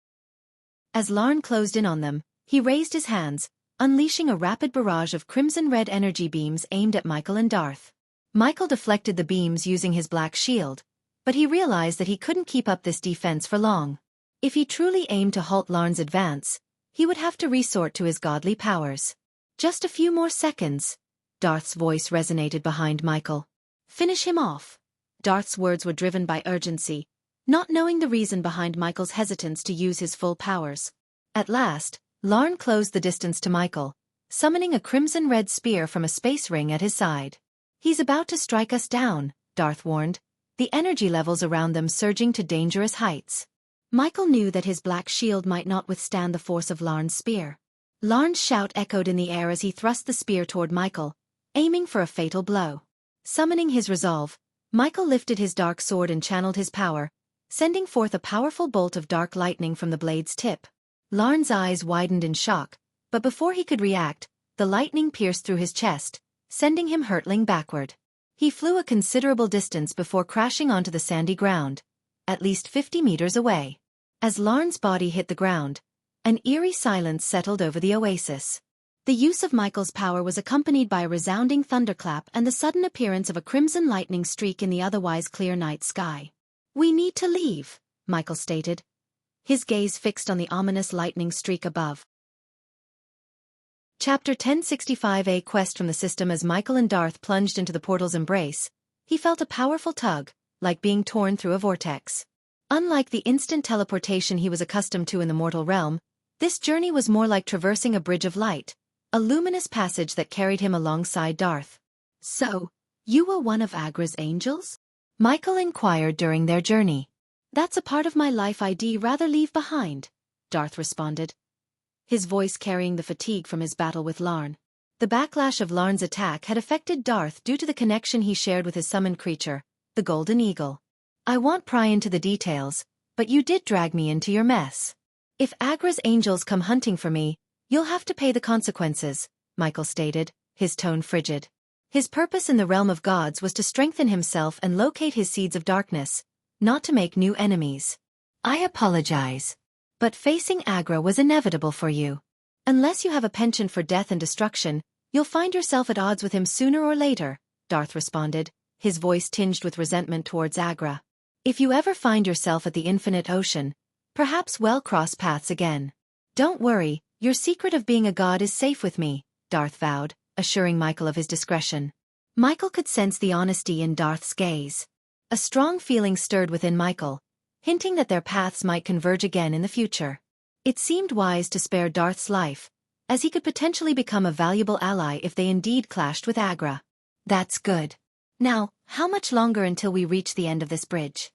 As Larn closed in on them, he raised his hands, unleashing a rapid barrage of crimson-red energy beams aimed at Michael and Darth. Michael deflected the beams using his black shield, but he realized that he couldn't keep up this defense for long. If he truly aimed to halt Larn's advance, he would have to resort to his godly powers. "Just a few more seconds," Darth's voice resonated behind Michael. "Finish him off." Darth's words were driven by urgency, not knowing the reason behind Michael's hesitance to use his full powers. At last, Larn closed the distance to Michael, summoning a crimson-red spear from a space ring at his side. "He's about to strike us down," Darth warned, the energy levels around them surging to dangerous heights. Michael knew that his black shield might not withstand the force of Larn's spear. Larn's shout echoed in the air as he thrust the spear toward Michael, aiming for a fatal blow. Summoning his resolve, Michael lifted his dark sword and channeled his power, sending forth a powerful bolt of dark lightning from the blade's tip. Larn's eyes widened in shock, but before he could react, the lightning pierced through his chest, sending him hurtling backward. He flew a considerable distance before crashing onto the sandy ground, at least 50 meters away. As Larn's body hit the ground, an eerie silence settled over the oasis. The use of Michael's power was accompanied by a resounding thunderclap and the sudden appearance of a crimson lightning streak in the otherwise clear night sky. "We need to leave," Michael stated, his gaze fixed on the ominous lightning streak above. Chapter 1065. A quest from the system. As Michael and Darth plunged into the portal's embrace, he felt a powerful tug, like being torn through a vortex. Unlike the instant teleportation he was accustomed to in the mortal realm, this journey was more like traversing a bridge of light, a luminous passage that carried him alongside Darth. "So, you were one of Agra's angels?" Michael inquired during their journey. "That's a part of my life I'd rather leave behind," Darth responded, his voice carrying the fatigue from his battle with Larn. The backlash of Larn's attack had affected Darth due to the connection he shared with his summoned creature, the Golden Eagle. "I won't pry into the details, but you did drag me into your mess. If Agra's angels come hunting for me, you'll have to pay the consequences," Michael stated, his tone frigid. His purpose in the realm of gods was to strengthen himself and locate his seeds of darkness, not to make new enemies. "I apologize. But facing Agra was inevitable for you. Unless you have a penchant for death and destruction, you'll find yourself at odds with him sooner or later," Darth responded, his voice tinged with resentment towards Agra. If you ever find yourself at the infinite ocean, perhaps we'll cross paths again. Don't worry, your secret of being a god is safe with me, Darth vowed, assuring Michael of his discretion. Michael could sense the honesty in Darth's gaze. A strong feeling stirred within Michael, hinting that their paths might converge again in the future. It seemed wise to spare Darth's life, as he could potentially become a valuable ally if they indeed clashed with Agra. That's good. Now, how much longer until we reach the end of this bridge?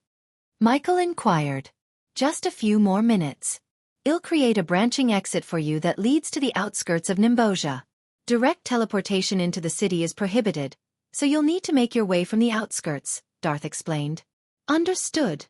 Michael inquired. Just a few more minutes. I'll create a branching exit for you that leads to the outskirts of Nimbosia. Direct teleportation into the city is prohibited, so you'll need to make your way from the outskirts, Darth explained. Understood,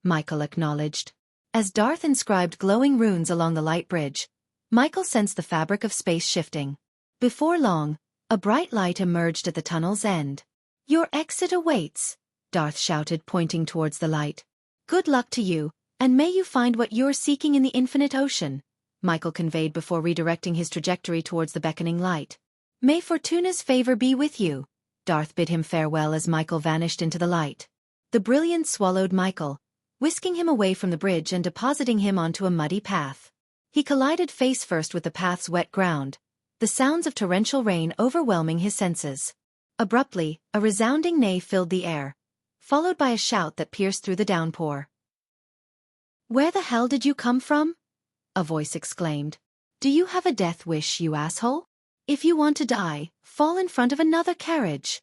Michael acknowledged. As Darth inscribed glowing runes along the light bridge, Michael sensed the fabric of space shifting. Before long, a bright light emerged at the tunnel's end. Your exit awaits, Darth shouted, pointing towards the light. Good luck to you, and may you find what you're seeking in the infinite ocean, Michael conveyed before redirecting his trajectory towards the beckoning light. May Fortuna's favor be with you, Darth bid him farewell as Michael vanished into the light. The brilliance swallowed Michael, whisking him away from the bridge and depositing him onto a muddy path. He collided face first with the path's wet ground, the sounds of torrential rain overwhelming his senses. Abruptly, a resounding neigh filled the air, followed by a shout that pierced through the downpour. Where the hell did you come from? A voice exclaimed. Do you have a death wish, you asshole? If you want to die, fall in front of another carriage.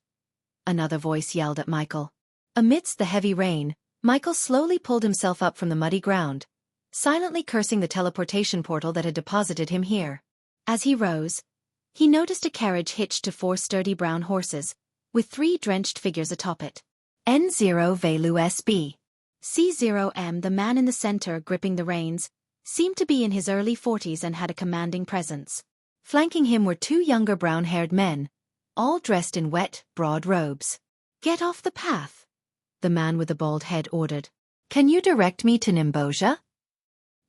Another voice yelled at Michael. Amidst the heavy rain, Michael slowly pulled himself up from the muddy ground, silently cursing the teleportation portal that had deposited him here. As he rose, he noticed a carriage hitched to 4 sturdy brown horses, with 3 drenched figures atop it. N0 Velu SB. C0M, the man in the center gripping the reins, seemed to be in his early 40s and had a commanding presence. Flanking him were 2 younger brown-haired men, all dressed in wet, broad robes. Get off the path, the man with the bald head ordered. Can you direct me to Nimbosia?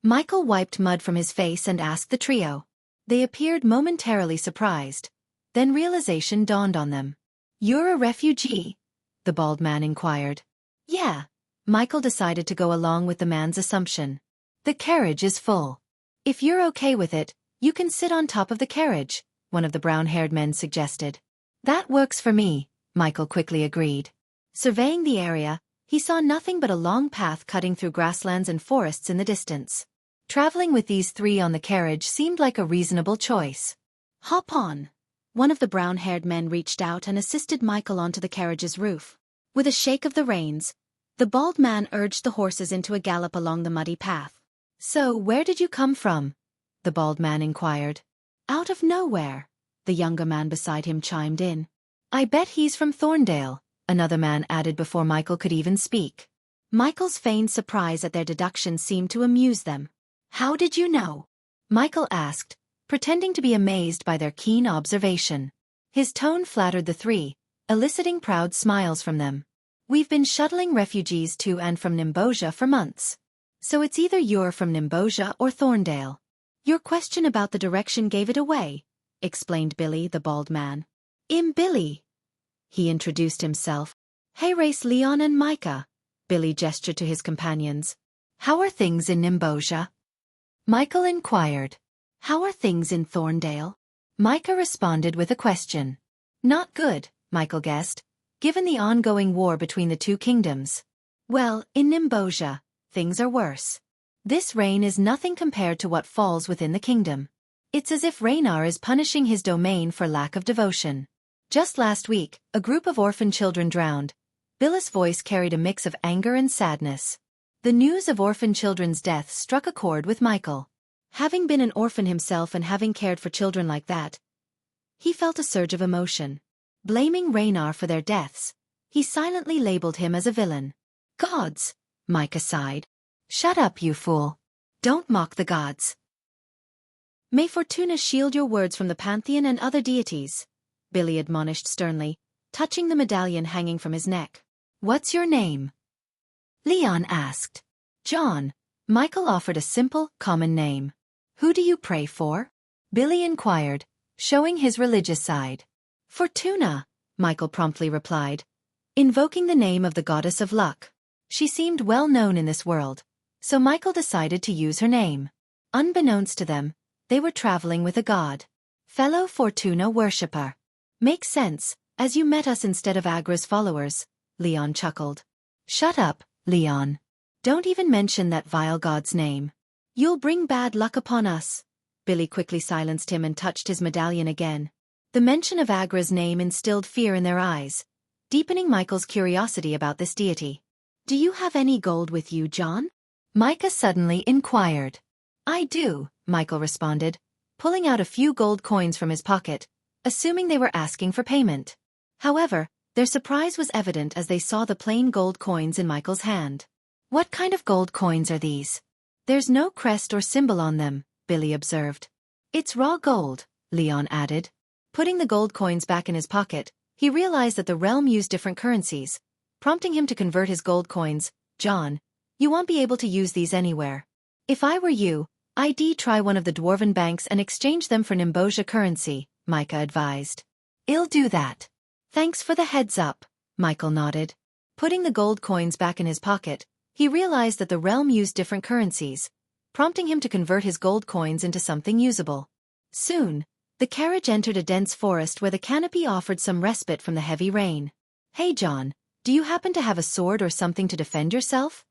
Michael wiped mud from his face and asked the trio. They appeared momentarily surprised. Then realization dawned on them. You're a refugee? The bald man inquired. Yeah. Michael decided to go along with the man's assumption. The carriage is full. If you're okay with it, you can sit on top of the carriage, one of the brown-haired men suggested. That works for me, Michael quickly agreed. Surveying the area, he saw nothing but a long path cutting through grasslands and forests in the distance. Traveling with these 3 on the carriage seemed like a reasonable choice. Hop on. One of the brown-haired men reached out and assisted Michael onto the carriage's roof. With a shake of the reins, the bald man urged the horses into a gallop along the muddy path. So, where did you come from? The bald man inquired. Out of nowhere, the younger man beside him chimed in. I bet he's from Thorndale, another man added before Michael could even speak. Michael's feigned surprise at their deduction seemed to amuse them. How did you know? Michael asked, pretending to be amazed by their keen observation. His tone flattered the 3, eliciting proud smiles from them. We've been shuttling refugees to and from Nimbosia for months. So it's either you're from Nimbosia or Thorndale. Your question about the direction gave it away, explained Billy, the bald man. Billy. He introduced himself. Hey Race, Leon and Micah. Billy gestured to his companions. How are things in Nimbosia? Michael inquired. How are things in Thorndale? Micah responded with a question. Not good, Michael guessed, given the ongoing war between the 2 kingdoms. Well, in Nimbosia, things are worse. This rain is nothing compared to what falls within the kingdom. It's as if Raynar is punishing his domain for lack of devotion. Just last week, a group of orphan children drowned. Billy's voice carried a mix of anger and sadness. The news of orphan children's deaths struck a chord with Michael. Having been an orphan himself and having cared for children like that, he felt a surge of emotion. Blaming Raynar for their deaths, he silently labeled him as a villain. Gods, Micah sighed. Shut up, you fool. Don't mock the gods. May Fortuna shield your words from the pantheon and other deities, Billy admonished sternly, touching the medallion hanging from his neck. What's your name? Leon asked. John. Michael offered a simple, common name. Who do you pray for? Billy inquired, showing his religious side. Fortuna, Michael promptly replied, invoking the name of the goddess of luck. She seemed well known in this world, so Michael decided to use her name. Unbeknownst to them, they were traveling with a god. Fellow Fortuna worshipper. Makes sense, as you met us instead of Agra's followers, Leon chuckled. Shut up, Leon. Don't even mention that vile god's name. You'll bring bad luck upon us. Billy quickly silenced him and touched his medallion again. The mention of Agra's name instilled fear in their eyes, deepening Michael's curiosity about this deity. Do you have any gold with you, John? Micah suddenly inquired. I do, Michael responded, pulling out a few gold coins from his pocket, assuming they were asking for payment. However, their surprise was evident as they saw the plain gold coins in Michael's hand. What kind of gold coins are these? There's no crest or symbol on them, Billy observed. It's raw gold, Leon added. Putting the gold coins back in his pocket, he realized that the realm used different currencies, prompting him to convert his gold coins. John, you won't be able to use these anywhere. If I were you, I'd try one of the dwarven banks and exchange them for Nimboja currency, Micah advised. I'll do that. Thanks for the heads up, Michael nodded. Putting the gold coins back in his pocket, he realized that the realm used different currencies, prompting him to convert his gold coins into something usable. Soon, the carriage entered a dense forest where the canopy offered some respite from the heavy rain. Hey John, do you happen to have a sword or something to defend yourself?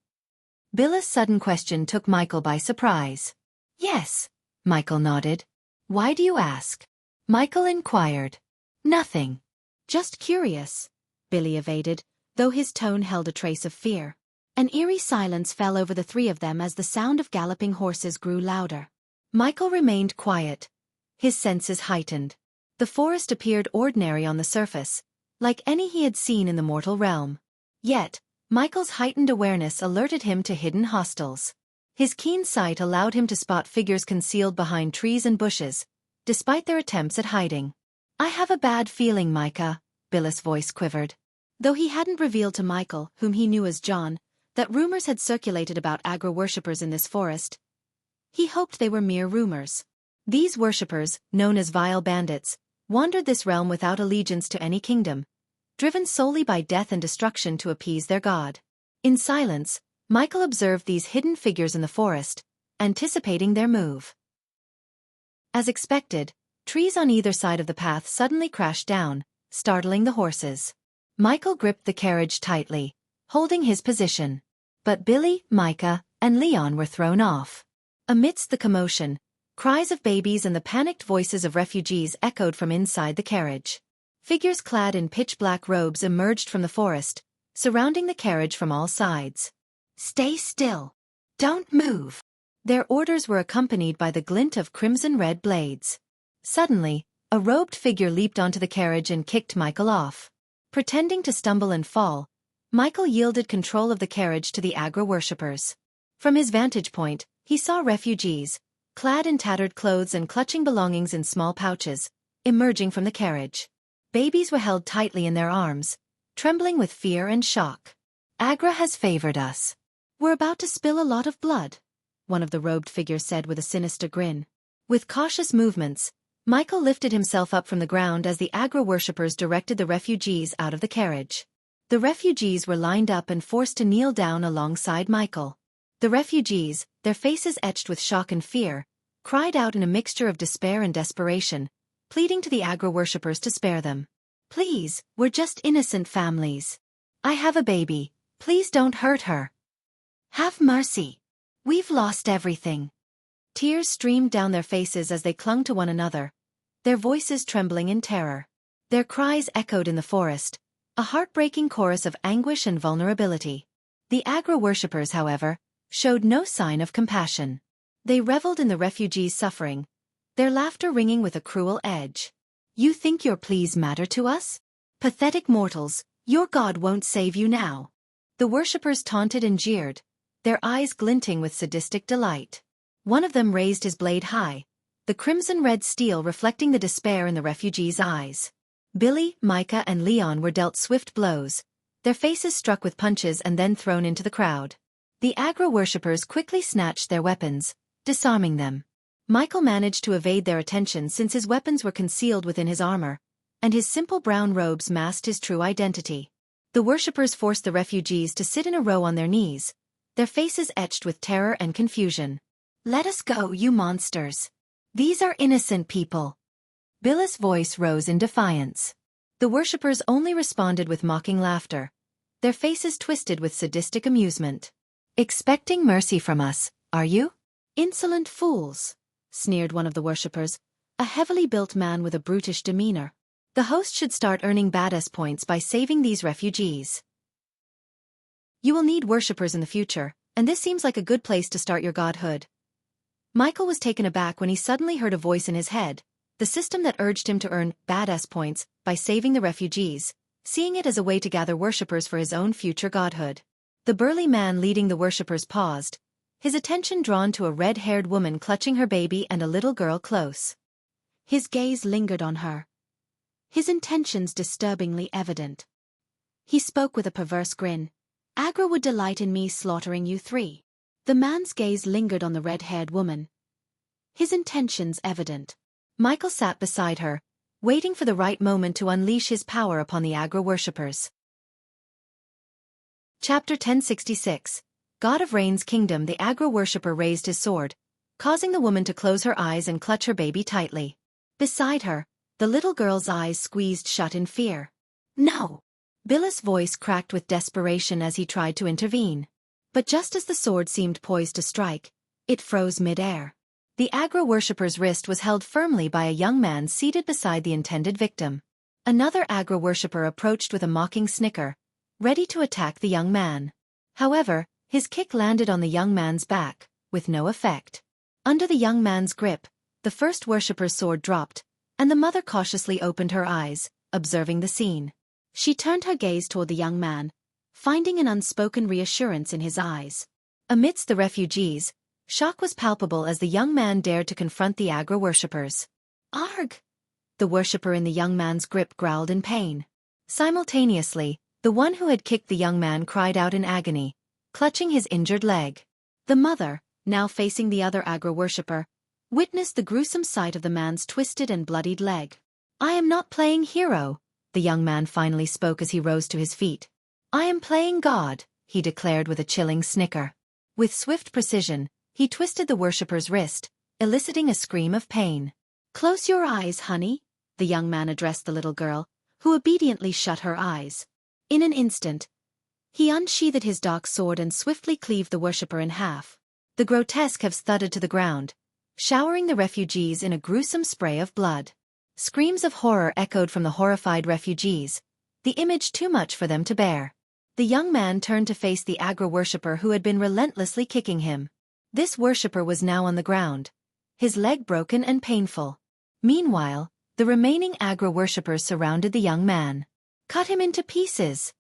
Billa's sudden question took Michael by surprise. Yes, Michael nodded. Why do you ask? Michael inquired. Nothing. Just curious, Billy evaded, though his tone held a trace of fear. An eerie silence fell over the three of them as the sound of galloping horses grew louder. Michael remained quiet, his senses heightened. The forest appeared ordinary on the surface, like any he had seen in the mortal realm. Yet, Michael's heightened awareness alerted him to hidden hostiles. His keen sight allowed him to spot figures concealed behind trees and bushes, despite their attempts at hiding. I have a bad feeling, Micah, Billa's voice quivered. Though he hadn't revealed to Michael, whom he knew as John, that rumors had circulated about Agra worshippers in this forest, he hoped they were mere rumors. These worshippers, known as vile bandits, wandered this realm without allegiance to any kingdom, driven solely by death and destruction to appease their god. In silence, Michael observed these hidden figures in the forest, anticipating their move. As expected, trees on either side of the path suddenly crashed down, startling the horses. Michael gripped the carriage tightly, holding his position. But Billy, Micah, and Leon were thrown off. Amidst the commotion, cries of babies and the panicked voices of refugees echoed from inside the carriage. Figures clad in pitch-black robes emerged from the forest, surrounding the carriage from all sides. Stay still. Don't move. Their orders were accompanied by the glint of crimson-red blades. Suddenly, a robed figure leaped onto the carriage and kicked Michael off. Pretending to stumble and fall, Michael yielded control of the carriage to the Agra worshippers. From his vantage point, he saw refugees, clad in tattered clothes and clutching belongings in small pouches, emerging from the carriage. Babies were held tightly in their arms, trembling with fear and shock. Agra has favored us. We're about to spill a lot of blood, one of the robed figures said with a sinister grin. With cautious movements, Michael lifted himself up from the ground as the Agra worshippers directed the refugees out of the carriage. The refugees were lined up and forced to kneel down alongside Michael. The refugees, their faces etched with shock and fear, cried out in a mixture of despair and desperation, pleading to the Agra worshippers to spare them. Please, we're just innocent families. I have a baby. Please don't hurt her. Have mercy. We've lost everything. Tears streamed down their faces as they clung to one another, their voices trembling in terror. Their cries echoed in the forest, a heartbreaking chorus of anguish and vulnerability. The Agra worshippers, however, showed no sign of compassion. They reveled in the refugees' suffering, their laughter ringing with a cruel edge. You think your pleas matter to us? Pathetic mortals, your god won't save you now. The worshippers taunted and jeered, their eyes glinting with sadistic delight. One of them raised his blade high, the crimson-red steel reflecting the despair in the refugees' eyes. Billy, Micah, and Leon were dealt swift blows, their faces struck with punches and then thrown into the crowd. The Agra worshippers quickly snatched their weapons, disarming them. Michael managed to evade their attention since his weapons were concealed within his armor, and his simple brown robes masked his true identity. The worshippers forced the refugees to sit in a row on their knees, their faces etched with terror and confusion. "Let us go, you monsters. These are innocent people." Billis' voice rose in defiance. The worshippers only responded with mocking laughter, their faces twisted with sadistic amusement. "Expecting mercy from us, are you? Insolent fools," sneered one of the worshippers, a heavily built man with a brutish demeanor. "The host should start earning badass points by saving these refugees. You will need worshippers in the future, and this seems like a good place to start your godhood." Michael was taken aback when he suddenly heard a voice in his head, the system that urged him to earn badass points by saving the refugees, seeing it as a way to gather worshippers for his own future godhood. The burly man leading the worshippers paused, his attention drawn to a red-haired woman clutching her baby and a little girl close. His gaze lingered on her, his intentions disturbingly evident. He spoke with a perverse grin. "Agra would delight in me slaughtering you three." The man's gaze lingered on the red-haired woman, his intentions evident. Michael sat beside her, waiting for the right moment to unleash his power upon the Agra worshippers. Chapter 1066. God of Rain's Kingdom. The Agra worshipper raised his sword, causing the woman to close her eyes and clutch her baby tightly. Beside her, the little girl's eyes squeezed shut in fear. "No!" Billis' voice cracked with desperation as he tried to intervene. But just as the sword seemed poised to strike, it froze mid-air. The Agra worshipper's wrist was held firmly by a young man seated beside the intended victim. Another Agra worshipper approached with a mocking snicker, ready to attack the young man. However, his kick landed on the young man's back, with no effect. Under the young man's grip, the first worshipper's sword dropped, and the mother cautiously opened her eyes, observing the scene. She turned her gaze toward the young man, finding an unspoken reassurance in his eyes. Amidst the refugees, shock was palpable as the young man dared to confront the Agra worshippers. "Arg!" The worshipper in the young man's grip growled in pain. Simultaneously, the one who had kicked the young man cried out in agony, clutching his injured leg. The mother, now facing the other Agra worshipper, witnessed the gruesome sight of the man's twisted and bloodied leg. "I am not playing hero," the young man finally spoke as he rose to his feet. "I am playing God," he declared with a chilling snicker. With swift precision, he twisted the worshipper's wrist, eliciting a scream of pain. "Close your eyes, honey," the young man addressed the little girl, who obediently shut her eyes. In an instant, he unsheathed his dark sword and swiftly cleaved the worshipper in half. The grotesque have thudded to the ground, showering the refugees in a gruesome spray of blood. Screams of horror echoed from the horrified refugees, the image too much for them to bear. The young man turned to face the Agra worshipper who had been relentlessly kicking him. This worshipper was now on the ground, his leg broken and painful. Meanwhile, the remaining Agra worshippers surrounded the young man. "Cut him into pieces!"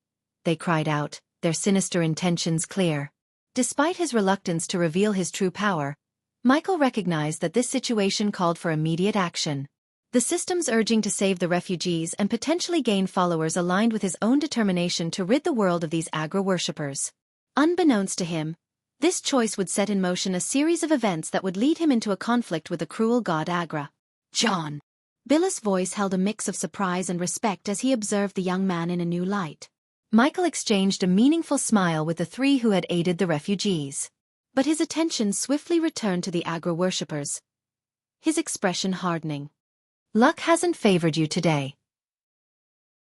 they cried out, their sinister intentions clear. Despite his reluctance to reveal his true power, Michael recognized that this situation called for immediate action. The system's urging to save the refugees and potentially gain followers aligned with his own determination to rid the world of these Agra worshippers. Unbeknownst to him, this choice would set in motion a series of events that would lead him into a conflict with the cruel god Agra. "John!" Billis' voice held a mix of surprise and respect as he observed the young man in a new light. Michael exchanged a meaningful smile with the three who had aided the refugees. But his attention swiftly returned to the Agra worshippers, his expression hardening. "Luck hasn't favored you today."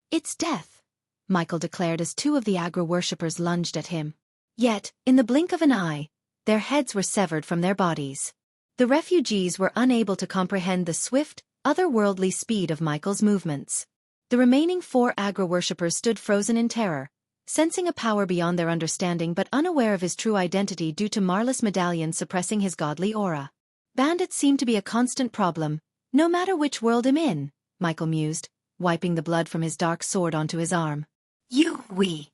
"It's death," Michael declared as two of the Agra worshippers lunged at him. Yet, in the blink of an eye, their heads were severed from their bodies. The refugees were unable to comprehend the swift, otherworldly speed of Michael's movements. The remaining 4 Agra worshippers stood frozen in terror, sensing a power beyond their understanding but unaware of his true identity due to Marla's medallion suppressing his godly aura. "Bandits seem to be a constant problem, no matter which world I'm in," Michael mused, wiping the blood from his dark sword onto his arm. "We."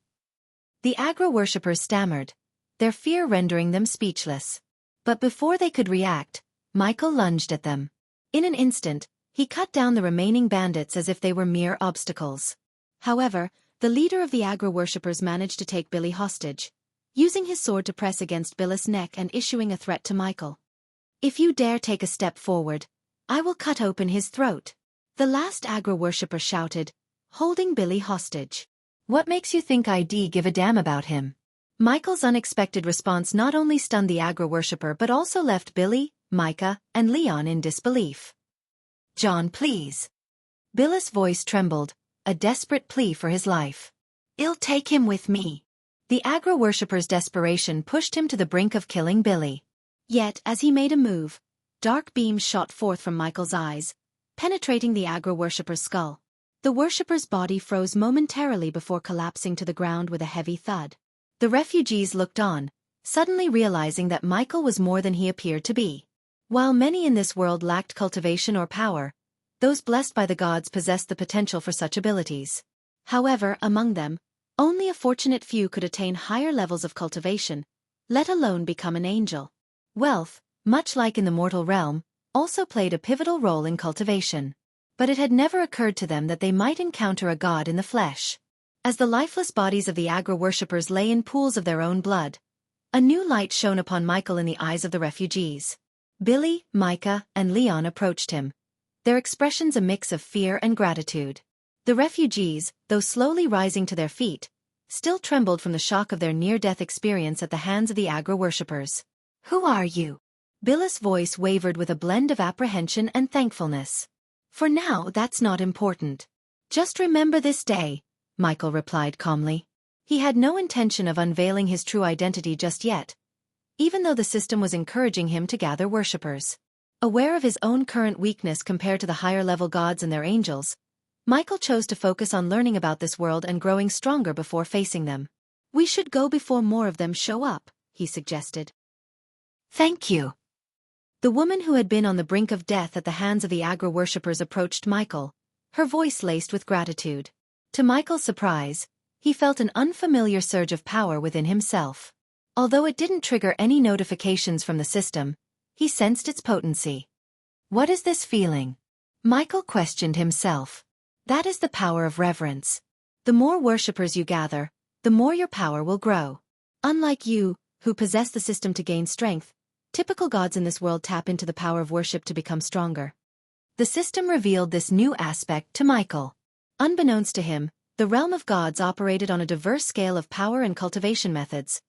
The Agra worshippers stammered, their fear rendering them speechless. But before they could react, Michael lunged at them. In an instant, he cut down the remaining bandits as if they were mere obstacles. However, the leader of the Agra worshippers managed to take Billy hostage, using his sword to press against Billy's neck and issuing a threat to Michael. "If you dare take a step forward, I will cut open his throat," the last Agra worshipper shouted, holding Billy hostage. What makes you think I'd give a damn about him? Michael's unexpected response not only stunned the Agra worshipper but also left Billy, Micah, and Leon in disbelief. John, please. Billy's voice trembled, a desperate plea for his life. I'll take him with me. The Agra worshipper's desperation pushed him to the brink of killing Billy. Yet, as he made a move, dark beams shot forth from Michael's eyes, penetrating the Agra worshipper's skull. The worshipper's body froze momentarily before collapsing to the ground with a heavy thud. The refugees looked on, suddenly realizing that Michael was more than he appeared to be. While many in this world lacked cultivation or power, those blessed by the gods possessed the potential for such abilities. However, among them, only a fortunate few could attain higher levels of cultivation, let alone become an angel. Wealth, much like in the mortal realm, also played a pivotal role in cultivation. But it had never occurred to them that they might encounter a god in the flesh. As the lifeless bodies of the Agra worshippers lay in pools of their own blood, a new light shone upon Michael in the eyes of the refugees. Billy, Micah, and Leon approached him, their expressions a mix of fear and gratitude. The refugees, though slowly rising to their feet, still trembled from the shock of their near-death experience at the hands of the Agra worshippers. Who are you? Billy's voice wavered with a blend of apprehension and thankfulness. For now, that's not important. Just remember this day, Michael replied calmly. He had no intention of unveiling his true identity just yet, even though the system was encouraging him to gather worshippers. Aware of his own current weakness compared to the higher-level gods and their angels, Michael chose to focus on learning about this world and growing stronger before facing them. We should go before more of them show up, he suggested. Thank you. The woman who had been on the brink of death at the hands of the Agra worshippers approached Michael, her voice laced with gratitude. To Michael's surprise, he felt an unfamiliar surge of power within himself. Although it didn't trigger any notifications from the system, he sensed its potency. What is this feeling? Michael questioned himself. That is the power of reverence. The more worshippers you gather, the more your power will grow. Unlike you, who possess the system to gain strength, typical gods in this world tap into the power of worship to become stronger. The system revealed this new aspect to Michael. Unbeknownst to him, the realm of gods operated on a diverse scale of power and cultivation methods,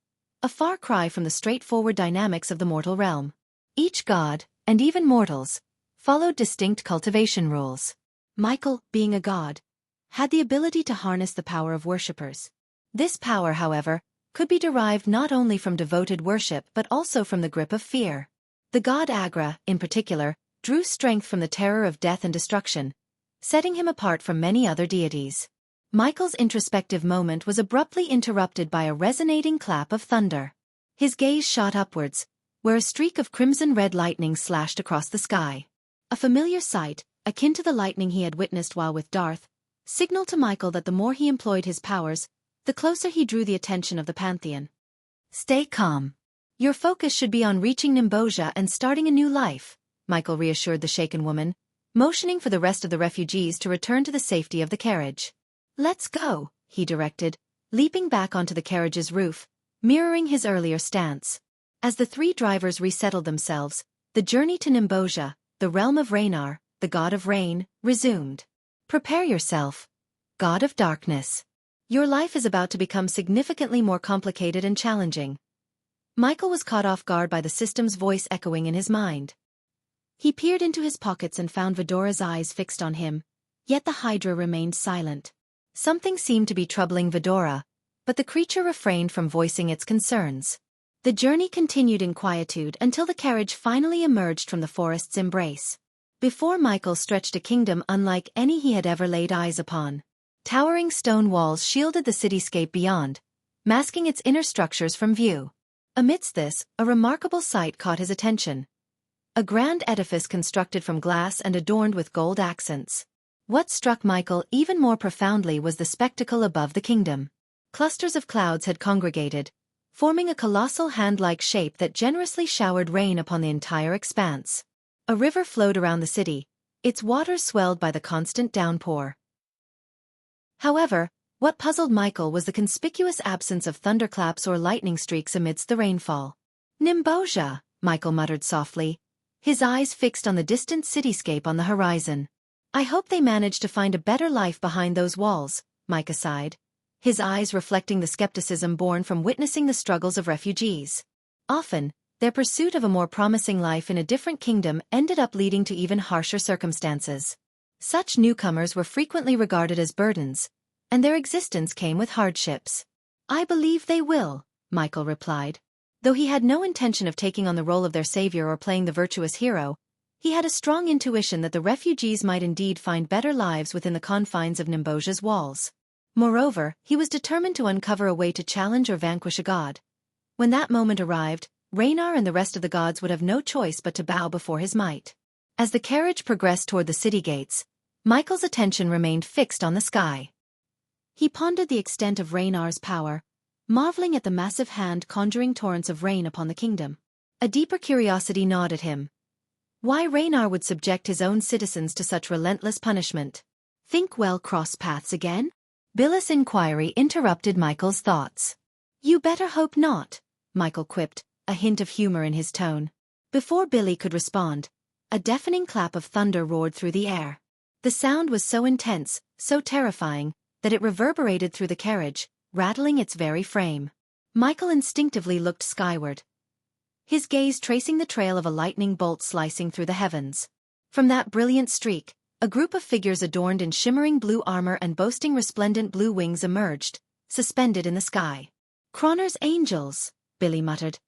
a far cry from the straightforward dynamics of the mortal realm. Each god, and even mortals, followed distinct cultivation rules. Michael, being a god, had the ability to harness the power of worshippers. This power, however, could be derived not only from devoted worship but also from the grip of fear. The god Agra, in particular, drew strength from the terror of death and destruction, setting him apart from many other deities. Michael's introspective moment was abruptly interrupted by a resonating clap of thunder. His gaze shot upwards, where a streak of crimson-red lightning slashed across the sky. A familiar sight, akin to the lightning he had witnessed while with Darth, signaled to Michael that the more he employed his powers, the closer he drew the attention of the Pantheon. Stay calm. Your focus should be on reaching Nimbosia and starting a new life, Michael reassured the shaken woman, motioning for the rest of the refugees to return to the safety of the carriage. Let's go, he directed, leaping back onto the carriage's roof, mirroring his earlier stance. As the three drivers resettled themselves, the journey to Nimbosia, the realm of Raynar, the god of rain, resumed. Prepare yourself, god of darkness. Your life is about to become significantly more complicated and challenging. Michael was caught off guard by the system's voice echoing in his mind. He peered into his pockets and found Vidora's eyes fixed on him, yet the Hydra remained silent. Something seemed to be troubling Vidora, but the creature refrained from voicing its concerns. The journey continued in quietude until the carriage finally emerged from the forest's embrace. Before Michael stretched a kingdom unlike any he had ever laid eyes upon. Towering stone walls shielded the cityscape beyond, masking its inner structures from view. Amidst this, a remarkable sight caught his attention. A grand edifice constructed from glass and adorned with gold accents. What struck Michael even more profoundly was the spectacle above the kingdom. Clusters of clouds had congregated, forming a colossal hand-like shape that generously showered rain upon the entire expanse. A river flowed around the city, its waters swelled by the constant downpour. However, what puzzled Michael was the conspicuous absence of thunderclaps or lightning streaks amidst the rainfall. Nimbosia, Michael muttered softly, his eyes fixed on the distant cityscape on the horizon. I hope they managed to find a better life behind those walls, Micah sighed, his eyes reflecting the skepticism born from witnessing the struggles of refugees. Often, their pursuit of a more promising life in a different kingdom ended up leading to even harsher circumstances. Such newcomers were frequently regarded as burdens, and their existence came with hardships. "I believe they will," Michael replied. Though he had no intention of taking on the role of their savior or playing the virtuous hero, he had a strong intuition that the refugees might indeed find better lives within the confines of Nimbosia's walls. Moreover, he was determined to uncover a way to challenge or vanquish a god. When that moment arrived, Raynar and the rest of the gods would have no choice but to bow before his might. As the carriage progressed toward the city gates, Michael's attention remained fixed on the sky. He pondered the extent of Raynar's power, marveling at the massive hand conjuring torrents of rain upon the kingdom. A deeper curiosity gnawed at him. Why Raynar would subject his own citizens to such relentless punishment? "Think we'll cross paths again?" Billis' inquiry interrupted Michael's thoughts. "You better hope not," Michael quipped, a hint of humor in his tone. Before Billy could respond, a deafening clap of thunder roared through the air. The sound was so intense, so terrifying, that it reverberated through the carriage, rattling its very frame. Michael instinctively looked skyward, his gaze tracing the trail of a lightning bolt slicing through the heavens. From that brilliant streak, a group of figures adorned in shimmering blue armor and boasting resplendent blue wings emerged, suspended in the sky. "Croner's angels," Billy muttered,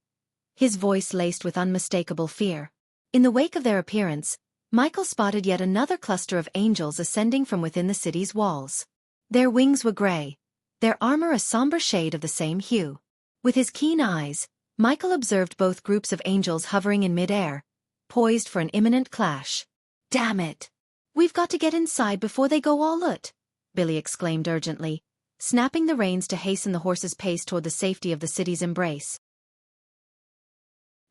his voice laced with unmistakable fear. In the wake of their appearance, Michael spotted yet another cluster of angels ascending from within the city's walls. Their wings were gray, their armor a somber shade of the same hue. With his keen eyes, Michael observed both groups of angels hovering in mid-air, poised for an imminent clash. "Damn it! We've got to get inside before they go all out," Billy exclaimed urgently, snapping the reins to hasten the horse's pace toward the safety of the city's embrace.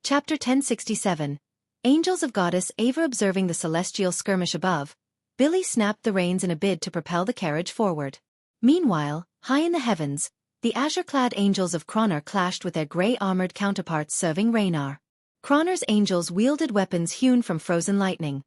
Chapter 1067. Angels of Goddess Ava. Observing the celestial skirmish above, Billy snapped the reins in a bid to propel the carriage forward. Meanwhile, high in the heavens, the azure-clad angels of Croner clashed with their gray-armored counterparts serving Raynar. Croner's angels wielded weapons hewn from frozen lightning,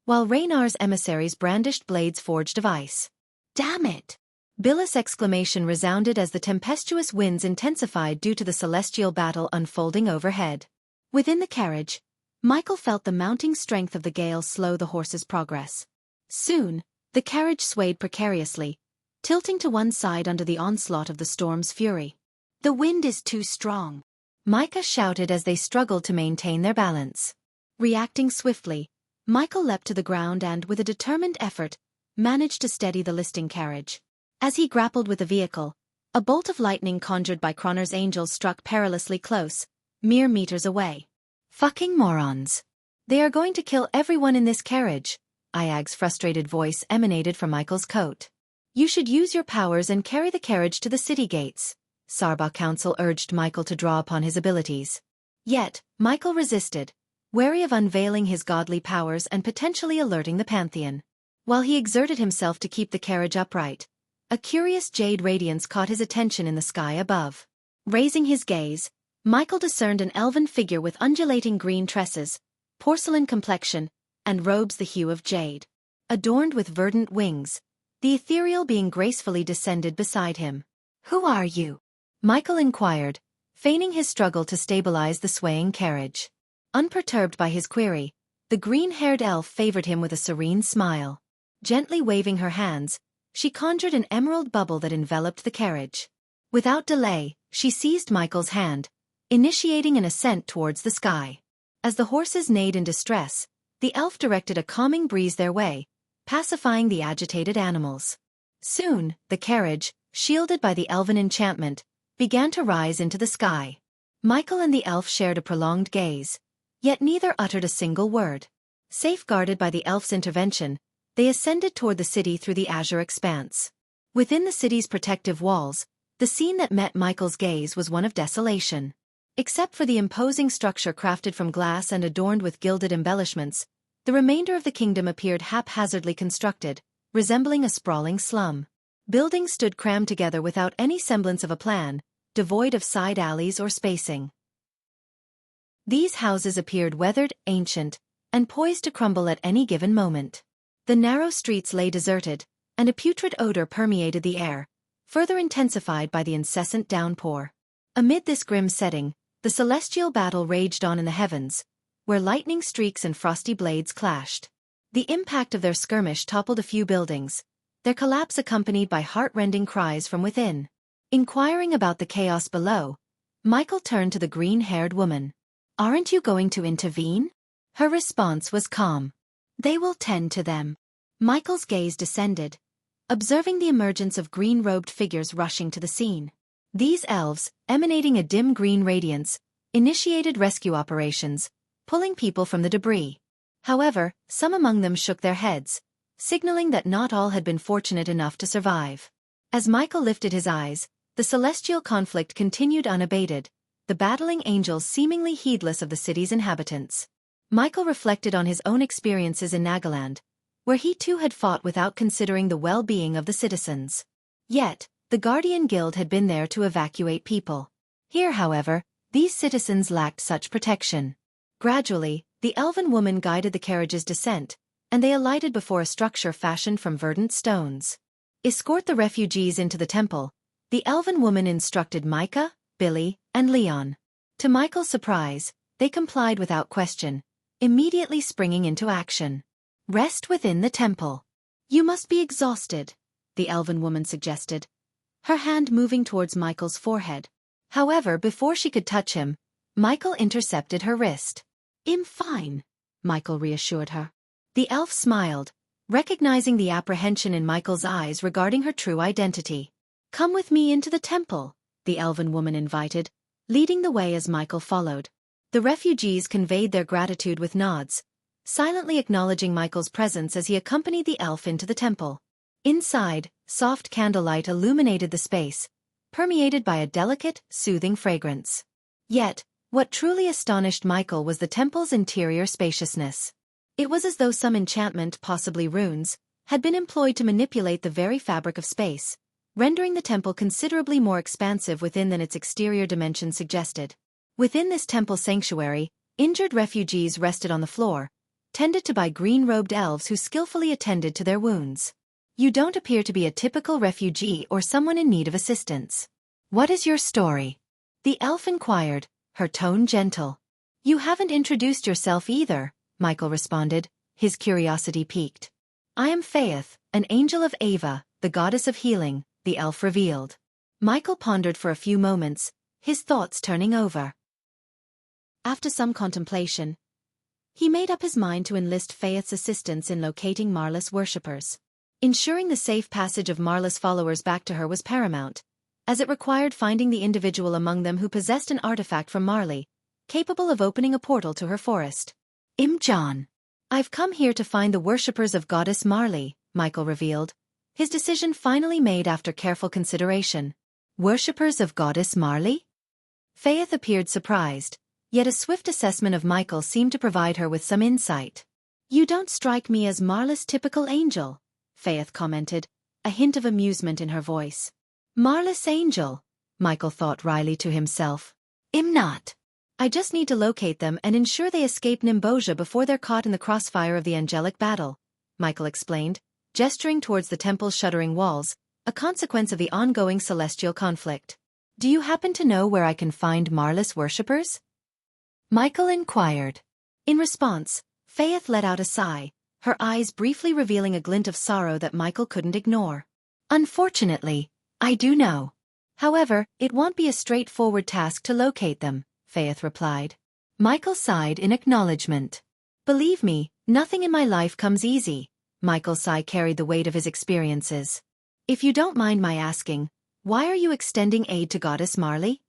while Raynar's emissaries brandished blades forged of ice. "Damn it!" Billis' exclamation resounded as the tempestuous winds intensified due to the celestial battle unfolding overhead. Within the carriage, Michael felt the mounting strength of the gale slow the horse's progress. Soon, the carriage swayed precariously, tilting to one side under the onslaught of the storm's fury. "The wind is too strong," Micah shouted as they struggled to maintain their balance. Reacting swiftly, Michael leapt to the ground and, with a determined effort, managed to steady the listing carriage. As he grappled with the vehicle, a bolt of lightning conjured by Croner's angels struck perilously close, mere meters away. "Fucking morons. They are going to kill everyone in this carriage," Iag's frustrated voice emanated from Michael's coat. "You should use your powers and carry the carriage to the city gates," Sarba Council urged Michael to draw upon his abilities. Yet, Michael resisted, wary of unveiling his godly powers and potentially alerting the Pantheon. While he exerted himself to keep the carriage upright, a curious jade radiance caught his attention in the sky above. Raising his gaze, Michael discerned an elven figure with undulating green tresses, porcelain complexion, and robes the hue of jade. Adorned with verdant wings, the ethereal being gracefully descended beside him. "Who are you?" Michael inquired, feigning his struggle to stabilize the swaying carriage. Unperturbed by his query, the green-haired elf favored him with a serene smile. Gently waving her hands, she conjured an emerald bubble that enveloped the carriage. Without delay, she seized Michael's hand, initiating an ascent towards the sky. As the horses neighed in distress, the elf directed a calming breeze their way, pacifying the agitated animals. Soon, the carriage, shielded by the elven enchantment, began to rise into the sky. Michael and the elf shared a prolonged gaze, yet neither uttered a single word. Safeguarded by the elf's intervention, they ascended toward the city through the azure expanse. Within the city's protective walls, the scene that met Michael's gaze was one of desolation. Except for the imposing structure crafted from glass and adorned with gilded embellishments, the remainder of the kingdom appeared haphazardly constructed, resembling a sprawling slum. Buildings stood crammed together without any semblance of a plan, devoid of side alleys or spacing. These houses appeared weathered, ancient, and poised to crumble at any given moment. The narrow streets lay deserted, and a putrid odor permeated the air, further intensified by the incessant downpour. Amid this grim setting, the celestial battle raged on in the heavens, where lightning streaks and frosty blades clashed. The impact of their skirmish toppled a few buildings, their collapse accompanied by heart-rending cries from within. Inquiring about the chaos below, Michael turned to the green-haired woman. "Aren't you going to intervene?" Her response was calm. "They will tend to them." Michael's gaze descended, observing the emergence of green-robed figures rushing to the scene. These elves, emanating a dim green radiance, initiated rescue operations, pulling people from the debris. However, some among them shook their heads, signaling that not all had been fortunate enough to survive. As Michael lifted his eyes, the celestial conflict continued unabated, the battling angels seemingly heedless of the city's inhabitants. Michael reflected on his own experiences in Nagaland, where he too had fought without considering the well-being of the citizens. Yet, the Guardian Guild had been there to evacuate people. Here, however, these citizens lacked such protection. Gradually, the elven woman guided the carriage's descent, and they alighted before a structure fashioned from verdant stones. "Escort the refugees into the temple," the elven woman instructed Micah, Billy, and Leon. To Michael's surprise, they complied without question, immediately springing into action. "Rest within the temple. You must be exhausted," the elven woman suggested, her hand moving towards Michael's forehead. However, before she could touch him, Michael intercepted her wrist. "I'm fine," Michael reassured her. The elf smiled, recognizing the apprehension in Michael's eyes regarding her true identity. "Come with me into the temple," the elven woman invited, leading the way as Michael followed. The refugees conveyed their gratitude with nods, silently acknowledging Michael's presence as he accompanied the elf into the temple. Inside, soft candlelight illuminated the space, permeated by a delicate, soothing fragrance. Yet, what truly astonished Michael was the temple's interior spaciousness. It was as though some enchantment, possibly runes, had been employed to manipulate the very fabric of space, rendering the temple considerably more expansive within than its exterior dimensions suggested. Within this temple sanctuary, injured refugees rested on the floor, tended to by green-robed elves who skillfully attended to their wounds. "You don't appear to be a typical refugee or someone in need of assistance. What is your story?" the elf inquired, her tone gentle. "You haven't introduced yourself either," Michael responded, his curiosity piqued. "I am Faith, an angel of Ava, the goddess of healing," the elf revealed. Michael pondered for a few moments, his thoughts turning over. After some contemplation, he made up his mind to enlist Faith's assistance in locating Marlis worshippers. Ensuring the safe passage of Marlis followers back to her was paramount, as it required finding the individual among them who possessed an artifact from Marley, capable of opening a portal to her forest. "John. I've come here to find the worshippers of Goddess Marley," Michael revealed, his decision finally made after careful consideration. "Worshippers of Goddess Marley?" Faith appeared surprised, yet a swift assessment of Michael seemed to provide her with some insight. "You don't strike me as Marlis' typical angel," Faith commented, a hint of amusement in her voice. "Marlis angel," Michael thought wryly to himself. "I'm not. I just need to locate them and ensure they escape Nimbosia before they're caught in the crossfire of the angelic battle," Michael explained, gesturing towards the temple's shuddering walls, a consequence of the ongoing celestial conflict. "Do you happen to know where I can find Marlis worshippers?" Michael inquired. In response, Faith let out a sigh, her eyes briefly revealing a glint of sorrow that Michael couldn't ignore. "Unfortunately, I do know. However, it won't be a straightforward task to locate them," Faith replied. Michael sighed in acknowledgement. "Believe me, nothing in my life comes easy." Michael's sigh carried the weight of his experiences. "If you don't mind my asking, why are you extending aid to Goddess Marley?"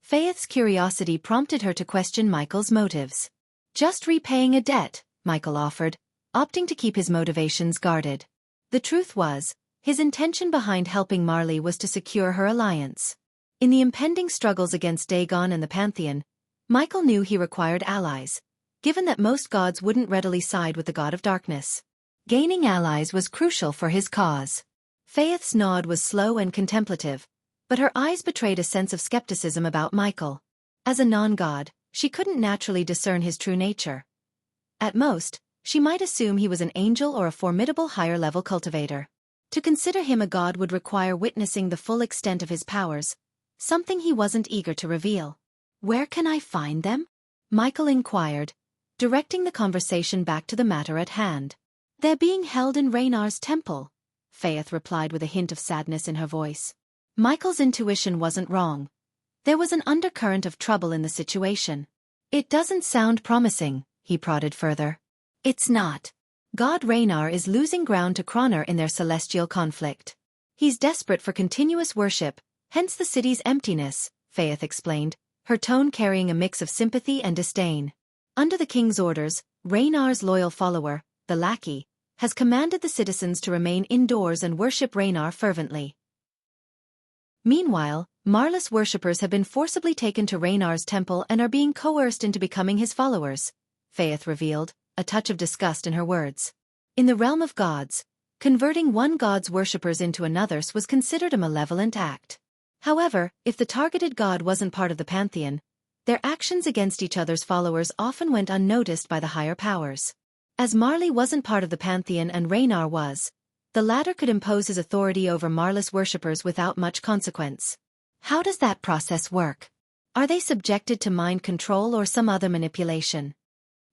Faith's curiosity prompted her to question Michael's motives. "Just repaying a debt," Michael offered, opting to keep his motivations guarded. The truth was, his intention behind helping Marley was to secure her alliance. In the impending struggles against Dagon and the Pantheon, Michael knew he required allies, given that most gods wouldn't readily side with the god of darkness. Gaining allies was crucial for his cause. Faith's nod was slow and contemplative, but her eyes betrayed a sense of skepticism about Michael. As a non-god, she couldn't naturally discern his true nature. At most, she might assume he was an angel or a formidable higher-level cultivator. To consider him a god would require witnessing the full extent of his powers, something he wasn't eager to reveal. "Where can I find them?" Michael inquired, directing the conversation back to the matter at hand. "They're being held in Raynar's temple," Faith replied with a hint of sadness in her voice. Michael's intuition wasn't wrong. There was an undercurrent of trouble in the situation. "It doesn't sound promising," he prodded further. "It's not. God Raynar is losing ground to Croner in their celestial conflict. He's desperate for continuous worship, hence the city's emptiness," Faith explained, her tone carrying a mix of sympathy and disdain. "Under the king's orders, Raynar's loyal follower, the lackey, has commanded the citizens to remain indoors and worship Raynar fervently. Meanwhile, Marlis worshippers have been forcibly taken to Raynar's temple and are being coerced into becoming his followers," Faith revealed, a touch of disgust in her words. In the realm of gods, converting one god's worshippers into another's was considered a malevolent act. However, if the targeted god wasn't part of the pantheon, their actions against each other's followers often went unnoticed by the higher powers. As Marley wasn't part of the pantheon and Raynar was, the latter could impose his authority over Marlis worshippers without much consequence. How does that process work? Are they subjected to mind control or some other manipulation?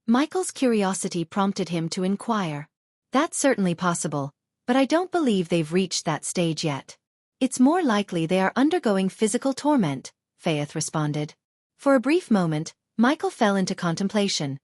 Michael's curiosity prompted him to inquire. "That's certainly possible, but I don't believe they've reached that stage yet. It's more likely they are undergoing physical torment," Faith responded. For a brief moment, Michael fell into contemplation,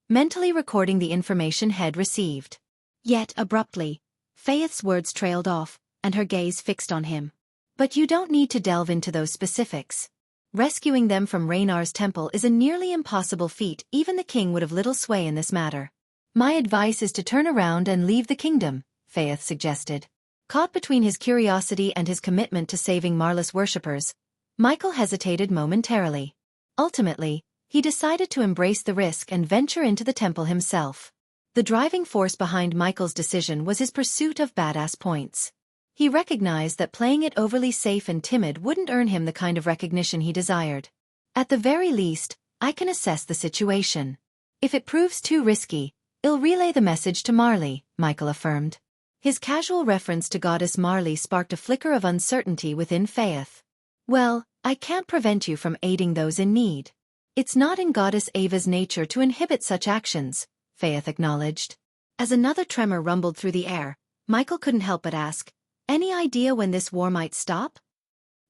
mentally recording the information he'd received. Yet abruptly, Faith's words trailed off, and her gaze fixed on him. "But you don't need to delve into those specifics. Rescuing them from Raynar's temple is a nearly impossible feat. Even the king would have little sway in this matter. My advice is to turn around and leave the kingdom," Faith suggested. Caught between his curiosity and his commitment to saving Marlis worshippers, Michael hesitated momentarily. Ultimately, he decided to embrace the risk and venture into the temple himself. The driving force behind Michael's decision was his pursuit of badass points. He recognized that playing it overly safe and timid wouldn't earn him the kind of recognition he desired. "At the very least, I can assess the situation. If it proves too risky, I'll relay the message to Marley," Michael affirmed. His casual reference to goddess Marley sparked a flicker of uncertainty within Faith. "Well, I can't prevent you from aiding those in need. It's not in goddess Ava's nature to inhibit such actions," Faith acknowledged. As another tremor rumbled through the air, Michael couldn't help but ask, "Any idea when this war might stop?"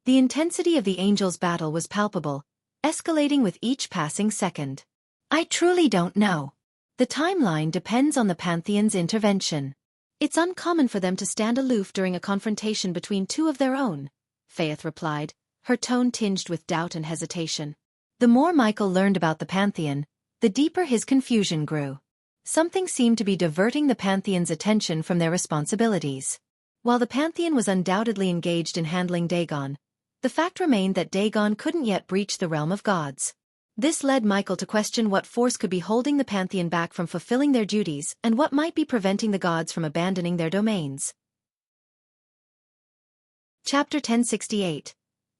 The intensity of the angels' battle was palpable, escalating with each passing second. "I truly don't know. The timeline depends on the Pantheon's intervention. It's uncommon for them to stand aloof during a confrontation between two of their own," Faith replied, her tone tinged with doubt and hesitation. The more Michael learned about the Pantheon, the deeper his confusion grew. Something seemed to be diverting the Pantheon's attention from their responsibilities. While the Pantheon was undoubtedly engaged in handling Dagon, the fact remained that Dagon couldn't yet breach the realm of gods. This led Michael to question what force could be holding the Pantheon back from fulfilling their duties and what might be preventing the gods from abandoning their domains. Chapter 1068.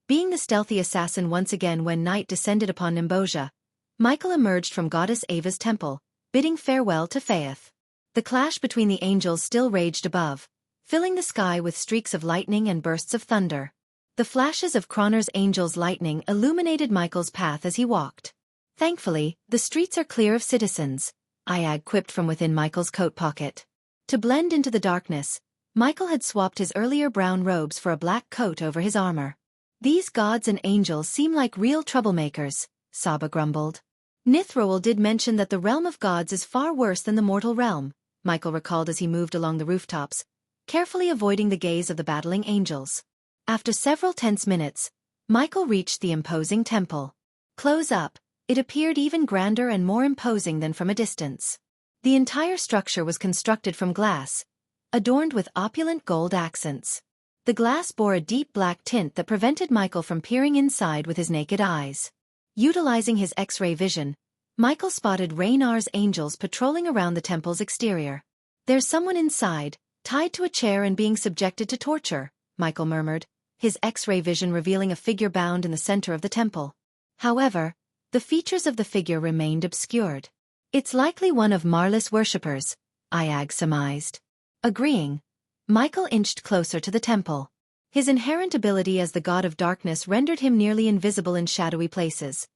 Being the stealthy assassin once again when night descended upon Nimbosia, Michael emerged from goddess Ava's temple, bidding farewell to Faith. The clash between the angels still raged above, filling the sky with streaks of lightning and bursts of thunder. The flashes of Croner's angels' lightning illuminated Michael's path as he walked. "Thankfully, the streets are clear of citizens," Iag quipped from within Michael's coat pocket. To blend into the darkness, Michael had swapped his earlier brown robes for a black coat over his armor. "These gods and angels seem like real troublemakers," Saba grumbled. "Nithroel did mention that the realm of gods is far worse than the mortal realm," Michael recalled as he moved along the rooftops, carefully avoiding the gaze of the battling angels. After several tense minutes, Michael reached the imposing temple. Close up, it appeared even grander and more imposing than from a distance. The entire structure was constructed from glass, adorned with opulent gold accents. The glass bore a deep black tint that prevented Michael from peering inside with his naked eyes. Utilizing his X-ray vision, Michael spotted Raynar's angels patrolling around the temple's exterior. "There's someone inside, tied to a chair and being subjected to torture," Michael murmured, his X-ray vision revealing a figure bound in the center of the temple. However, the features of the figure remained obscured. "It's likely one of Marlis worshippers," Iag surmised. Agreeing, Michael inched closer to the temple. His inherent ability as the god of darkness rendered him nearly invisible in shadowy places.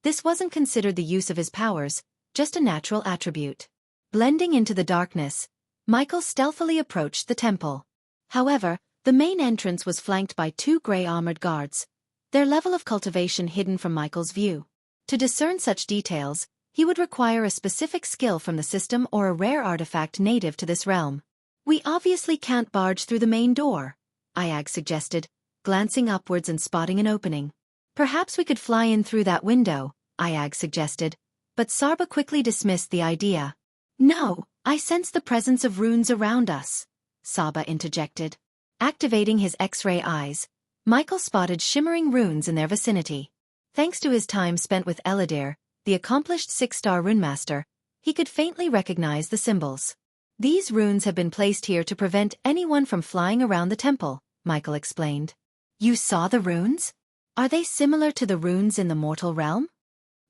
This wasn't considered the use of his powers, just a natural attribute. Blending into the darkness, Michael stealthily approached the temple. However, the main entrance was flanked by 2 gray-armored guards, their level of cultivation hidden from Michael's view. To discern such details, he would require a specific skill from the system or a rare artifact native to this realm. "We obviously can't barge through the main door," Ayag suggested, glancing upwards and spotting an opening. "Perhaps we could fly in through that window," Ayag suggested, but Sarba quickly dismissed the idea. "No, I sense the presence of runes around us," Saba interjected. Activating his X-ray eyes, Michael spotted shimmering runes in their vicinity. Thanks to his time spent with Eladir, the accomplished 6-star runemaster, he could faintly recognize the symbols. "These runes have been placed here to prevent anyone from flying around the temple," Michael explained. "You saw the runes? Are they similar to the runes in the mortal realm?"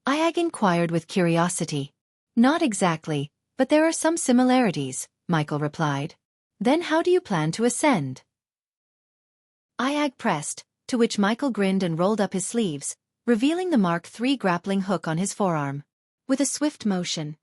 Ayag inquired with curiosity. "Not exactly, but there are some similarities," Michael replied. "Then how do you plan to ascend?" Ayag pressed, to which Michael grinned and rolled up his sleeves, revealing the Mark III grappling hook on his forearm. With a swift motion,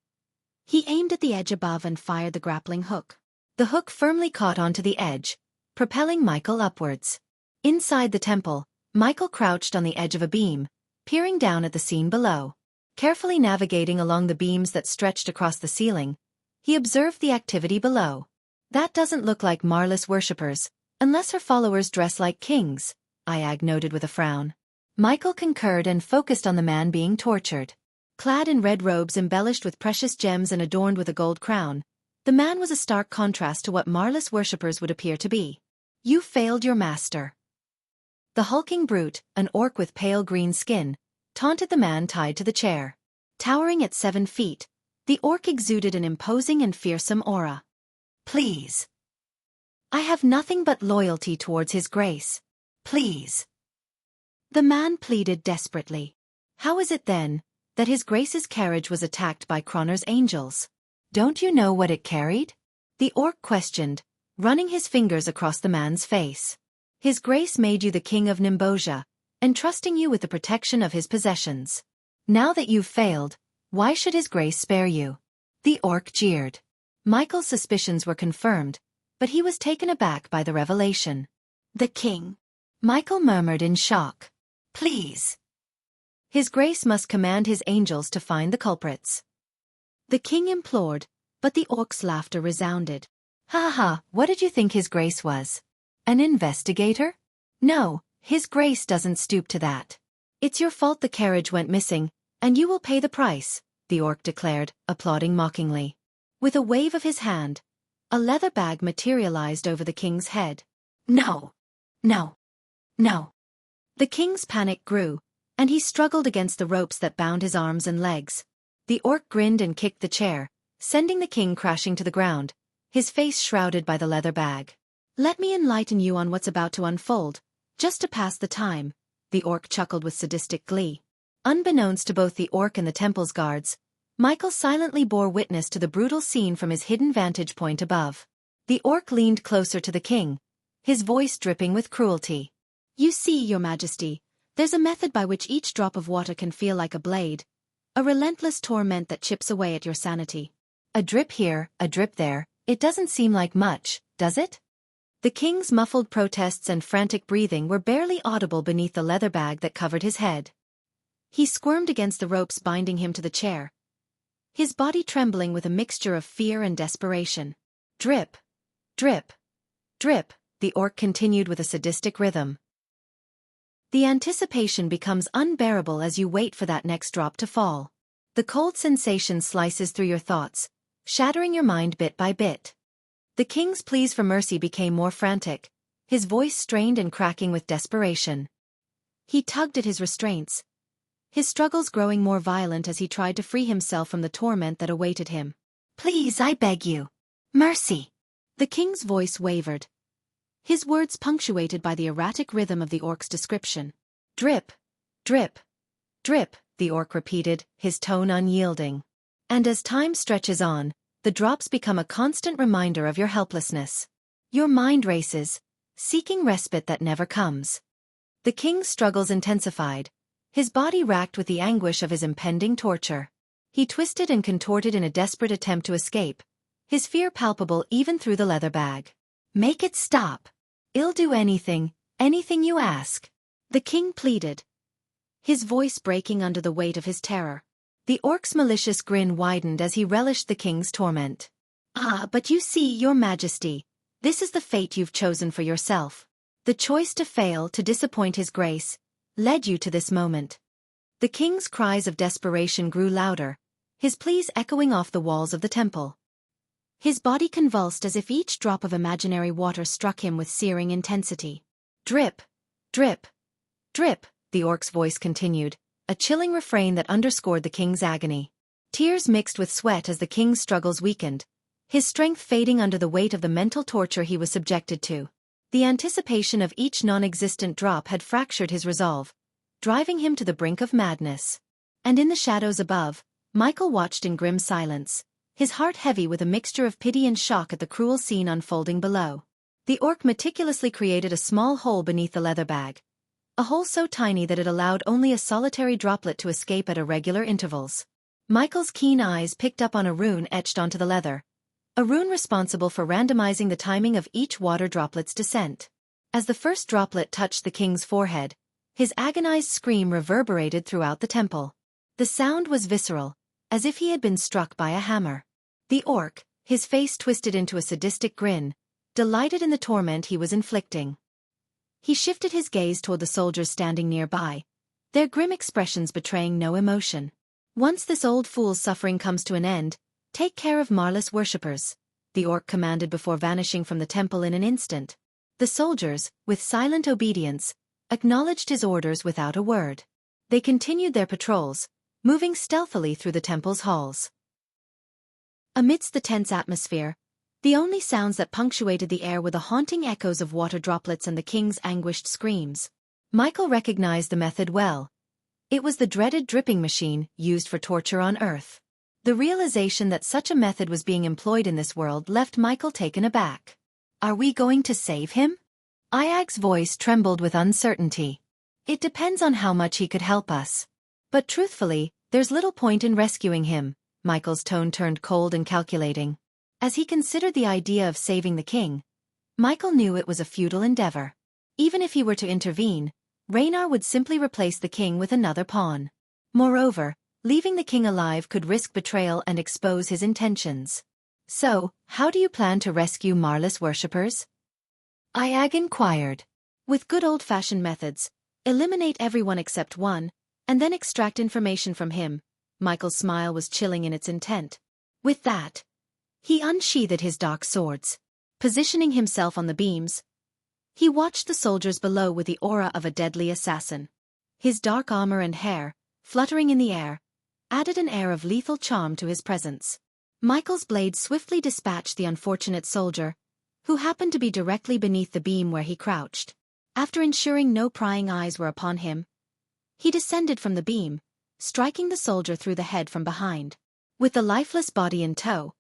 he aimed at the edge above and fired the grappling hook. The hook firmly caught onto the edge, propelling Michael upwards. Inside the temple, Michael crouched on the edge of a beam, peering down at the scene below. Carefully navigating along the beams that stretched across the ceiling, he observed the activity below. "That doesn't look like Marlis worshippers, unless her followers dress like kings," Ayag noted with a frown. Michael concurred and focused on the man being tortured. Clad in red robes embellished with precious gems and adorned with a gold crown, the man was a stark contrast to what Marlis worshippers would appear to be. "You failed your master." The hulking brute, an orc with pale green skin, taunted the man tied to the chair. Towering at 7 feet, the orc exuded an imposing and fearsome aura. "Please. I have nothing but loyalty towards his grace. Please." The man pleaded desperately. "How is it then that his grace's carriage was attacked by Croner's angels? Don't you know what it carried?" the orc questioned, running his fingers across the man's face. "His grace made you the king of Nimbosia, entrusting you with the protection of his possessions. Now that you've failed, why should his grace spare you?" The orc jeered. Michael's suspicions were confirmed, but he was taken aback by the revelation. "The king?" Michael murmured in shock. "Please. His grace must command his angels to find the culprits." The king implored, but the orc's laughter resounded. "Ha ha, what did you think his grace was? An investigator? No, his grace doesn't stoop to that. It's your fault the carriage went missing, and you will pay the price," the orc declared, applauding mockingly. With a wave of his hand, a leather bag materialized over the king's head. "No! No! No!" The king's panic grew, and he struggled against the ropes that bound his arms and legs. The orc grinned and kicked the chair, sending the king crashing to the ground, his face shrouded by the leather bag. "Let me enlighten you on what's about to unfold, just to pass the time," the orc chuckled with sadistic glee. Unbeknownst to both the orc and the temple's guards, Michael silently bore witness to the brutal scene from his hidden vantage point above. The orc leaned closer to the king, his voice dripping with cruelty. "You see, your majesty, there's a method by which each drop of water can feel like a blade, a relentless torment that chips away at your sanity. A drip here, a drip there, it doesn't seem like much, does it?" The king's muffled protests and frantic breathing were barely audible beneath the leather bag that covered his head. He squirmed against the ropes binding him to the chair, his body trembling with a mixture of fear and desperation. "Drip, drip, drip," the orc continued with a sadistic rhythm. The anticipation becomes unbearable as you wait for that next drop to fall. The cold sensation slices through your thoughts, shattering your mind bit by bit. The king's pleas for mercy became more frantic, his voice strained and cracking with desperation. He tugged at his restraints, his struggles growing more violent as he tried to free himself from the torment that awaited him. "Please, I beg you. Mercy." The king's voice wavered, his words punctuated by the erratic rhythm of the orc's description. "Drip, drip, drip," the orc repeated, his tone unyielding. "And as time stretches on, the drops become a constant reminder of your helplessness. Your mind races, seeking respite that never comes. The king's struggles intensified, his body racked with the anguish of his impending torture. He twisted and contorted in a desperate attempt to escape, his fear palpable even through the leather bag. Make it stop. I'll do anything, anything you ask. The king pleaded, his voice breaking under the weight of his terror. The orc's malicious grin widened as he relished the king's torment. Ah, but you see, your majesty, this is the fate you've chosen for yourself. The choice to fail, to disappoint his grace, led you to this moment. The king's cries of desperation grew louder, his pleas echoing off the walls of the temple. His body convulsed as if each drop of imaginary water struck him with searing intensity. Drip, drip, drip, the orc's voice continued, a chilling refrain that underscored the king's agony. Tears mixed with sweat as the king's struggles weakened, his strength fading under the weight of the mental torture he was subjected to. The anticipation of each non-existent drop had fractured his resolve, driving him to the brink of madness. And in the shadows above, Michael watched in grim silence, his heart heavy with a mixture of pity and shock at the cruel scene unfolding below. The orc meticulously created a small hole beneath the leather bag, a hole so tiny that it allowed only a solitary droplet to escape at irregular intervals. Michael's keen eyes picked up on a rune etched onto the leather, a rune responsible for randomizing the timing of each water droplet's descent. As the first droplet touched the king's forehead, his agonized scream reverberated throughout the temple. The sound was visceral, as if he had been struck by a hammer. The orc, his face twisted into a sadistic grin, delighted in the torment he was inflicting. He shifted his gaze toward the soldiers standing nearby, their grim expressions betraying no emotion. Once this old fool's suffering comes to an end, take care of Marlis worshippers, the orc commanded before vanishing from the temple in an instant. The soldiers, with silent obedience, acknowledged his orders without a word. They continued their patrols, moving stealthily through the temple's halls. Amidst the tense atmosphere, the only sounds that punctuated the air were the haunting echoes of water droplets and the king's anguished screams. Michael recognized the method well. It was the dreaded dripping machine used for torture on Earth. The realization that such a method was being employed in this world left Michael taken aback. Are we going to save him? Iag's voice trembled with uncertainty. It depends on how much he could help us. But truthfully, there's little point in rescuing him. Michael's tone turned cold and calculating. As he considered the idea of saving the king, Michael knew it was a futile endeavor. Even if he were to intervene, Raynar would simply replace the king with another pawn. Moreover, leaving the king alive could risk betrayal and expose his intentions. So, how do you plan to rescue Marlis worshippers? Iag inquired. With good old-fashioned methods, eliminate everyone except one, and then extract information from him. Michael's smile was chilling in its intent. With that, he unsheathed his dark swords. Positioning himself on the beams, he watched the soldiers below with the aura of a deadly assassin. His dark armor and hair, fluttering in the air, added an air of lethal charm to his presence. Michael's blade swiftly dispatched the unfortunate soldier, who happened to be directly beneath the beam where he crouched. After ensuring no prying eyes were upon him, he descended from the beam, striking the soldier through the head from behind. With the lifeless body in tow,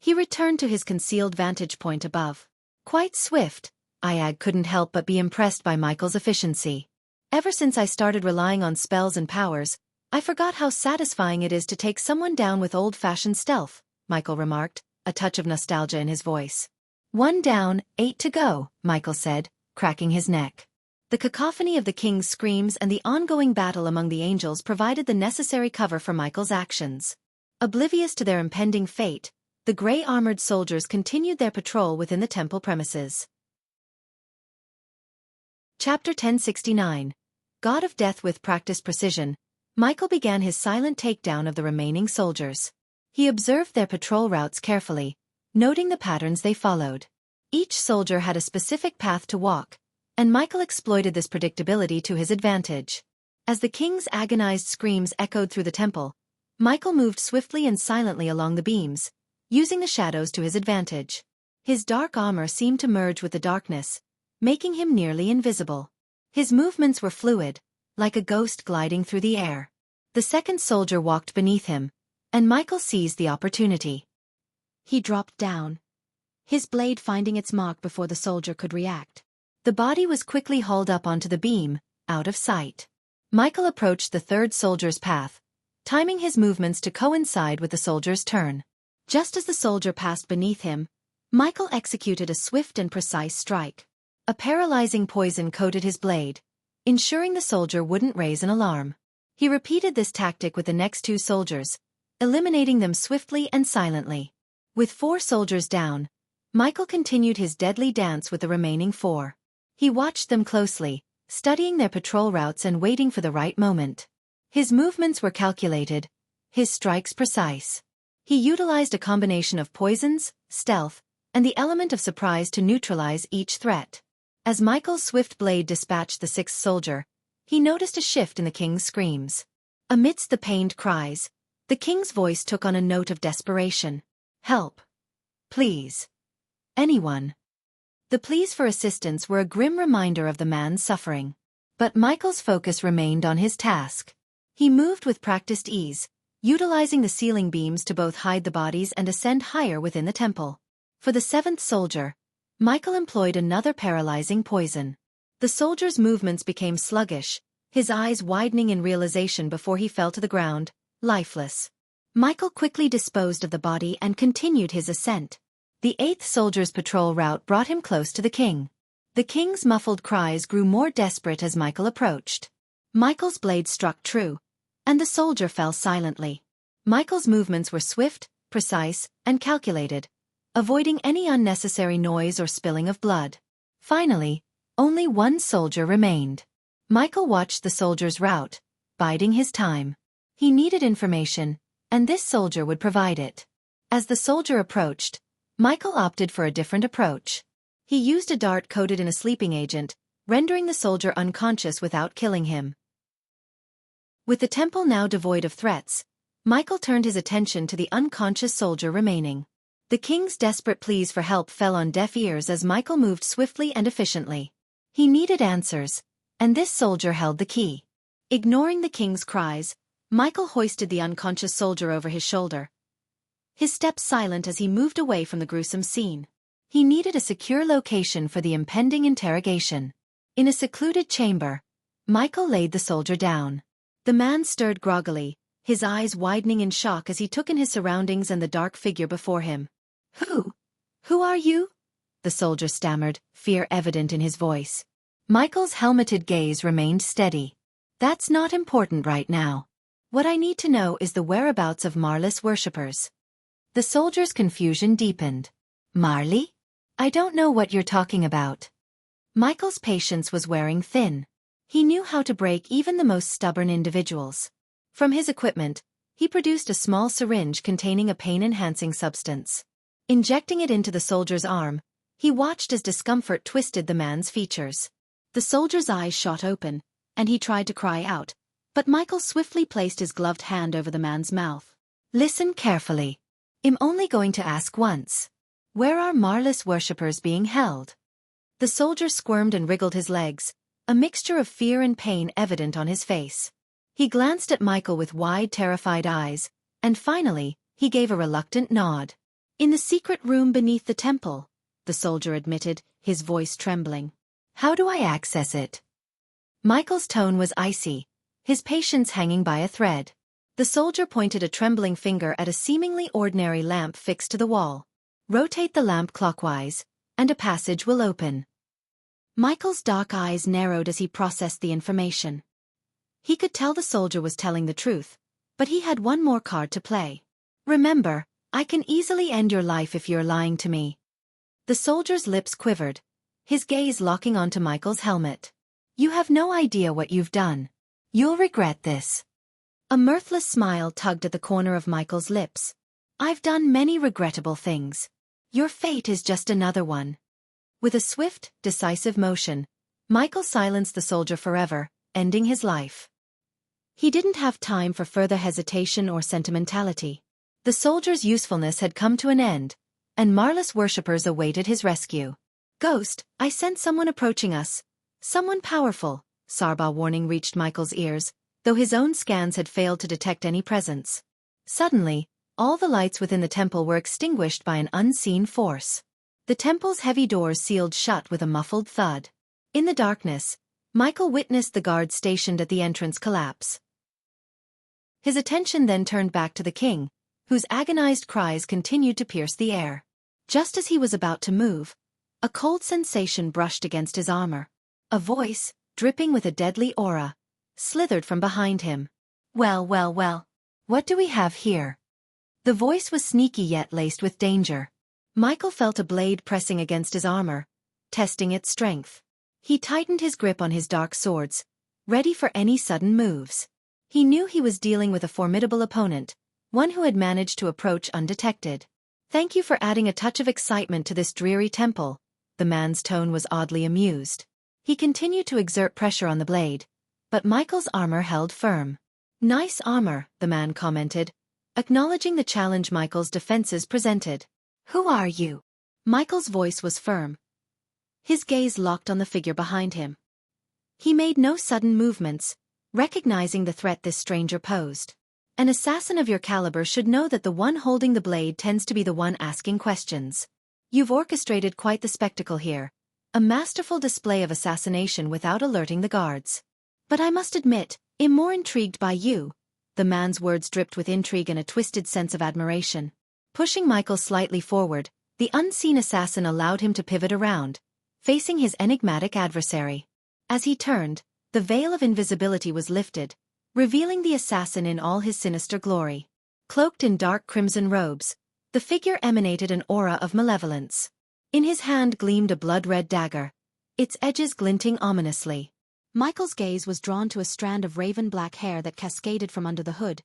he returned to his concealed vantage point above. Quite swift, Iag couldn't help but be impressed by Michael's efficiency. Ever since I started relying on spells and powers, I forgot how satisfying it is to take someone down with old-fashioned stealth, Michael remarked, a touch of nostalgia in his voice. 1 down, 8 to go, Michael said, cracking his neck. The cacophony of the king's screams and the ongoing battle among the angels provided the necessary cover for Michael's actions. Oblivious to their impending fate, the gray-armored soldiers continued their patrol within the temple premises. Chapter 1069. God of Death. With practiced precision, Michael began his silent takedown of the remaining soldiers. He observed their patrol routes carefully, noting the patterns they followed. Each soldier had a specific path to walk, and Michael exploited this predictability to his advantage. As the king's agonized screams echoed through the temple, Michael moved swiftly and silently along the beams, using the shadows to his advantage. His dark armor seemed to merge with the darkness, making him nearly invisible. His movements were fluid, like a ghost gliding through the air. The second soldier walked beneath him, and Michael seized the opportunity. He dropped down, his blade finding its mark before the soldier could react. The body was quickly hauled up onto the beam, out of sight. Michael approached the third soldier's path, timing his movements to coincide with the soldier's turn. Just as the soldier passed beneath him, Michael executed a swift and precise strike. A paralyzing poison coated his blade, ensuring the soldier wouldn't raise an alarm. He repeated this tactic with the next two soldiers, eliminating them swiftly and silently. With 4 soldiers down, Michael continued his deadly dance with the remaining 4. He watched them closely, studying their patrol routes and waiting for the right moment. His movements were calculated, his strikes precise. He utilized a combination of poisons, stealth, and the element of surprise to neutralize each threat. As Michael's swift blade dispatched the 6th soldier, he noticed a shift in the king's screams. Amidst the pained cries, the king's voice took on a note of desperation. "Help. Please. Anyone." The pleas for assistance were a grim reminder of the man's suffering. But Michael's focus remained on his task. He moved with practiced ease, utilizing the ceiling beams to both hide the bodies and ascend higher within the temple. For the 7th soldier, Michael employed another paralyzing poison. The soldier's movements became sluggish, his eyes widening in realization before he fell to the ground, lifeless. Michael quickly disposed of the body and continued his ascent. The 8th soldier's patrol route brought him close to the king. The king's muffled cries grew more desperate as Michael approached. Michael's blade struck true, and the soldier fell silently. Michael's movements were swift, precise, and calculated, avoiding any unnecessary noise or spilling of blood. Finally, only 1 soldier remained. Michael watched the soldier's route, biding his time. He needed information, and this soldier would provide it. As the soldier approached, Michael opted for a different approach. He used a dart coated in a sleeping agent, rendering the soldier unconscious without killing him. With the temple now devoid of threats, Michael turned his attention to the unconscious soldier remaining. The king's desperate pleas for help fell on deaf ears as Michael moved swiftly and efficiently. He needed answers, and this soldier held the key. Ignoring the king's cries, Michael hoisted the unconscious soldier over his shoulder, his steps silent as he moved away from the gruesome scene. He needed a secure location for the impending interrogation. In a secluded chamber, Michael laid the soldier down. The man stirred groggily, his eyes widening in shock as he took in his surroundings and the dark figure before him. Who are you?" the soldier stammered, fear evident in his voice. Michael's helmeted gaze remained steady. "That's not important right now. What I need to know is the whereabouts of Marlis worshippers." The soldier's confusion deepened. "Marley? I don't know what you're talking about." Michael's patience was wearing thin. He knew how to break even the most stubborn individuals. From his equipment, he produced a small syringe containing a pain-enhancing substance. Injecting it into the soldier's arm, he watched as discomfort twisted the man's features. The soldier's eyes shot open, and he tried to cry out, but Michael swiftly placed his gloved hand over the man's mouth. "Listen carefully. I'm only going to ask once. Where are Marlis worshippers being held?" The soldier squirmed and wriggled his legs, a mixture of fear and pain evident on his face. He glanced at Michael with wide, terrified eyes, and finally, he gave a reluctant nod. "In the secret room beneath the temple," the soldier admitted, his voice trembling. "How do I access it?" Michael's tone was icy, his patience hanging by a thread. The soldier pointed a trembling finger at a seemingly ordinary lamp fixed to the wall. "Rotate the lamp clockwise, and a passage will open." Michael's dark eyes narrowed as he processed the information. He could tell the soldier was telling the truth, but he had one more card to play. "Remember, I can easily end your life if you're lying to me." The soldier's lips quivered, his gaze locking onto Michael's helmet. "You have no idea what you've done. You'll regret this." A mirthless smile tugged at the corner of Michael's lips. "I've done many regrettable things. Your fate is just another one." With a swift, decisive motion, Michael silenced the soldier forever, ending his life. He didn't have time for further hesitation or sentimentality. The soldier's usefulness had come to an end, and Marlis worshippers awaited his rescue. "Ghost, I sense someone approaching us. Someone powerful," Sarba warning reached Michael's ears, though his own scans had failed to detect any presence. Suddenly, all the lights within the temple were extinguished by an unseen force. The temple's heavy doors sealed shut with a muffled thud. In the darkness, Michael witnessed the guards stationed at the entrance collapse. His attention then turned back to the king, whose agonized cries continued to pierce the air. Just as he was about to move, a cold sensation brushed against his armor. A voice, dripping with a deadly aura, slithered from behind him. Well, well, well. What do we have here? The voice was sneaky yet laced with danger. Michael felt a blade pressing against his armor, testing its strength. He tightened his grip on his dark swords, ready for any sudden moves. He knew he was dealing with a formidable opponent, one who had managed to approach undetected. Thank you for adding a touch of excitement to this dreary temple. The man's tone was oddly amused. He continued to exert pressure on the blade, but Michael's armor held firm. Nice armor, the man commented, acknowledging the challenge Michael's defenses presented. Who are you? Michael's voice was firm. His gaze locked on the figure behind him. He made no sudden movements, recognizing the threat this stranger posed. An assassin of your caliber should know that the one holding the blade tends to be the one asking questions. You've orchestrated quite the spectacle here, a masterful display of assassination without alerting the guards. But I must admit, I'm more intrigued by you. The man's words dripped with intrigue and a twisted sense of admiration. Pushing Michael slightly forward, the unseen assassin allowed him to pivot around, facing his enigmatic adversary. As he turned, the veil of invisibility was lifted, revealing the assassin in all his sinister glory. Cloaked in dark crimson robes, the figure emanated an aura of malevolence. In his hand gleamed a blood-red dagger, its edges glinting ominously. Michael's gaze was drawn to a strand of raven-black hair that cascaded from under the hood,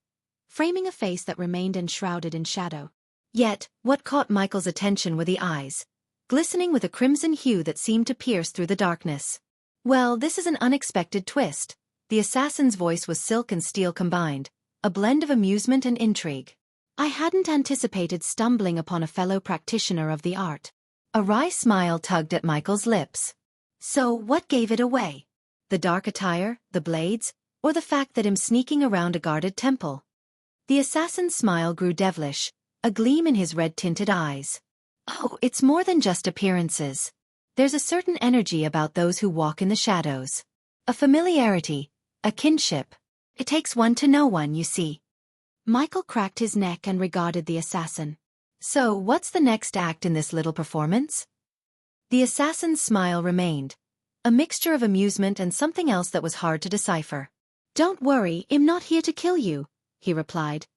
framing a face that remained enshrouded in shadow. Yet, what caught Michael's attention were the eyes, glistening with a crimson hue that seemed to pierce through the darkness. Well, this is an unexpected twist. The assassin's voice was silk and steel combined, a blend of amusement and intrigue. I hadn't anticipated stumbling upon a fellow practitioner of the art. A wry smile tugged at Michael's lips. So, what gave it away? The dark attire, the blades, or the fact that I'm sneaking around a guarded temple? The assassin's smile grew devilish, a gleam in his red-tinted eyes. Oh, it's more than just appearances. There's a certain energy about those who walk in the shadows. A familiarity, a kinship. It takes one to know one, you see. Michael cracked his neck and regarded the assassin. So, what's the next act in this little performance? The assassin's smile remained, a mixture of amusement and something else that was hard to decipher. Don't worry, I'm not here to kill you, he replied,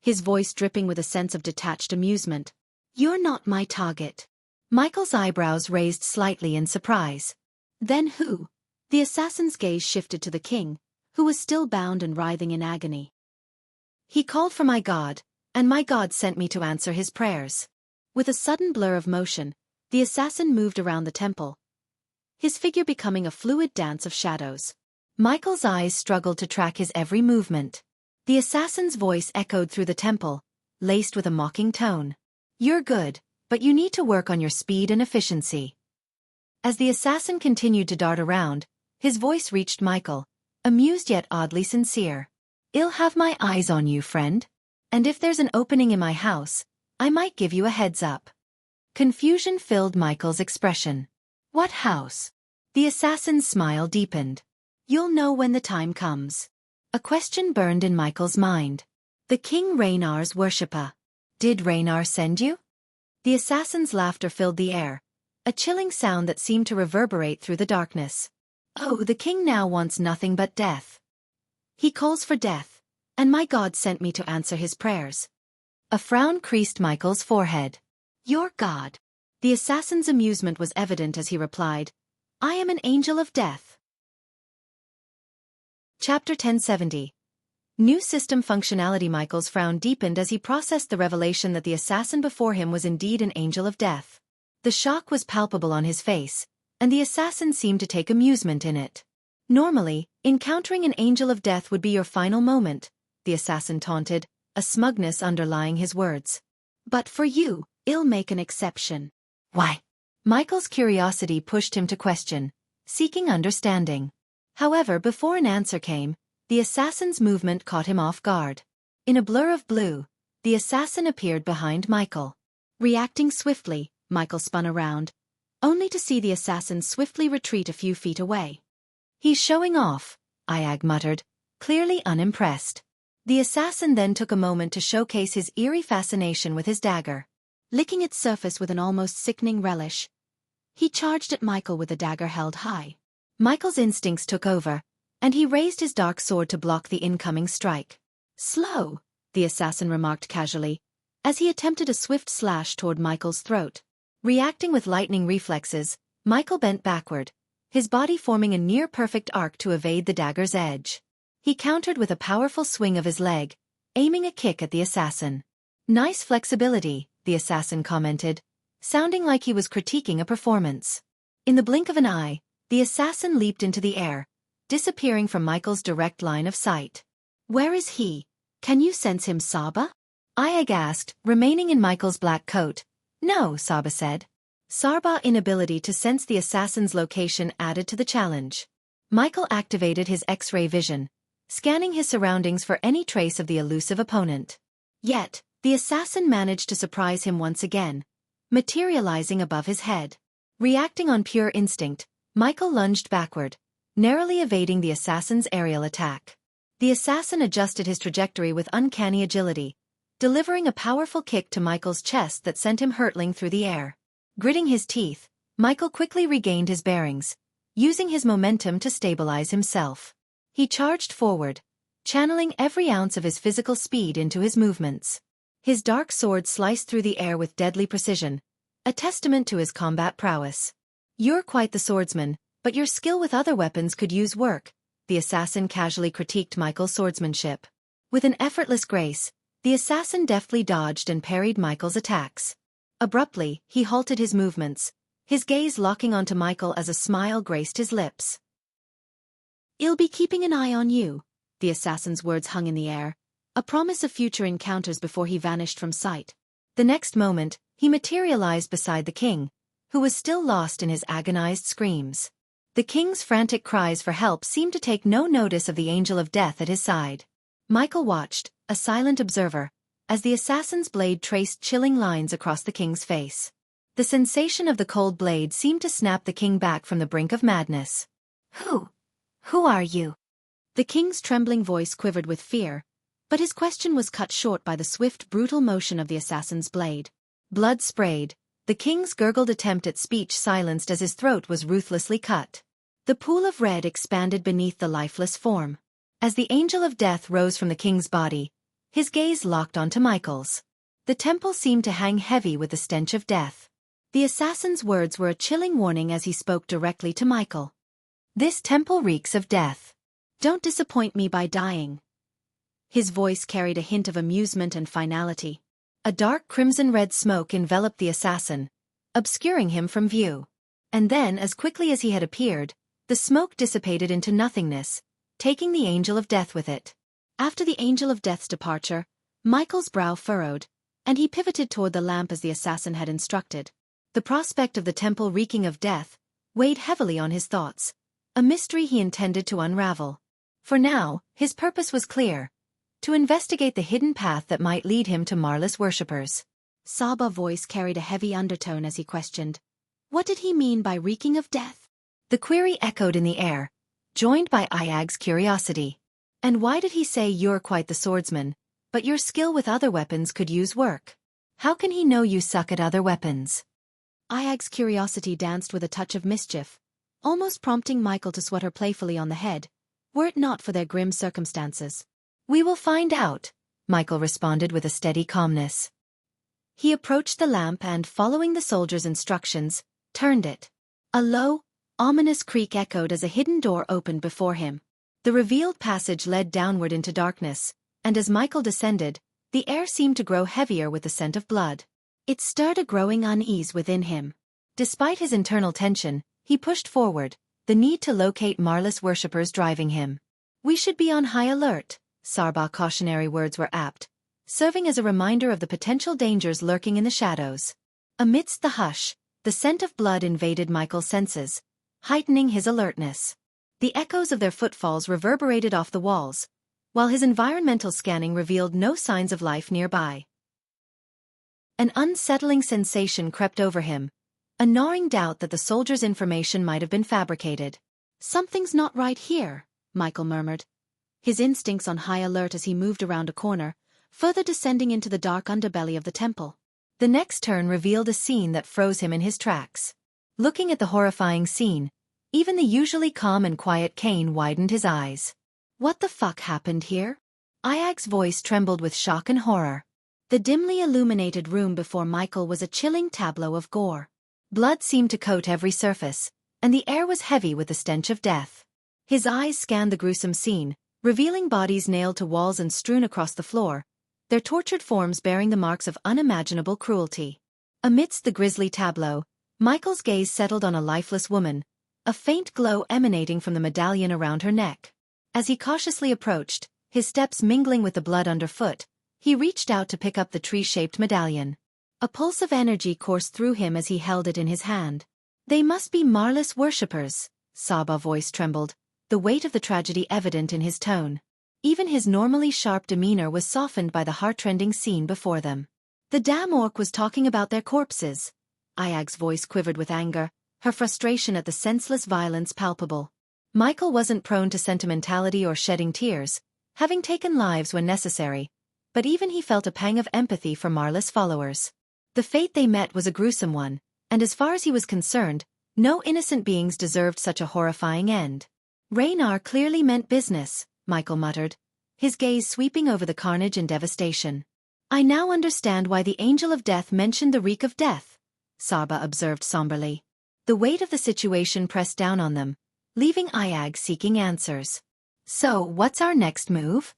his voice dripping with a sense of detached amusement. You're not my target. Michael's eyebrows raised slightly in surprise. Then who? The assassin's gaze shifted to the king, who was still bound and writhing in agony. He called for my god, and my god sent me to answer his prayers. With a sudden blur of motion, the assassin moved around the temple, his figure becoming a fluid dance of shadows. Michael's eyes struggled to track his every movement. The assassin's voice echoed through the temple, laced with a mocking tone. You're good, but you need to work on your speed and efficiency. As the assassin continued to dart around, his voice reached Michael, amused yet oddly sincere. I'll have my eyes on you, friend. And if there's an opening in my house, I might give you a heads up. Confusion filled Michael's expression. What house? The assassin's smile deepened. You'll know when the time comes. A question burned in Michael's mind. The King Raynar's worshipper. Did Raynar send you? The assassin's laughter filled the air, a chilling sound that seemed to reverberate through the darkness. Oh, the king now wants nothing but death. He calls for death, and my God sent me to answer his prayers. A frown creased Michael's forehead. Your God. The assassin's amusement was evident as he replied, I am an angel of death. Chapter 1070. New system functionality. Michael's frown deepened as he processed the revelation that the assassin before him was indeed an angel of death. The shock was palpable on his face, and the assassin seemed to take amusement in it. Normally, encountering an angel of death would be your final moment, the assassin taunted, a smugness underlying his words. But for you, I'll make an exception. Why? Michael's curiosity pushed him to question, seeking understanding. However, before an answer came, the assassin's movement caught him off guard. In a blur of blue, the assassin appeared behind Michael. Reacting swiftly, Michael spun around, only to see the assassin swiftly retreat a few feet away. "He's showing off," Ayag muttered, clearly unimpressed. The assassin then took a moment to showcase his eerie fascination with his dagger. Licking its surface with an almost sickening relish, he charged at Michael with the dagger held high. Michael's instincts took over, and he raised his dark sword to block the incoming strike. "Slow," the assassin remarked casually, as he attempted a swift slash toward Michael's throat. Reacting with lightning reflexes, Michael bent backward, his body forming a near-perfect arc to evade the dagger's edge. He countered with a powerful swing of his leg, aiming a kick at the assassin. "Nice flexibility," the assassin commented, sounding like he was critiquing a performance. In the blink of an eye, the assassin leaped into the air, disappearing from Michael's direct line of sight. "Where is he? Can you sense him, Saba?" Ayag asked, remaining in Michael's black coat. "No," Saba said. Sarba's inability to sense the assassin's location added to the challenge. Michael activated his X-ray vision, scanning his surroundings for any trace of the elusive opponent. Yet, the assassin managed to surprise him once again, materializing above his head. Reacting on pure instinct, Michael lunged backward, narrowly evading the assassin's aerial attack. The assassin adjusted his trajectory with uncanny agility, delivering a powerful kick to Michael's chest that sent him hurtling through the air. Gritting his teeth, Michael quickly regained his bearings, using his momentum to stabilize himself. He charged forward, channeling every ounce of his physical speed into his movements. His dark sword sliced through the air with deadly precision, a testament to his combat prowess. "You're quite the swordsman, but your skill with other weapons could use work," the assassin casually critiqued Michael's swordsmanship. With an effortless grace, the assassin deftly dodged and parried Michael's attacks. Abruptly, he halted his movements, his gaze locking onto Michael as a smile graced his lips. "I'll be keeping an eye on you," the assassin's words hung in the air, a promise of future encounters before he vanished from sight. The next moment, he materialized beside the king, who was still lost in his agonized screams. The king's frantic cries for help seemed to take no notice of the angel of death at his side. Michael watched, a silent observer, as the assassin's blade traced chilling lines across the king's face. The sensation of the cold blade seemed to snap the king back from the brink of madness. Who are you?" The king's trembling voice quivered with fear, but his question was cut short by the swift, brutal motion of the assassin's blade. Blood sprayed, the king's gurgled attempt at speech silenced as his throat was ruthlessly cut. The pool of red expanded beneath the lifeless form. As the angel of death rose from the king's body, his gaze locked onto Michael's. The temple seemed to hang heavy with the stench of death. The assassin's words were a chilling warning as he spoke directly to Michael. "This temple reeks of death. Don't disappoint me by dying." His voice carried a hint of amusement and finality. A dark crimson-red smoke enveloped the assassin, obscuring him from view. And then, as quickly as he had appeared, the smoke dissipated into nothingness, taking the angel of death with it. After the angel of death's departure, Michael's brow furrowed, and he pivoted toward the lamp as the assassin had instructed. The prospect of the temple reeking of death weighed heavily on his thoughts, a mystery he intended to unravel. For now, his purpose was clear: to investigate the hidden path that might lead him to Marlis worshippers. Saba's voice carried a heavy undertone as he questioned, "What did he mean by reeking of death?" The query echoed in the air, joined by Ayag's curiosity. "And why did he say you're quite the swordsman, but your skill with other weapons could use work? How can he know you suck at other weapons?" Ayag's curiosity danced with a touch of mischief, almost prompting Michael to swat her playfully on the head, were it not for their grim circumstances. "We will find out," Michael responded with a steady calmness. He approached the lamp and, following the soldier's instructions, turned it. A low, ominous creak echoed as a hidden door opened before him. The revealed passage led downward into darkness, and as Michael descended, the air seemed to grow heavier with the scent of blood. It stirred a growing unease within him. Despite his internal tension, he pushed forward, the need to locate Marlis worshippers driving him. "We should be on high alert," Sarba's cautionary words were apt, serving as a reminder of the potential dangers lurking in the shadows. Amidst the hush, the scent of blood invaded Michael's senses, heightening his alertness. The echoes of their footfalls reverberated off the walls, while his environmental scanning revealed no signs of life nearby. An unsettling sensation crept over him, a gnawing doubt that the soldier's information might have been fabricated. "Something's not right here," Michael murmured, his instincts on high alert as he moved around a corner, further descending into the dark underbelly of the temple. The next turn revealed a scene that froze him in his tracks. Looking at the horrifying scene, even the usually calm and quiet Cain widened his eyes. "What the fuck happened here?" Ayag's voice trembled with shock and horror. The dimly illuminated room before Michael was a chilling tableau of gore. Blood seemed to coat every surface, and the air was heavy with the stench of death. His eyes scanned the gruesome scene, revealing bodies nailed to walls and strewn across the floor, their tortured forms bearing the marks of unimaginable cruelty. Amidst the grisly tableau, Michael's gaze settled on a lifeless woman, a faint glow emanating from the medallion around her neck. As he cautiously approached, his steps mingling with the blood underfoot, he reached out to pick up the tree-shaped medallion. A pulse of energy coursed through him as he held it in his hand. "They must be Marlis worshippers," Saba's voice trembled, the weight of the tragedy evident in his tone. Even his normally sharp demeanor was softened by the heart-rending scene before them. "The damn orc was talking about their corpses." Ayag's voice quivered with anger, her frustration at the senseless violence palpable. Michael wasn't prone to sentimentality or shedding tears, having taken lives when necessary, but even he felt a pang of empathy for Marlis followers. The fate they met was a gruesome one, and as far as he was concerned, no innocent beings deserved such a horrifying end. "Raynar clearly meant business," Michael muttered, his gaze sweeping over the carnage and devastation. "I now understand why the Angel of Death mentioned the reek of death," Saba observed somberly. The weight of the situation pressed down on them, leaving Ayag seeking answers. "So, what's our next move?"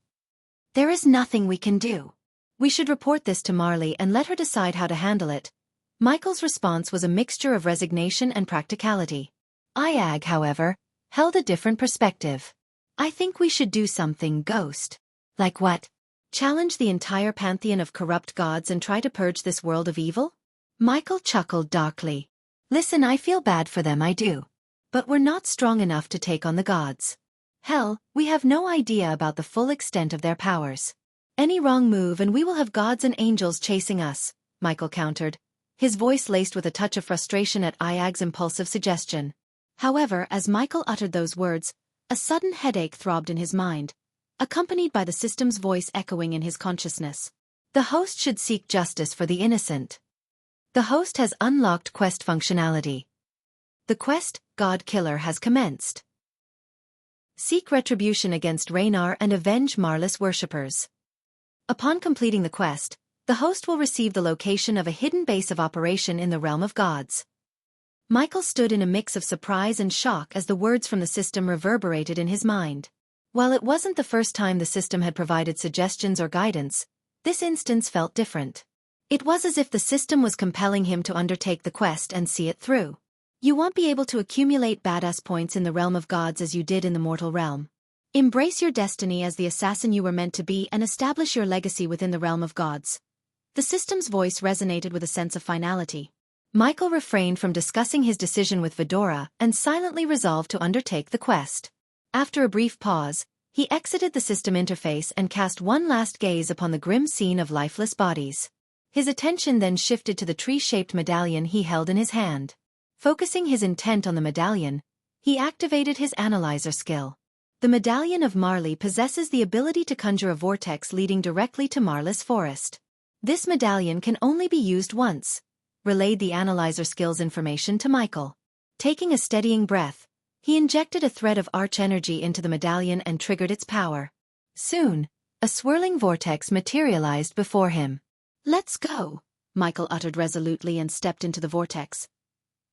"There is nothing we can do. We should report this to Marley and let her decide how to handle it." Michael's response was a mixture of resignation and practicality. Ayag, however, held a different perspective. "I think we should do something, Ghost." "Like what?" "Challenge the entire pantheon of corrupt gods and try to purge this world of evil?" Michael chuckled darkly. "Listen, I feel bad for them, I do. But we're not strong enough to take on the gods. Hell, we have no idea about the full extent of their powers. Any wrong move and we will have gods and angels chasing us," Michael countered, his voice laced with a touch of frustration at Ayag's impulsive suggestion. However, as Michael uttered those words, a sudden headache throbbed in his mind, accompanied by the system's voice echoing in his consciousness. "The host should seek justice for the innocent." The host has unlocked quest functionality. The quest, God Killer, has commenced. Seek retribution against Raynar and avenge Marlis worshippers. Upon completing the quest, the host will receive the location of a hidden base of operation in the realm of gods. Michael stood in a mix of surprise and shock as the words from the system reverberated in his mind. While it wasn't the first time the system had provided suggestions or guidance, this instance felt different. It was as if the system was compelling him to undertake the quest and see it through. "You won't be able to accumulate badass points in the realm of gods as you did in the mortal realm. Embrace your destiny as the assassin you were meant to be and establish your legacy within the realm of gods." The system's voice resonated with a sense of finality. Michael refrained from discussing his decision with Vidora and silently resolved to undertake the quest. After a brief pause, he exited the system interface and cast one last gaze upon the grim scene of lifeless bodies. His attention then shifted to the tree-shaped medallion he held in his hand. Focusing his intent on the medallion, he activated his analyzer skill. The medallion of Marley possesses the ability to conjure a vortex leading directly to Marlis Forest. "This medallion can only be used once," relayed the analyzer skill's information to Michael. Taking a steadying breath, he injected a thread of arch energy into the medallion and triggered its power. Soon, a swirling vortex materialized before him. "Let's go," Michael uttered resolutely and stepped into the vortex,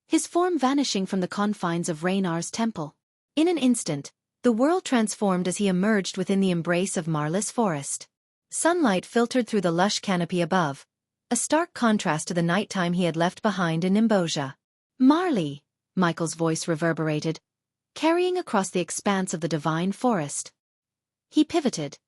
his form vanishing from the confines of Raynar's temple. In an instant, the world transformed as he emerged within the embrace of Marlis Forest. Sunlight filtered through the lush canopy above, a stark contrast to the nighttime he had left behind in Nimbosia. "Marley," Michael's voice reverberated, carrying across the expanse of the divine forest. He pivoted,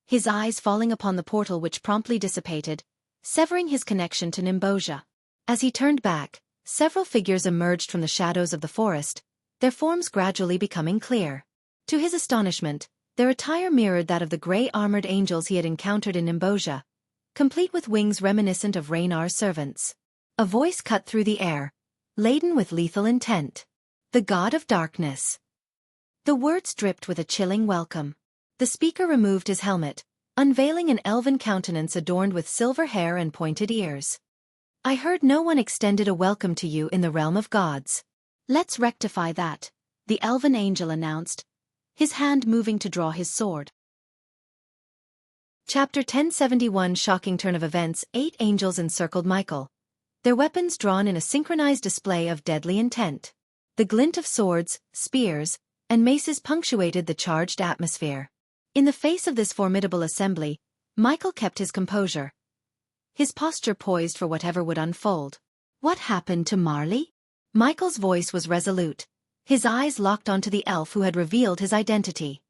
his eyes falling upon the portal which promptly dissipated, severing his connection to Nimbosia. As he turned back, several figures emerged from the shadows of the forest, their forms gradually becoming clear. To his astonishment, their attire mirrored that of the gray-armored angels he had encountered in Nimbosia, complete with wings reminiscent of Raynar's servants. A voice cut through the air, laden with lethal intent. The God of Darkness. The words dripped with a chilling welcome. The speaker removed his helmet, unveiling an elven countenance adorned with silver hair and pointed ears. I heard no one extended a welcome to you in the realm of gods. Let's rectify that, the elven angel announced, his hand moving to draw his sword. Chapter 1071. Shocking turn of events. 8 angels encircled Michael, their weapons drawn in a synchronized display of deadly intent. The glint of swords, spears, and maces punctuated the charged atmosphere. In the face of this formidable assembly, Michael kept his composure, his posture poised for whatever would unfold. What happened to Marley? Michael's voice was resolute, his eyes locked onto the elf who had revealed his identity.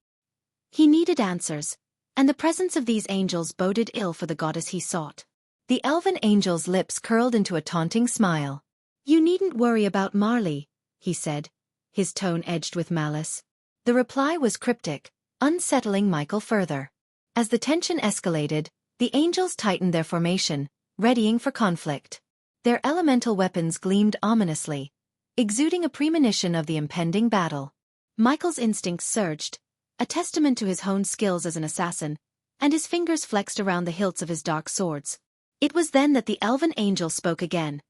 He needed answers, and the presence of these angels boded ill for the goddess he sought. The elven angel's lips curled into a taunting smile. You needn't worry about Marley, he said, his tone edged with malice. The reply was cryptic, unsettling Michael further. As the tension escalated, the angels tightened their formation, readying for conflict. Their elemental weapons gleamed ominously, exuding a premonition of the impending battle. Michael's instincts surged, a testament to his honed skills as an assassin, and his fingers flexed around the hilts of his dark swords. It was then that the elven angel spoke again,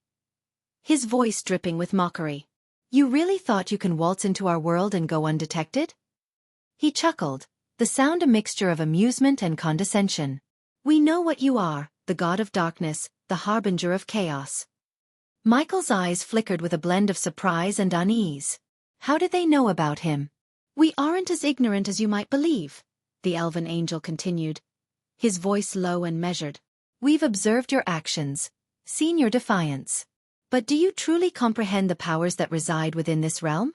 his voice dripping with mockery. You really thought you can waltz into our world and go undetected? He chuckled, the sound a mixture of amusement and condescension. We know what you are, the god of darkness, the harbinger of chaos. Michael's eyes flickered with a blend of surprise and unease. How did they know about him? We aren't as ignorant as you might believe, the elven angel continued, his voice low and measured. We've observed your actions, seen your defiance. But do you truly comprehend the powers that reside within this realm?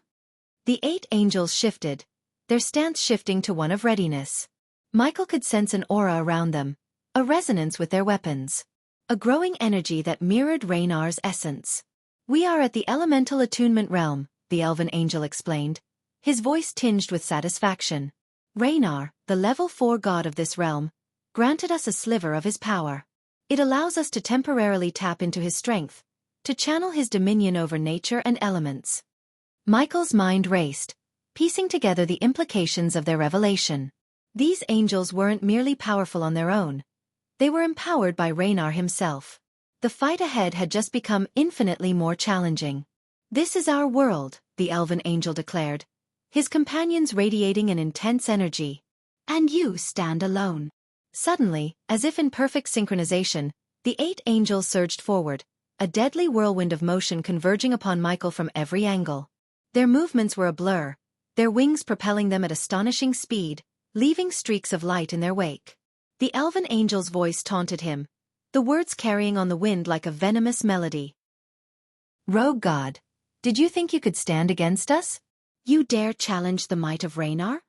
The 8 angels shifted, their stance shifting to one of readiness. Michael could sense an aura around them, a resonance with their weapons. A growing energy that mirrored Raynar's essence. We are at the elemental attunement realm, the elven angel explained, his voice tinged with satisfaction. Raynar, the level 4 god of this realm, granted us a sliver of his power. It allows us to temporarily tap into his strength, to channel his dominion over nature and elements. Michael's mind raced, piecing together the implications of their revelation. These angels weren't merely powerful on their own. They were empowered by Raynar himself. The fight ahead had just become infinitely more challenging. This is our world, the elven angel declared, his companions radiating an intense energy. And you stand alone. Suddenly, as if in perfect synchronization, the 8 angels surged forward, a deadly whirlwind of motion converging upon Michael from every angle. Their movements were a blur, their wings propelling them at astonishing speed, leaving streaks of light in their wake. The elven angel's voice taunted him, the words carrying on the wind like a venomous melody. Rogue god, did you think you could stand against us? You dare challenge the might of Raynar?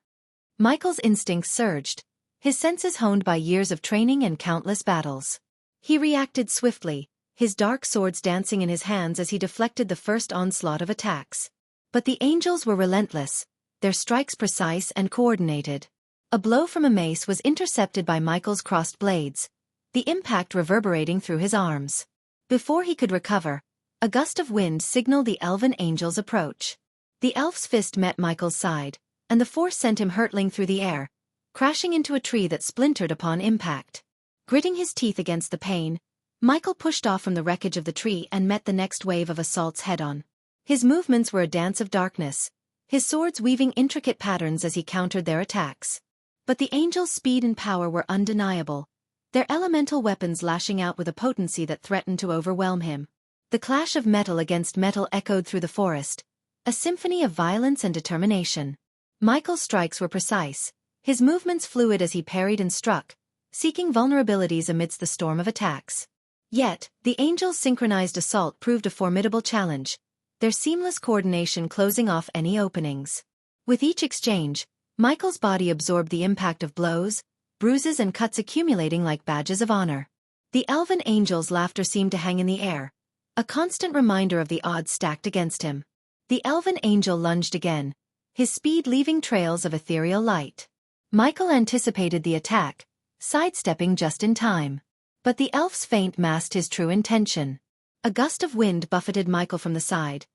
Michael's instincts surged, his senses honed by years of training and countless battles. He reacted swiftly, his dark swords dancing in his hands as he deflected the first onslaught of attacks. But the angels were relentless, their strikes precise and coordinated. A blow from a mace was intercepted by Michael's crossed blades, the impact reverberating through his arms. Before he could recover, a gust of wind signaled the elven angel's approach. The elf's fist met Michael's side, and the force sent him hurtling through the air, crashing into a tree that splintered upon impact. Gritting his teeth against the pain, Michael pushed off from the wreckage of the tree and met the next wave of assaults head-on. His movements were a dance of darkness, his swords weaving intricate patterns as he countered their attacks. But the angels' speed and power were undeniable, their elemental weapons lashing out with a potency that threatened to overwhelm him. The clash of metal against metal echoed through the forest, a symphony of violence and determination. Michael's strikes were precise, his movements fluid as he parried and struck, seeking vulnerabilities amidst the storm of attacks. Yet, the angels' synchronized assault proved a formidable challenge, their seamless coordination closing off any openings. With each exchange, Michael's body absorbed the impact of blows, bruises and cuts accumulating like badges of honor. The elven angel's laughter seemed to hang in the air, a constant reminder of the odds stacked against him. The elven angel lunged again, his speed leaving trails of ethereal light. Michael anticipated the attack, sidestepping just in time. But the elf's feint masked his true intention. A gust of wind buffeted Michael from the side,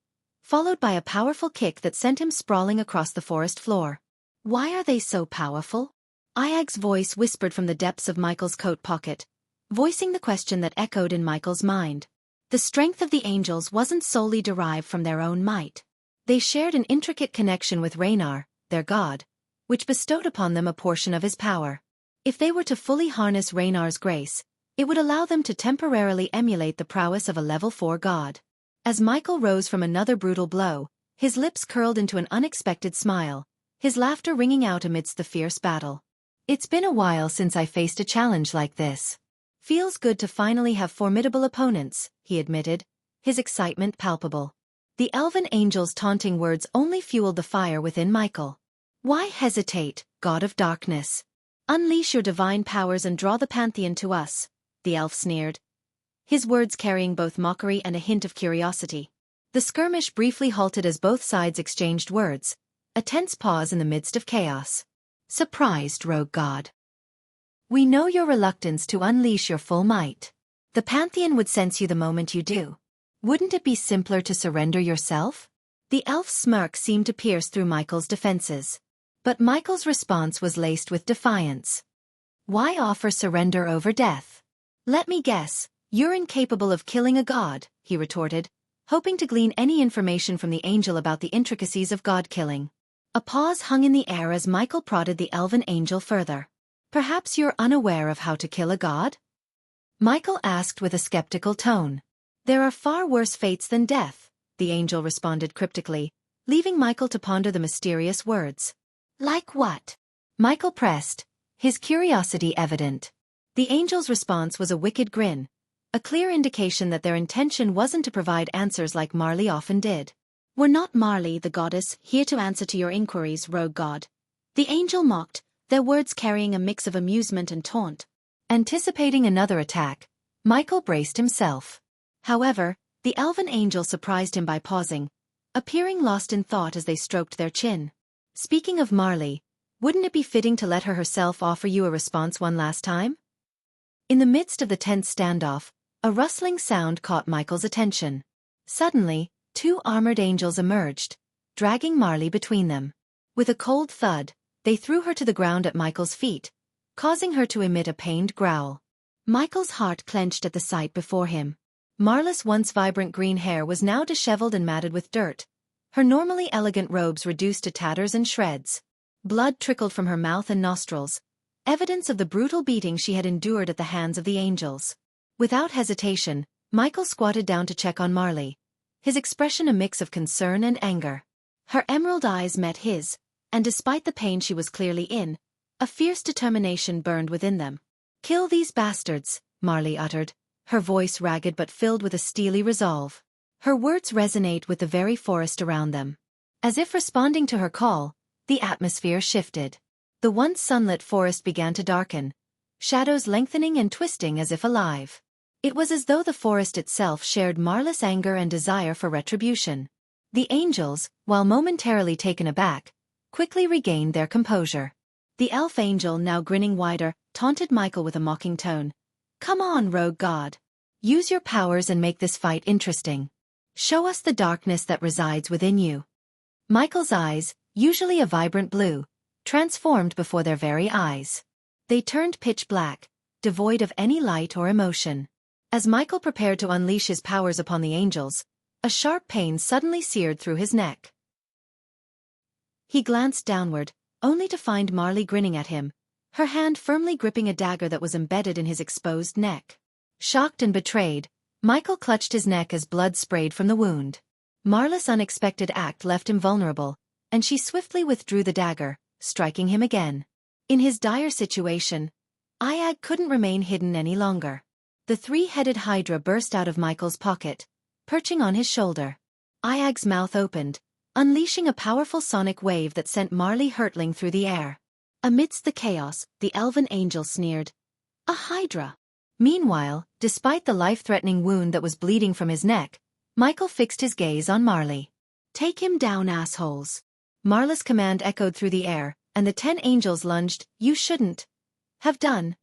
followed by a powerful kick that sent him sprawling across the forest floor. Why are they so powerful? Iag's voice whispered from the depths of Michael's coat pocket, voicing the question that echoed in Michael's mind. The strength of the angels wasn't solely derived from their own might. They shared an intricate connection with Raynar, their god, which bestowed upon them a portion of his power. If they were to fully harness Raynar's grace, it would allow them to temporarily emulate the prowess of a level 4 god. As Michael rose from another brutal blow, his lips curled into an unexpected smile, his laughter ringing out amidst the fierce battle. It's been a while since I faced a challenge like this. Feels good to finally have formidable opponents, he admitted, his excitement palpable. The elven angel's taunting words only fueled the fire within Michael. Why hesitate, god of darkness? Unleash your divine powers and draw the pantheon to us, the elf sneered, his words carrying both mockery and a hint of curiosity. The skirmish briefly halted as both sides exchanged words, a tense pause in the midst of chaos. Surprised, rogue god. We know your reluctance to unleash your full might. The pantheon would sense you the moment you do. Wouldn't it be simpler to surrender yourself? The elf's smirk seemed to pierce through Michael's defenses. But Michael's response was laced with defiance. Why offer surrender over death? Let me guess, you're incapable of killing a god, he retorted, hoping to glean any information from the angel about the intricacies of god-killing. A pause hung in the air as Michael prodded the elven angel further. Perhaps you're unaware of how to kill a god? Michael asked with a skeptical tone. There are far worse fates than death, the angel responded cryptically, leaving Michael to ponder the mysterious words. Like what? Michael pressed, his curiosity evident. The angel's response was a wicked grin, a clear indication that their intention wasn't to provide answers like Marley often did. We're not Marley, the goddess, here to answer to your inquiries, rogue god. The angel mocked, their words carrying a mix of amusement and taunt. Anticipating another attack, Michael braced himself. However, the elven angel surprised him by pausing, appearing lost in thought as they stroked their chin. Speaking of Marley, wouldn't it be fitting to let her herself offer you a response one last time? In the midst of the tense standoff, a rustling sound caught Michael's attention. Suddenly, 2 armored angels emerged, dragging Marley between them. With a cold thud, they threw her to the ground at Michael's feet, causing her to emit a pained growl. Michael's heart clenched at the sight before him. Marla's once vibrant green hair was now disheveled and matted with dirt, her normally elegant robes reduced to tatters and shreds. Blood trickled from her mouth and nostrils, evidence of the brutal beating she had endured at the hands of the angels. Without hesitation, Michael squatted down to check on Marley, his expression a mix of concern and anger. Her emerald eyes met his, and despite the pain she was clearly in, a fierce determination burned within them. Kill these bastards, Marley uttered, her voice ragged but filled with a steely resolve. Her words resonate with the very forest around them. As if responding to her call, the atmosphere shifted. The once sunlit forest began to darken, shadows lengthening and twisting as if alive. It was as though the forest itself shared Marla's anger and desire for retribution. The angels, while momentarily taken aback, quickly regained their composure. The elf angel, now grinning wider, taunted Michael with a mocking tone. Come on, rogue god. Use your powers and make this fight interesting. Show us the darkness that resides within you. Michael's eyes, usually a vibrant blue, transformed before their very eyes. They turned pitch black, devoid of any light or emotion. As Michael prepared to unleash his powers upon the angels, a sharp pain suddenly seared through his neck. He glanced downward, only to find Marley grinning at him, her hand firmly gripping a dagger that was embedded in his exposed neck. Shocked and betrayed, Michael clutched his neck as blood sprayed from the wound. Marla's unexpected act left him vulnerable, and she swiftly withdrew the dagger, striking him again. In his dire situation, Iag couldn't remain hidden any longer. The 3-headed hydra burst out of Michael's pocket, perching on his shoulder. Iag's mouth opened, unleashing a powerful sonic wave that sent Marley hurtling through the air. Amidst the chaos, the elven angel sneered. A hydra! Meanwhile, despite the life-threatening wound that was bleeding from his neck, Michael fixed his gaze on Marley. Take him down, assholes. Marla's command echoed through the air, and the 10 angels lunged. You shouldn't have done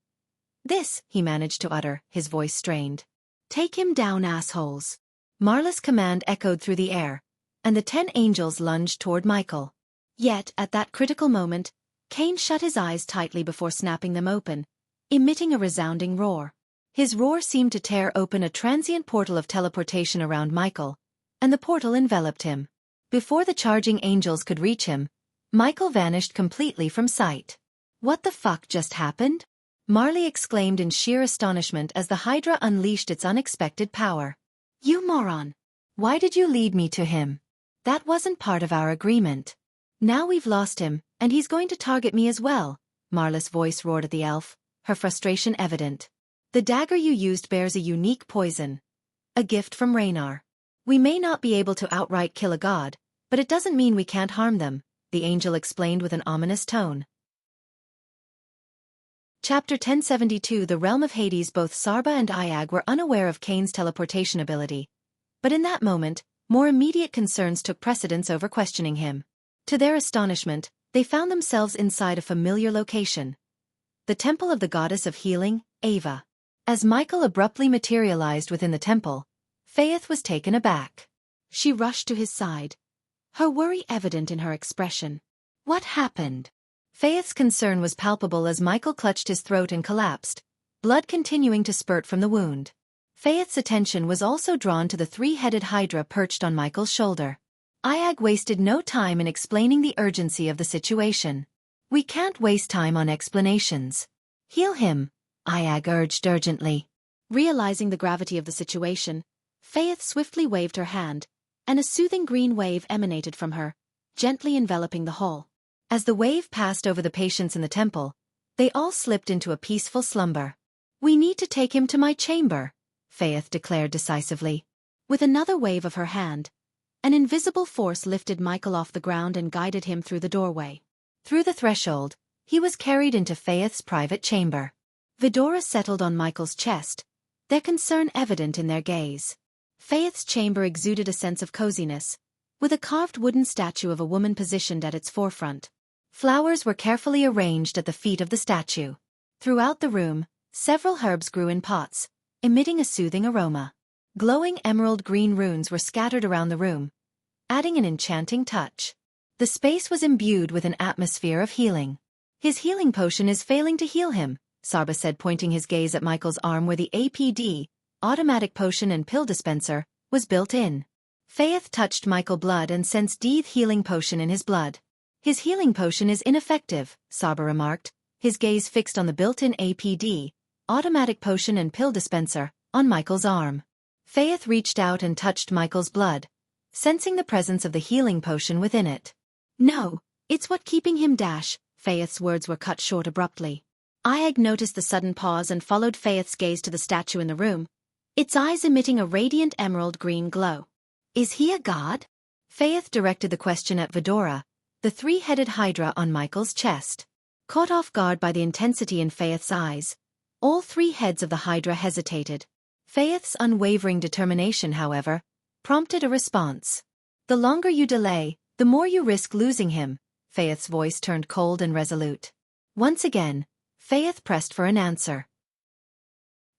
"This," he managed to utter, his voice strained. "Take him down, assholes." Marla's command echoed through the air, and the 10 angels lunged toward Michael. Yet, at that critical moment, Cain shut his eyes tightly before snapping them open, emitting a resounding roar. His roar seemed to tear open a transient portal of teleportation around Michael, and the portal enveloped him. Before the charging angels could reach him, Michael vanished completely from sight. "What the fuck just happened?" Marley exclaimed in sheer astonishment as the Hydra unleashed its unexpected power. "You moron! Why did you lead me to him? That wasn't part of our agreement. Now we've lost him, and he's going to target me as well," Marla's voice roared at the elf, her frustration evident. "The dagger you used bears a unique poison. A gift from Raynar. We may not be able to outright kill a god, but it doesn't mean we can't harm them," the angel explained with an ominous tone. Chapter 1072 The Realm of Hades. Both Sarba and Iag were unaware of Cain's teleportation ability, but in that moment, more immediate concerns took precedence over questioning him. To their astonishment, they found themselves inside a familiar location. The temple of the goddess of healing, Ava. As Michael abruptly materialized within the temple, Faith was taken aback. She rushed to his side, her worry evident in her expression. "What happened?" Faith's concern was palpable as Michael clutched his throat and collapsed, blood continuing to spurt from the wound. Faith's attention was also drawn to the 3-headed Hydra perched on Michael's shoulder. Iag wasted no time in explaining the urgency of the situation. "We can't waste time on explanations. Heal him," Iag urged urgently. Realizing the gravity of the situation, Faith swiftly waved her hand, and a soothing green wave emanated from her, gently enveloping the whole. As the wave passed over the patients in the temple, they all slipped into a peaceful slumber. "We need to take him to my chamber," Faith declared decisively. With another wave of her hand, an invisible force lifted Michael off the ground and guided him through the doorway. Through the threshold, he was carried into Faith's private chamber. Vidora settled on Michael's chest, their concern evident in their gaze. Faith's chamber exuded a sense of coziness, with a carved wooden statue of a woman positioned at its forefront. Flowers were carefully arranged at the feet of the statue. Throughout the room, several herbs grew in pots, emitting a soothing aroma. Glowing emerald green runes were scattered around the room, adding an enchanting touch. The space was imbued with an atmosphere of healing. "His healing potion is failing to heal him," Sarba said, pointing his gaze at Michael's arm where the APD, automatic potion and pill dispenser, was built in. Faith touched Michael's blood and sensed the healing potion in his blood. "His healing potion is ineffective," Sarba remarked, his gaze fixed on the built-in APD, automatic potion and pill dispenser, on Michael's arm. Faith reached out and touched Michael's blood, sensing the presence of the healing potion within it. "No, it's what keeping him dash," Faith's words were cut short abruptly. Iag noticed the sudden pause and followed Faith's gaze to the statue in the room, its eyes emitting a radiant emerald green glow. "Is he a god?" Faith directed the question at Vidora, the 3-headed Hydra on Michael's chest. Caught off guard by the intensity in Faith's eyes, all 3 heads of the Hydra hesitated. Faith's unwavering determination, however, prompted a response. "The longer you delay, the more you risk losing him." Faith's voice turned cold and resolute. Once again, Faith pressed for an answer.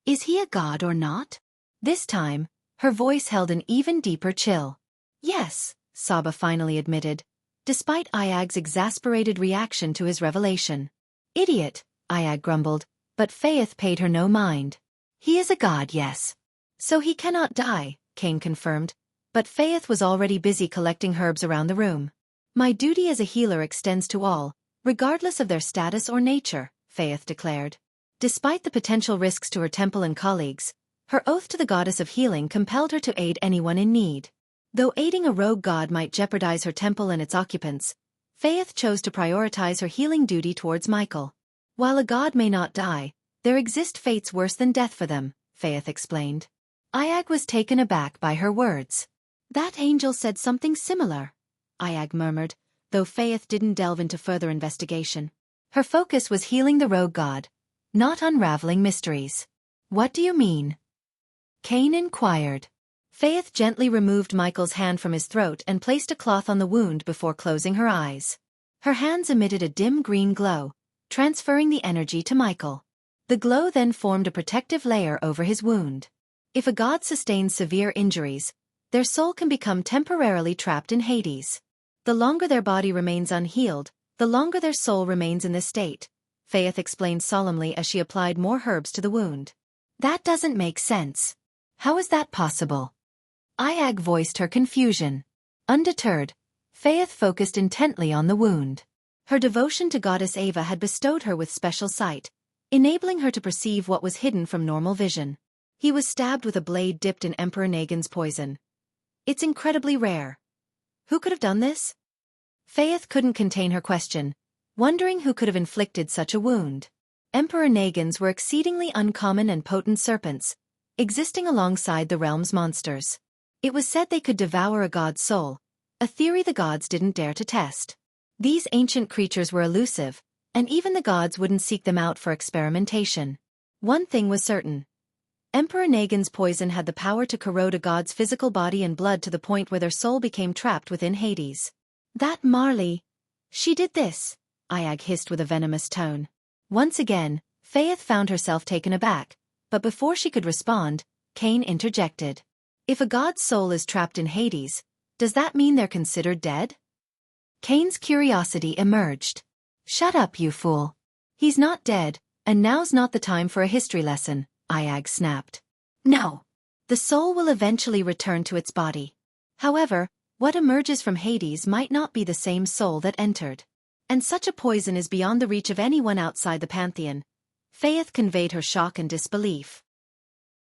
"Is he a god or not?" This time, her voice held an even deeper chill. "Yes," Saba finally admitted, despite Iag's exasperated reaction to his revelation. "Idiot," Iag grumbled, but Faith paid her no mind. "He is a god, yes. So he cannot die," Cain confirmed, but Faith was already busy collecting herbs around the room. "My duty as a healer extends to all, regardless of their status or nature," Faith declared. Despite the potential risks to her temple and colleagues, her oath to the goddess of healing compelled her to aid anyone in need. Though aiding a rogue god might jeopardize her temple and its occupants, Faith chose to prioritize her healing duty towards Michael. "While a god may not die, there exist fates worse than death for them," Faith explained. Iag was taken aback by her words. "That angel said something similar," Iag murmured, though Faith didn't delve into further investigation. Her focus was healing the rogue god, not unraveling mysteries. "What do you mean?" Cain inquired. Faith gently removed Michael's hand from his throat and placed a cloth on the wound before closing her eyes. Her hands emitted a dim green glow, transferring the energy to Michael. The glow then formed a protective layer over his wound. If a god sustains severe injuries, their soul can become temporarily trapped in Hades. The longer their body remains unhealed, the longer their soul remains in this state, Faith explained solemnly as she applied more herbs to the wound. That doesn't make sense. How is that possible? Iag voiced her confusion. Undeterred, Faith focused intently on the wound. Her devotion to Goddess Ava had bestowed her with special sight, enabling her to perceive what was hidden from normal vision. He was stabbed with a blade dipped in Emperor Nagin's poison. It's incredibly rare. Who could have done this? Faith couldn't contain her question, wondering who could have inflicted such a wound. Emperor Nagin's were exceedingly uncommon and potent serpents, existing alongside the realm's monsters. It was said they could devour a god's soul, a theory the gods didn't dare to test. These ancient creatures were elusive, and even the gods wouldn't seek them out for experimentation. One thing was certain. Emperor Nagin's poison had the power to corrode a god's physical body and blood to the point where their soul became trapped within Hades. That Marley. She did this, Iag hissed with a venomous tone. Once again, Faith found herself taken aback, but before she could respond, Cain interjected. If a god's soul is trapped in Hades, does that mean they're considered dead? Cain's curiosity emerged. Shut up, you fool. He's not dead, and now's not the time for a history lesson, Iag snapped. No. The soul will eventually return to its body. However, what emerges from Hades might not be the same soul that entered. And such a poison is beyond the reach of anyone outside the pantheon. Faith conveyed her shock and disbelief.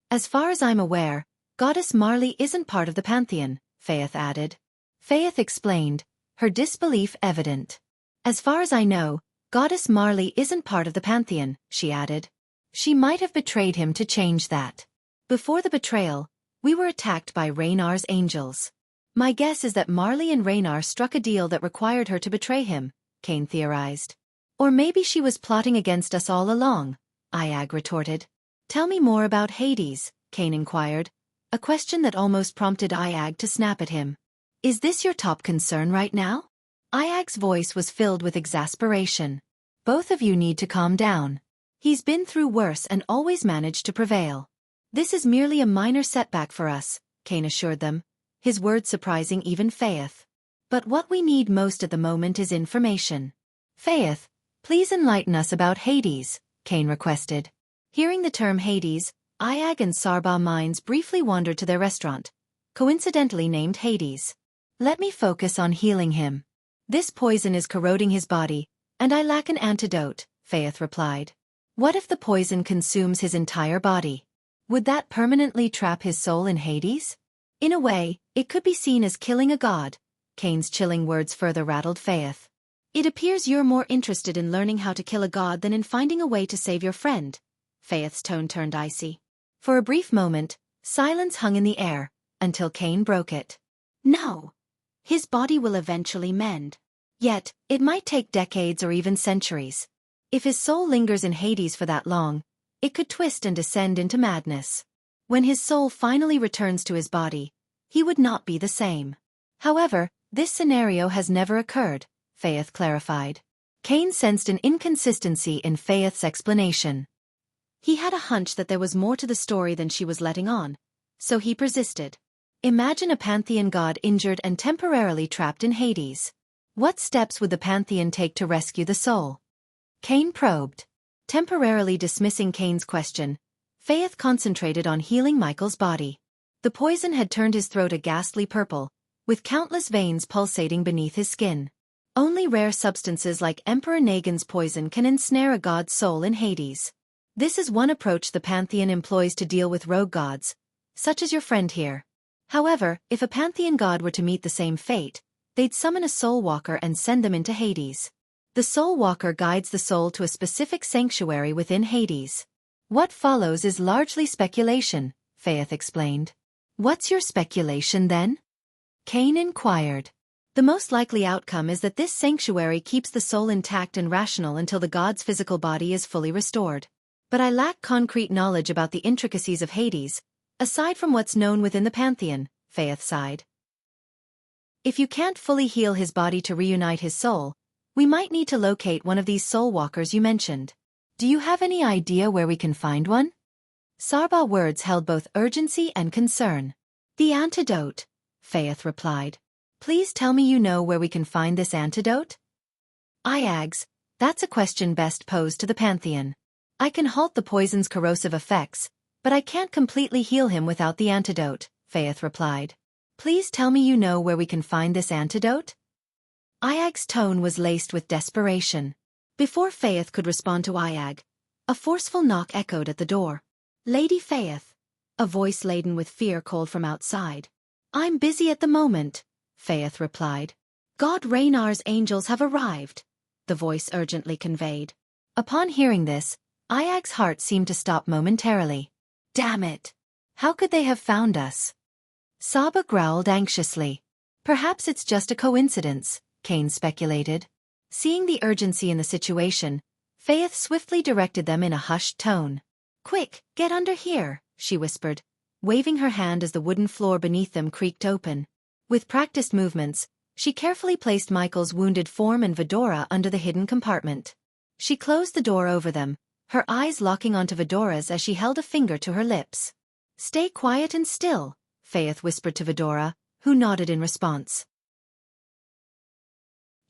As far as I'm aware, Goddess Marley isn't part of the pantheon, Faith added. Faith explained, her disbelief evident. As far as I know, Goddess Marley isn't part of the pantheon, she added. She might have betrayed him to change that. Before the betrayal, we were attacked by Raynar's angels. My guess is that Marley and Raynar struck a deal that required her to betray him, Cain theorized. Or maybe she was plotting against us all along, Iag retorted. Tell me more about Hades, Cain inquired, a question that almost prompted Iag to snap at him. Is this your top concern right now? Iag's voice was filled with exasperation. Both of you need to calm down. He's been through worse and always managed to prevail. This is merely a minor setback for us, Cain assured them, his words surprising even Faith. But what we need most at the moment is information. Faith, please enlighten us about Hades, Cain requested. Hearing the term Hades, Iag and Sarba minds briefly wandered to their restaurant, coincidentally named Hades. Let me focus on healing him. This poison is corroding his body, and I lack an antidote, Faith replied. What if the poison consumes his entire body? Would that permanently trap his soul in Hades? In a way, it could be seen as killing a god. Cain's chilling words further rattled Faith. It appears you're more interested in learning how to kill a god than in finding a way to save your friend. Faith's tone turned icy. For a brief moment, silence hung in the air, until Cain broke it. No. His body will eventually mend. Yet, it might take decades or even centuries. If his soul lingers in Hades for that long, it could twist and descend into madness. When his soul finally returns to his body, he would not be the same. However, this scenario has never occurred, Faith clarified. Cain sensed an inconsistency in Faith's explanation. He had a hunch that there was more to the story than she was letting on, so he persisted. Imagine a pantheon god injured and temporarily trapped in Hades. What steps would the pantheon take to rescue the soul? Cain probed. Temporarily dismissing Cain's question, Faith concentrated on healing Michael's body. The poison had turned his throat a ghastly purple, with countless veins pulsating beneath his skin. Only rare substances like Emperor Nagin's poison can ensnare a god's soul in Hades. This is one approach the pantheon employs to deal with rogue gods, such as your friend here. However, if a pantheon god were to meet the same fate, they'd summon a soul walker and send them into Hades. The soul walker guides the soul to a specific sanctuary within Hades. What follows is largely speculation, Faith explained. What's your speculation then? Cain inquired. The most likely outcome is that this sanctuary keeps the soul intact and rational until the god's physical body is fully restored. But I lack concrete knowledge about the intricacies of Hades, aside from what's known within the pantheon, Faith sighed. If you can't fully heal his body to reunite his soul, we might need to locate one of these soul walkers you mentioned. Do you have any idea where we can find one? Sarba's words held both urgency and concern. The antidote, Faith replied. Please tell me you know where we can find this antidote? Iags, that's a question best posed to the Pantheon. I can halt the poison's corrosive effects, but I can't completely heal him without the antidote, Faith replied. Please tell me you know where we can find this antidote? Iag's tone was laced with desperation. Before Faith could respond to Iag, a forceful knock echoed at the door. Lady Faith, a voice laden with fear called from outside. I'm busy at the moment, Faith replied. God Raynar's angels have arrived, the voice urgently conveyed. Upon hearing this, Iag's heart seemed to stop momentarily. Damn it! How could they have found us? Saba growled anxiously. Perhaps it's just a coincidence, Kane speculated. Seeing the urgency in the situation, Faith swiftly directed them in a hushed tone. Quick, get under here, she whispered, waving her hand as the wooden floor beneath them creaked open. With practiced movements, she carefully placed Michael's wounded form and Vidora under the hidden compartment. She closed the door over them, her eyes locking onto Vidora's as she held a finger to her lips. Stay quiet and still, Faith whispered to Vidora, who nodded in response.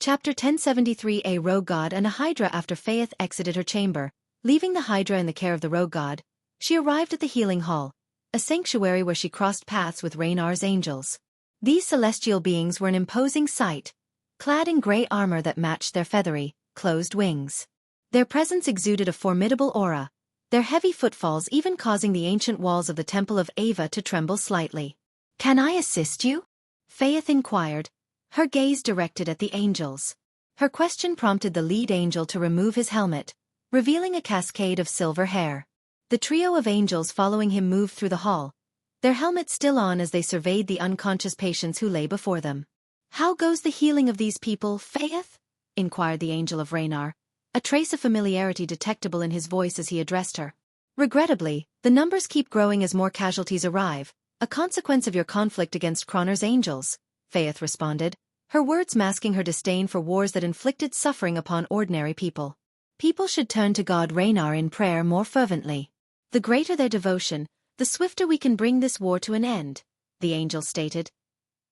Chapter 1073. A Rogue God and a Hydra. After Faith exited her chamber, leaving the Hydra in the care of the Rogue God, she arrived at the Healing Hall, a sanctuary where she crossed paths with Raynar's angels. These celestial beings were an imposing sight, clad in gray armor that matched their feathery, closed wings. Their presence exuded a formidable aura, their heavy footfalls even causing the ancient walls of the Temple of Ava to tremble slightly. Can I assist you? Faith inquired, her gaze directed at the angels. Her question prompted the lead angel to remove his helmet, revealing a cascade of silver hair. The trio of angels following him moved through the hall, their helmets still on as they surveyed the unconscious patients who lay before them. How goes the healing of these people, Faith? Inquired the angel of Raynar, a trace of familiarity detectable in his voice as he addressed her. Regrettably, the numbers keep growing as more casualties arrive, a consequence of your conflict against Cronner's angels, Faith responded, her words masking her disdain for wars that inflicted suffering upon ordinary people. People should turn to God Raynar in prayer more fervently. The greater their devotion, the swifter we can bring this war to an end, the angel stated,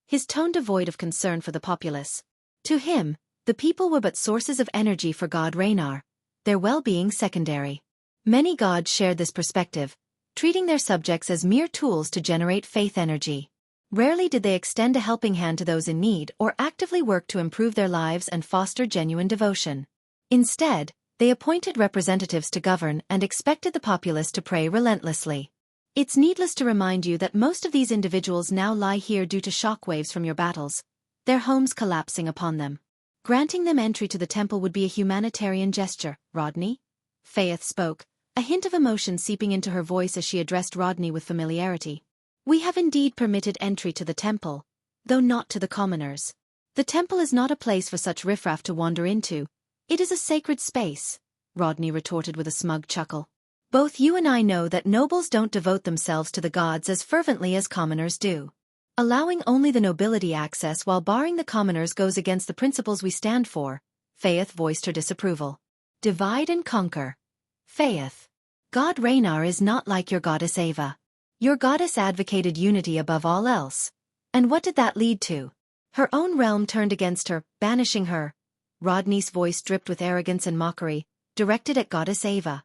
his tone devoid of concern for the populace. To him, the people were but sources of energy for God Raynar, their well-being secondary. Many gods shared this perspective, treating their subjects as mere tools to generate faith energy. Rarely did they extend a helping hand to those in need or actively work to improve their lives and foster genuine devotion. Instead, they appointed representatives to govern and expected the populace to pray relentlessly. It's needless to remind you that most of these individuals now lie here due to shockwaves from your battles, their homes collapsing upon them. Granting them entry to the temple would be a humanitarian gesture, Rodney? Faith spoke, a hint of emotion seeping into her voice as she addressed Rodney with familiarity. We have indeed permitted entry to the temple, though not to the commoners. The temple is not a place for such riffraff to wander into. It is a sacred space, Rodney retorted with a smug chuckle. Both you and I know that nobles don't devote themselves to the gods as fervently as commoners do. Allowing only the nobility access while barring the commoners goes against the principles we stand for, Faith voiced her disapproval. Divide and conquer. Faith. God Raynar is not like your goddess Ava. Your goddess advocated unity above all else. And what did that lead to? Her own realm turned against her, banishing her. Rodney's voice dripped with arrogance and mockery, directed at goddess Ava.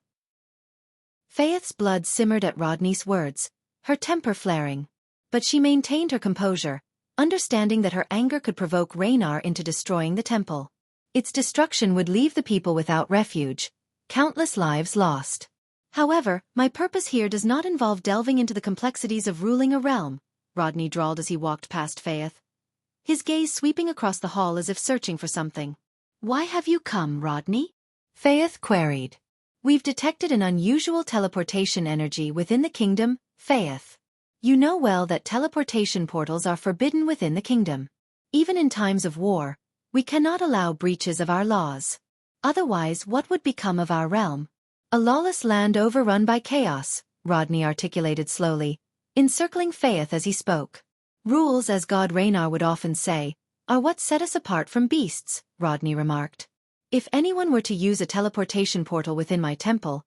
Faith's blood simmered at Rodney's words, her temper flaring. But she maintained her composure, understanding that her anger could provoke Raynar into destroying the temple. Its destruction would leave the people without refuge, countless lives lost. However, my purpose here does not involve delving into the complexities of ruling a realm, Rodney drawled as he walked past Faith, his gaze sweeping across the hall as if searching for something. Why have you come, Rodney? Faith queried. We've detected an unusual teleportation energy within the kingdom, Faith. You know well that teleportation portals are forbidden within the kingdom. Even in times of war, we cannot allow breaches of our laws. Otherwise, what would become of our realm? A lawless land overrun by chaos, Rodney articulated slowly, encircling Faith as he spoke. Rules, as God Raynar would often say, are what set us apart from beasts, Rodney remarked. If anyone were to use a teleportation portal within my temple,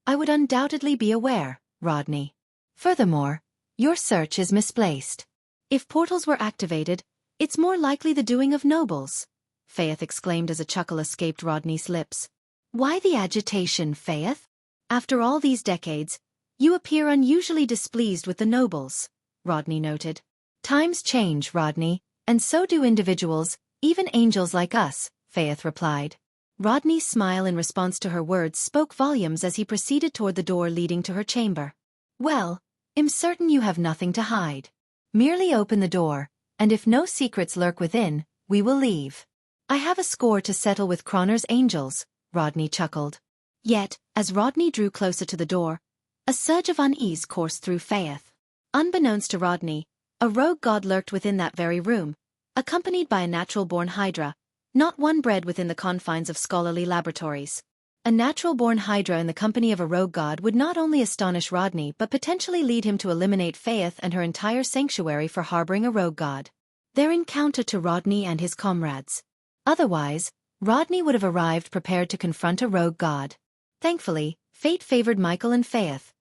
I would undoubtedly be aware, Rodney. Furthermore, your search is misplaced. If portals were activated, it's more likely the doing of nobles, Faith exclaimed as a chuckle escaped Rodney's lips. Why the agitation, Faith? After all these decades, you appear unusually displeased with the nobles, Rodney noted. Times change, Rodney, and so do individuals, even angels like us, Faith replied. Rodney's smile in response to her words spoke volumes as he proceeded toward the door leading to her chamber. Well, I'm certain you have nothing to hide. Merely open the door, and if no secrets lurk within, we will leave. I have a score to settle with Croner's angels, Rodney chuckled. Yet, as Rodney drew closer to the door, a surge of unease coursed through Faith. Unbeknownst to Rodney, a rogue god lurked within that very room, accompanied by a natural-born hydra, not one bred within the confines of scholarly laboratories. A natural-born hydra in the company of a rogue god would not only astonish Rodney but potentially lead him to eliminate Faith and her entire sanctuary for harboring a rogue god. Their encounter to Rodney and his comrades. Otherwise, Rodney would have arrived prepared to confront a rogue god. Thankfully, fate favored Michael and Faith.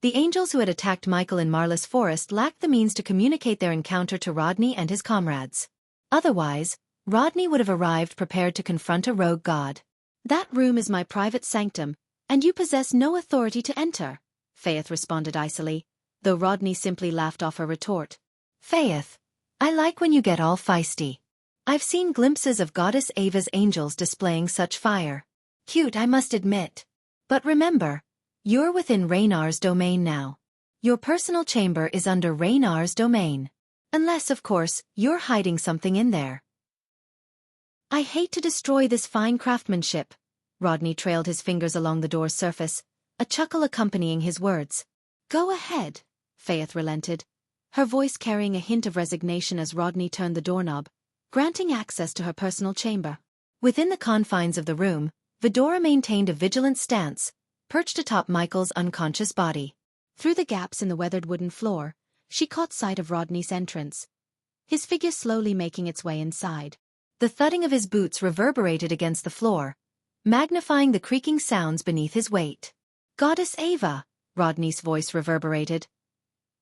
The angels who had attacked Michael in Marlis Forest lacked the means to communicate their encounter to Rodney and his comrades. Otherwise, Rodney would have arrived prepared to confront a rogue god. That room is my private sanctum, and you possess no authority to enter, Faith responded icily, though Rodney simply laughed off her retort. Faith, I like when you get all feisty. I've seen glimpses of Goddess Ava's angels displaying such fire. Cute, I must admit. But remember, you're within Raynar's domain now. Your personal chamber is under Raynar's domain. Unless, of course, you're hiding something in there. I hate to destroy this fine craftsmanship. Rodney trailed his fingers along the door's surface, a chuckle accompanying his words. Go ahead, Faith relented, her voice carrying a hint of resignation as Rodney turned the doorknob, granting access to her personal chamber. Within the confines of the room, Vidora maintained a vigilant stance, perched atop Michael's unconscious body. Through the gaps in the weathered wooden floor, she caught sight of Rodney's entrance, his figure slowly making its way inside. The thudding of his boots reverberated against the floor, magnifying the creaking sounds beneath his weight. Goddess Ava, Rodney's voice reverberated,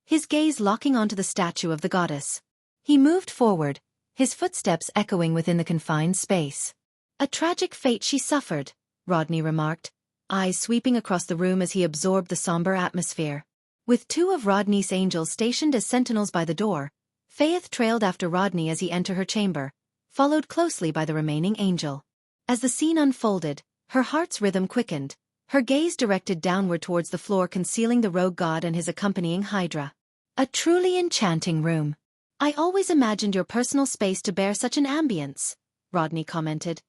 his gaze locking onto the statue of the goddess. He moved forward, his footsteps echoing within the confined space. A tragic fate she suffered, Rodney remarked, eyes sweeping across the room as he absorbed the somber atmosphere. With two of Rodney's angels stationed as sentinels by the door, Faith trailed after Rodney as he entered her chamber, followed closely by the remaining angel. As the scene unfolded, her heart's rhythm quickened, her gaze directed downward towards the floor concealing the rogue god and his accompanying hydra. A truly enchanting room. I always imagined your personal space to bear such an ambience, Rodney commented,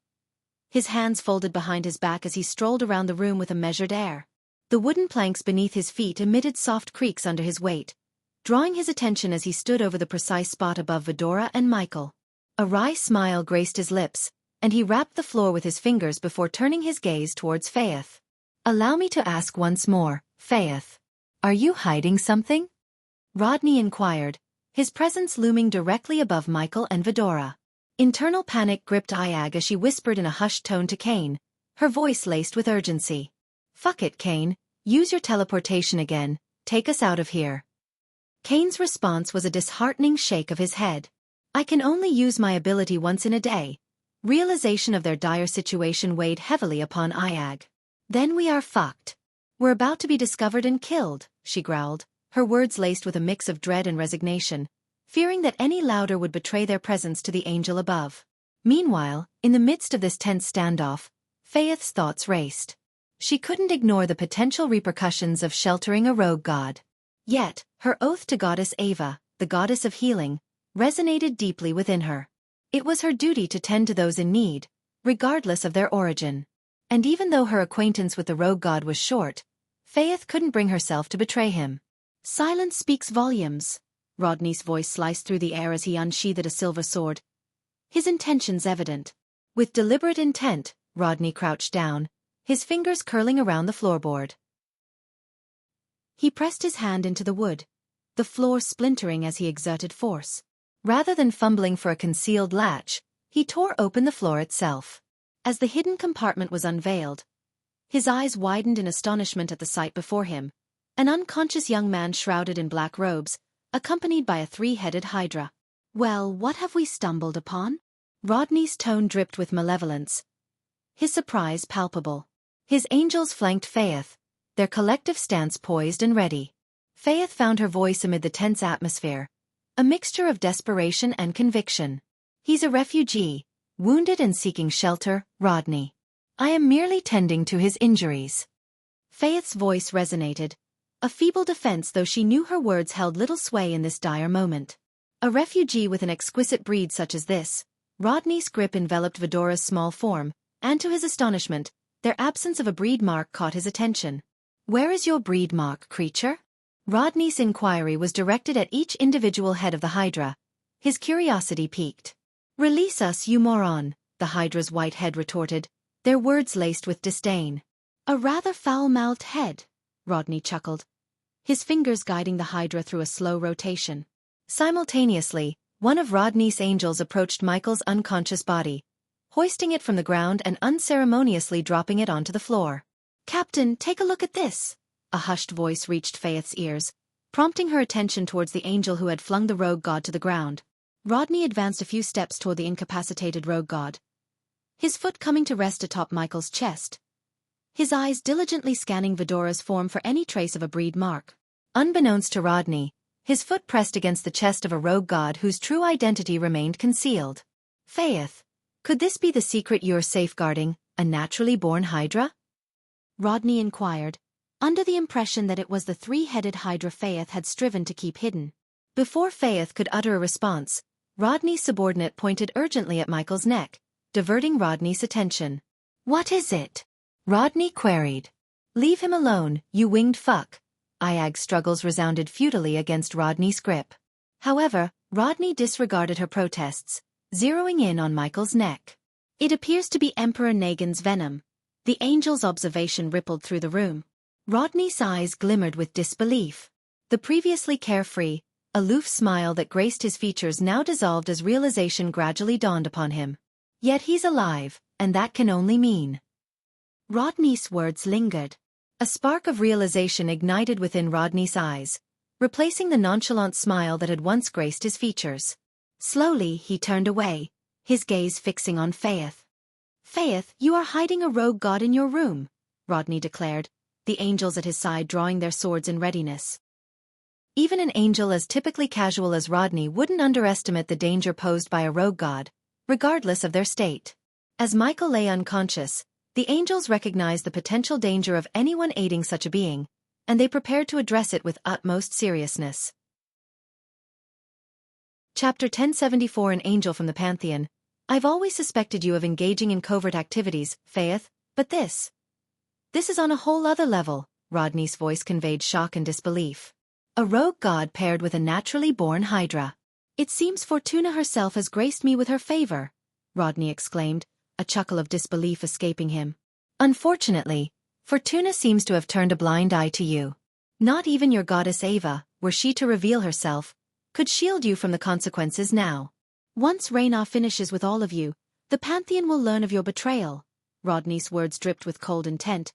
his hands folded behind his back as he strolled around the room with a measured air. The wooden planks beneath his feet emitted soft creaks under his weight, drawing his attention as he stood over the precise spot above Vidora and Michael. A wry smile graced his lips, and he rapped the floor with his fingers before turning his gaze towards Faith. Allow me to ask once more, Faith. Are you hiding something? Rodney inquired, his presence looming directly above Michael and Vidora. Internal panic gripped Iag as she whispered in a hushed tone to Kane, her voice laced with urgency. Fuck it, Kane, use your teleportation again, take us out of here. Kane's response was a disheartening shake of his head. I can only use my ability once in a day. Realization of their dire situation weighed heavily upon Iag. Then we are fucked. We're about to be discovered and killed, she growled, her words laced with a mix of dread and resignation, fearing that any louder would betray their presence to the angel above. Meanwhile, in the midst of this tense standoff, Faith's thoughts raced. She couldn't ignore the potential repercussions of sheltering a rogue god. Yet, her oath to Goddess Ava, the goddess of healing, resonated deeply within her. It was her duty to tend to those in need, regardless of their origin. And even though her acquaintance with the rogue god was short, Faith couldn't bring herself to betray him. Silence speaks volumes. Rodney's voice sliced through the air as he unsheathed a silver sword, his intentions evident. With deliberate intent, Rodney crouched down, his fingers curling around the floorboard. He pressed his hand into the wood, the floor splintering as he exerted force. Rather than fumbling for a concealed latch, he tore open the floor itself. As the hidden compartment was unveiled, his eyes widened in astonishment at the sight before him. An unconscious young man shrouded in black robes, accompanied by a three-headed hydra. "Well, what have we stumbled upon?" Rodney's tone dripped with malevolence, his surprise palpable. His angels flanked Faith, their collective stance poised and ready. Faith found her voice amid the tense atmosphere, a mixture of desperation and conviction. "He's a refugee, wounded and seeking shelter, Rodney. I am merely tending to his injuries." Faith's voice resonated, a feeble defense though she knew her words held little sway in this dire moment. A refugee with an exquisite breed such as this. Rodney's grip enveloped Vidora's small form, and to his astonishment, their absence of a breed mark caught his attention. "Where is your breed mark, creature?" Rodney's inquiry was directed at each individual head of the Hydra. His curiosity piqued. "Release us, you moron," the Hydra's white head retorted, their words laced with disdain. "A rather foul-mouthed head," Rodney chuckled, his fingers guiding the Hydra through a slow rotation. Simultaneously, one of Rodney's angels approached Michael's unconscious body, hoisting it from the ground and unceremoniously dropping it onto the floor. "Captain, take a look at this." A hushed voice reached Faith's ears, prompting her attention towards the angel who had flung the rogue god to the ground. Rodney advanced a few steps toward the incapacitated rogue god, his foot coming to rest atop Michael's chest, his eyes diligently scanning Vidora's form for any trace of a breed mark. Unbeknownst to Rodney, his foot pressed against the chest of a rogue god whose true identity remained concealed. "Faith, could this be the secret you're safeguarding, a naturally born Hydra?" Rodney inquired, under the impression that it was the three-headed Hydra Faith had striven to keep hidden. Before Faith could utter a response, Rodney's subordinate pointed urgently at Michael's neck, diverting Rodney's attention. "What is it?" Rodney queried. "Leave him alone, you winged fuck." Iag's struggles resounded futilely against Rodney's grip. However, Rodney disregarded her protests, zeroing in on Michael's neck. "It appears to be Emperor Nagin's venom." The angel's observation rippled through the room. Rodney's eyes glimmered with disbelief. The previously carefree, aloof smile that graced his features now dissolved as realization gradually dawned upon him. "Yet he's alive, and that can only mean." Rodney's words lingered. A spark of realization ignited within Rodney's eyes, replacing the nonchalant smile that had once graced his features. Slowly, he turned away, his gaze fixing on Faith. "Faith, you are hiding a rogue god in your room," Rodney declared, the angels at his side drawing their swords in readiness. Even an angel as typically casual as Rodney wouldn't underestimate the danger posed by a rogue god, regardless of their state. As Michael lay unconscious, the angels recognized the potential danger of anyone aiding such a being, and they prepared to address it with utmost seriousness. Chapter 1074 An Angel from the Pantheon. "I've always suspected you of engaging in covert activities, Faith, but this is on a whole other level," Rodney's voice conveyed shock and disbelief. "A rogue god paired with a naturally born Hydra. It seems Fortuna herself has graced me with her favor," Rodney exclaimed, a chuckle of disbelief escaping him. "Unfortunately, Fortuna seems to have turned a blind eye to you. Not even your goddess Ava, were she to reveal herself, could shield you from the consequences now. Once Rayna finishes with all of you, the Pantheon will learn of your betrayal." Rodney's words dripped with cold intent,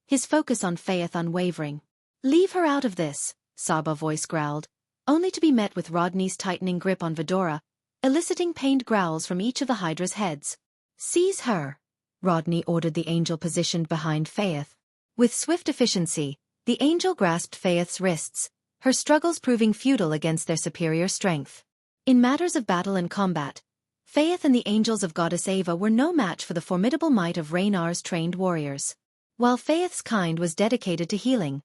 his focus on Faith unwavering. "Leave her out of this," Saba's voice growled, only to be met with Rodney's tightening grip on Vidora, eliciting pained growls from each of the Hydra's heads. "Seize her," Rodney ordered the angel positioned behind Faith. With swift efficiency, the angel grasped Faith's wrists, her struggles proving futile against their superior strength. In matters of battle and combat, Faith and the angels of Goddess Ava were no match for the formidable might of Raynar's trained warriors. While Faith's kind was dedicated to healing,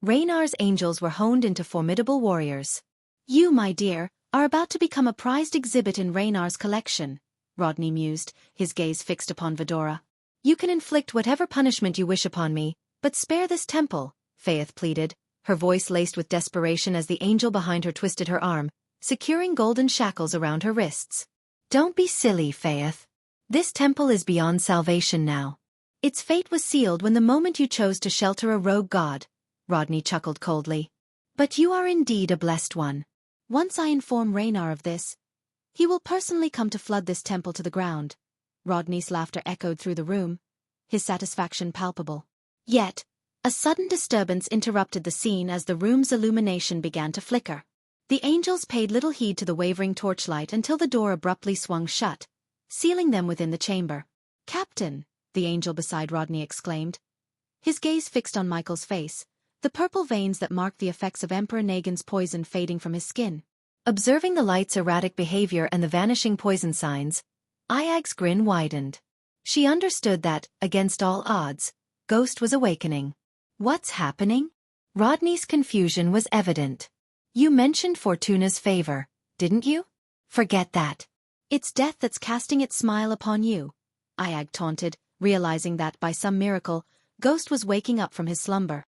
Raynar's angels were honed into formidable warriors. "You, my dear, are about to become a prized exhibit in Raynar's collection," Rodney mused, his gaze fixed upon Vidora. "You can inflict whatever punishment you wish upon me, but spare this temple," Faith pleaded, her voice laced with desperation as the angel behind her twisted her arm, securing golden shackles around her wrists. "Don't be silly, Faith. This temple is beyond salvation now. Its fate was sealed when the moment you chose to shelter a rogue god," Rodney chuckled coldly. "But you are indeed a blessed one. Once I inform Raynar of this, he will personally come to flood this temple to the ground," Rodney's laughter echoed through the room, his satisfaction palpable. Yet, a sudden disturbance interrupted the scene as the room's illumination began to flicker. The angels paid little heed to the wavering torchlight until the door abruptly swung shut, sealing them within the chamber. "Captain," the angel beside Rodney exclaimed, his gaze fixed on Michael's face, the purple veins that marked the effects of Emperor Negan's poison fading from his skin. Observing the light's erratic behavior and the vanishing poison signs, Ayag's grin widened. She understood that, against all odds, Ghost was awakening. "What's happening?" Rodney's confusion was evident. "You mentioned Fortuna's favor, didn't you? Forget that. It's death that's casting its smile upon you," Ayag taunted, realizing that, by some miracle, Ghost was waking up from his slumber.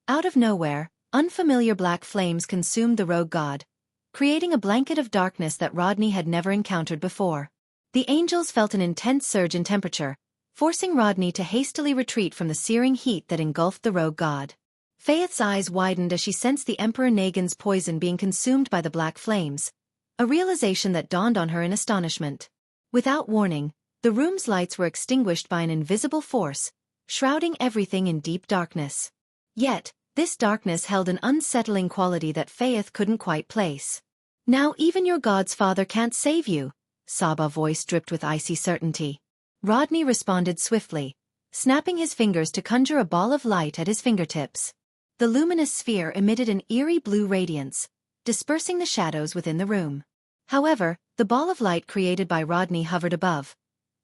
Out of nowhere, unfamiliar black flames consumed the rogue god, creating a blanket of darkness that Rodney had never encountered before. The angels felt an intense surge in temperature, forcing Rodney to hastily retreat from the searing heat that engulfed the rogue god. Faith's eyes widened as she sensed the Emperor Negan's poison being consumed by the black flames, a realization that dawned on her in astonishment. Without warning, the room's lights were extinguished by an invisible force, shrouding everything in deep darkness. Yet, this darkness held an unsettling quality that Faith couldn't quite place. "Now even your god's father can't save you," Saba's voice dripped with icy certainty. Rodney responded swiftly, snapping his fingers to conjure a ball of light at his fingertips. The luminous sphere emitted an eerie blue radiance, dispersing the shadows within the room. However, the ball of light created by Rodney hovered above,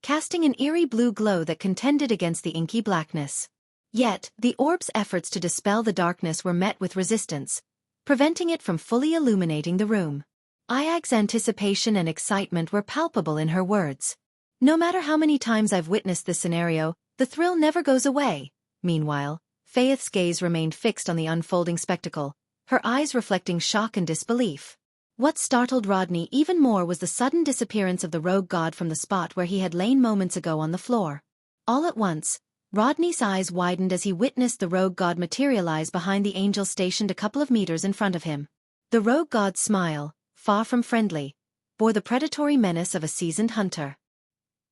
casting an eerie blue glow that contended against the inky blackness. Yet, the orb's efforts to dispel the darkness were met with resistance, preventing it from fully illuminating the room. Ayag's anticipation and excitement were palpable in her words. "No matter how many times I've witnessed this scenario, the thrill never goes away." Meanwhile, Faith's gaze remained fixed on the unfolding spectacle, her eyes reflecting shock and disbelief. What startled Rodney even more was the sudden disappearance of the rogue god from the spot where he had lain moments ago on the floor. All at once, Rodney's eyes widened as he witnessed the rogue god materialize behind the angel stationed a couple of meters in front of him. The rogue god's smile, far from friendly, bore the predatory menace of a seasoned hunter.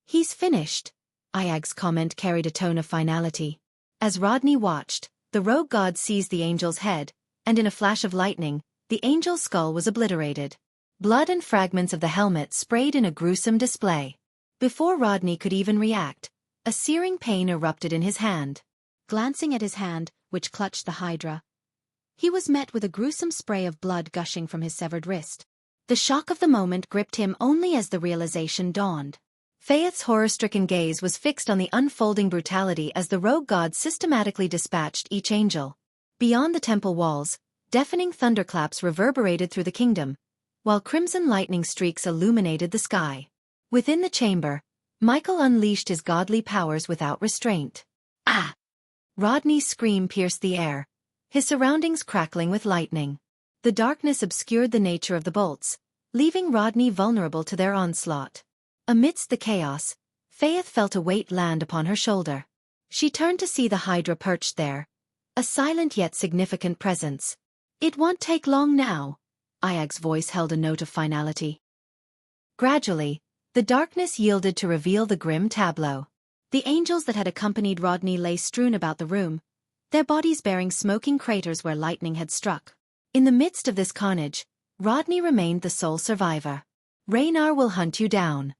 "He's finished," Ayag's comment carried a tone of finality. As Rodney watched, the rogue god seized the angel's head, and in a flash of lightning, the angel's skull was obliterated. Blood and fragments of the helmet sprayed in a gruesome display. Before Rodney could even react, a searing pain erupted in his hand. Glancing at his hand, which clutched the hydra, he was met with a gruesome spray of blood gushing from his severed wrist. The shock of the moment gripped him only as the realization dawned. Faith's horror-stricken gaze was fixed on the unfolding brutality as the rogue god systematically dispatched each angel. Beyond the temple walls, deafening thunderclaps reverberated through the kingdom, while crimson lightning streaks illuminated the sky. Within the chamber, Michael unleashed his godly powers without restraint. "Ah!" Rodney's scream pierced the air, his surroundings crackling with lightning. The darkness obscured the nature of the bolts, leaving Rodney vulnerable to their onslaught. Amidst the chaos, Faith felt a weight land upon her shoulder. She turned to see the hydra perched there, a silent yet significant presence. "It won't take long now," Ayag's voice held a note of finality. Gradually, the darkness yielded to reveal the grim tableau. The angels that had accompanied Rodney lay strewn about the room, their bodies bearing smoking craters where lightning had struck. In the midst of this carnage, Rodney remained the sole survivor. "Raynar will hunt you down."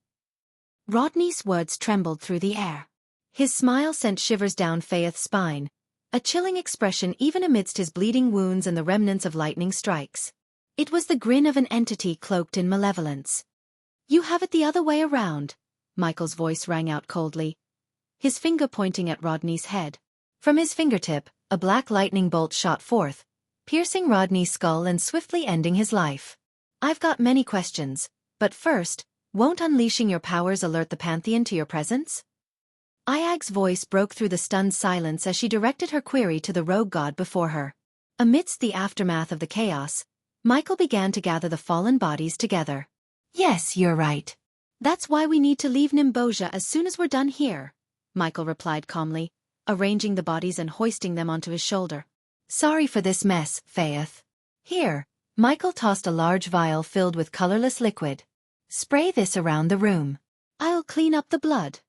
Rodney's words trembled through the air. His smile sent shivers down Faith's spine, a chilling expression even amidst his bleeding wounds and the remnants of lightning strikes. It was the grin of an entity cloaked in malevolence. "You have it the other way around," Michael's voice rang out coldly, his finger pointing at Rodney's head. From his fingertip, a black lightning bolt shot forth, piercing Rodney's skull and swiftly ending his life. "I've got many questions, but first, won't unleashing your powers alert the Pantheon to your presence?" Ayag's voice broke through the stunned silence as she directed her query to the rogue god before her. Amidst the aftermath of the chaos, Michael began to gather the fallen bodies together. "Yes, you're right. That's why we need to leave Nimboja as soon as we're done here," Michael replied calmly, arranging the bodies and hoisting them onto his shoulder. "Sorry for this mess, Faith. Here," Michael tossed a large vial filled with colorless liquid. "Spray this around the room. I'll clean up the blood,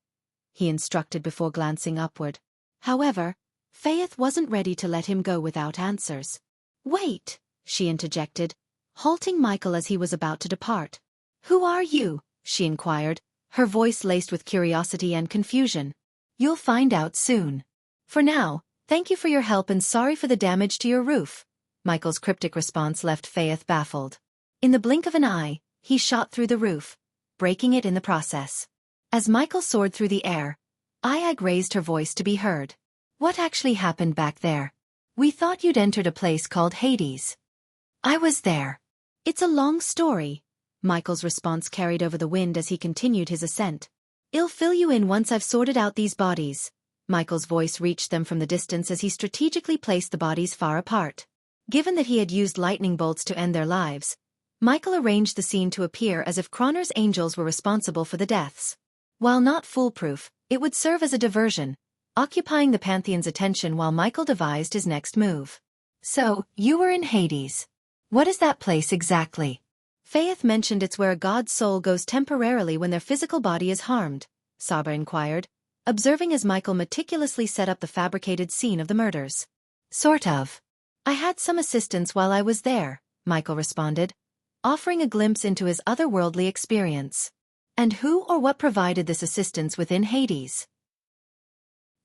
he instructed before glancing upward. However, Faith wasn't ready to let him go without answers. Wait, she interjected, halting Michael as he was about to depart. Who are you? She inquired, her voice laced with curiosity and confusion. You'll find out soon. For now, thank you for your help and sorry for the damage to your roof. Michael's cryptic response left Faith baffled. In the blink of an eye, he shot through the roof, breaking it in the process. As Michael soared through the air, Ayag raised her voice to be heard. What actually happened back there? We thought you'd entered a place called Hades. I was there. It's a long story, Michael's response carried over the wind as he continued his ascent. I'll fill you in once I've sorted out these bodies. Michael's voice reached them from the distance as he strategically placed the bodies far apart. Given that he had used lightning bolts to end their lives, Michael arranged the scene to appear as if Croner's angels were responsible for the deaths. While not foolproof, it would serve as a diversion, occupying the Pantheon's attention while Michael devised his next move. So, you were in Hades. What is that place exactly? Faith mentioned it's where a god's soul goes temporarily when their physical body is harmed, Saba inquired, observing as Michael meticulously set up the fabricated scene of the murders. Sort of. I had some assistance while I was there, Michael responded, offering a glimpse into his otherworldly experience. And who or what provided this assistance within Hades?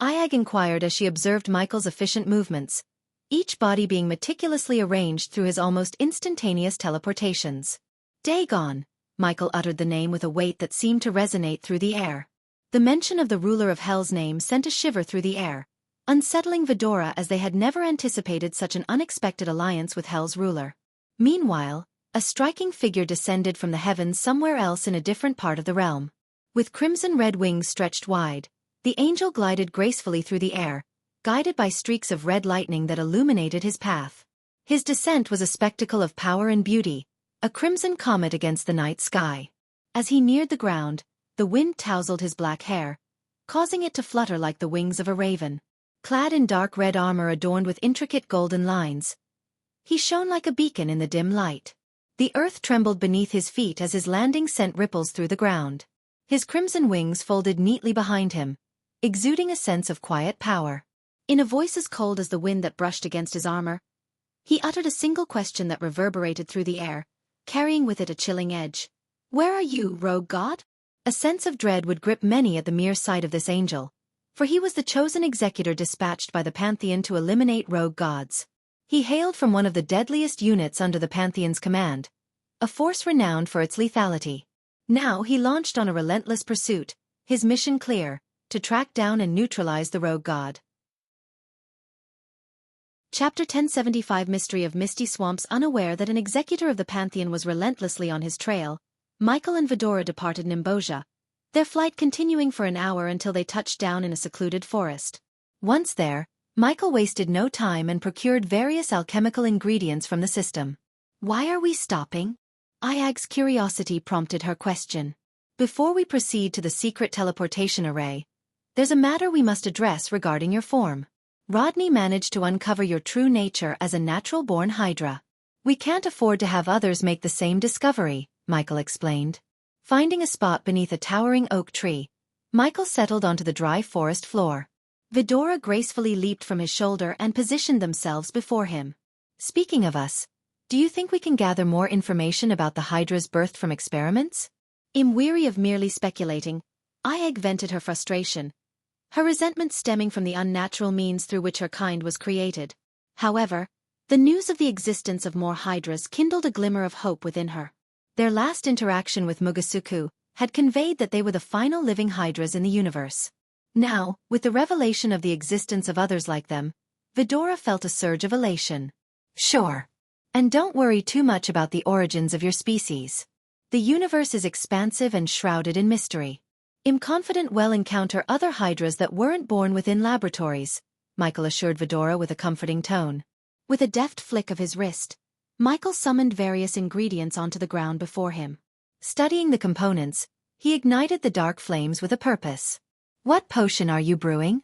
Ayag inquired as she observed Michael's efficient movements, each body being meticulously arranged through his almost instantaneous teleportations. Dagon, Michael uttered the name with a weight that seemed to resonate through the air. The mention of the ruler of Hell's name sent a shiver through the air, unsettling Vidora as they had never anticipated such an unexpected alliance with Hell's ruler. Meanwhile, a striking figure descended from the heavens somewhere else in a different part of the realm. With crimson-red wings stretched wide, the angel glided gracefully through the air, guided by streaks of red lightning that illuminated his path. His descent was a spectacle of power and beauty, a crimson comet against the night sky. As he neared the ground, the wind tousled his black hair, causing it to flutter like the wings of a raven. Clad in dark red armor adorned with intricate golden lines, he shone like a beacon in the dim light. The earth trembled beneath his feet as his landing sent ripples through the ground. His crimson wings folded neatly behind him, exuding a sense of quiet power. In a voice as cold as the wind that brushed against his armor, he uttered a single question that reverberated through the air, carrying with it a chilling edge. Where are you, rogue god? A sense of dread would grip many at the mere sight of this angel, for he was the chosen executor dispatched by the Pantheon to eliminate rogue gods. He hailed from one of the deadliest units under the Pantheon's command, a force renowned for its lethality. Now he launched on a relentless pursuit, his mission clear, to track down and neutralize the rogue god. Chapter 1075 Mystery of Misty Swamps. Unaware that an executor of the Pantheon was relentlessly on his trail, Michael and Vidora departed Nimbosia, their flight continuing for an hour until they touched down in a secluded forest. Once there, Michael wasted no time and procured various alchemical ingredients from the system. Why are we stopping? Ayag's curiosity prompted her question. Before we proceed to the secret teleportation array, there's a matter we must address regarding your form. Rodney managed to uncover your true nature as a natural-born Hydra. We can't afford to have others make the same discovery, Michael explained. Finding a spot beneath a towering oak tree, Michael settled onto the dry forest floor. Vidora gracefully leaped from his shoulder and positioned themselves before him. Speaking of us, do you think we can gather more information about the Hydras birthed from experiments? Weary of merely speculating, Ayag vented her frustration, her resentment stemming from the unnatural means through which her kind was created. However, the news of the existence of more Hydras kindled a glimmer of hope within her. Their last interaction with Mugasuku had conveyed that they were the final living Hydras in the universe. Now, with the revelation of the existence of others like them, Vidora felt a surge of elation. Sure. And don't worry too much about the origins of your species. The universe is expansive and shrouded in mystery. I'm confident we'll encounter other Hydras that weren't born within laboratories, Michael assured Vidora with a comforting tone. With a deft flick of his wrist, Michael summoned various ingredients onto the ground before him. Studying the components, he ignited the dark flames with a purpose. What potion are you brewing?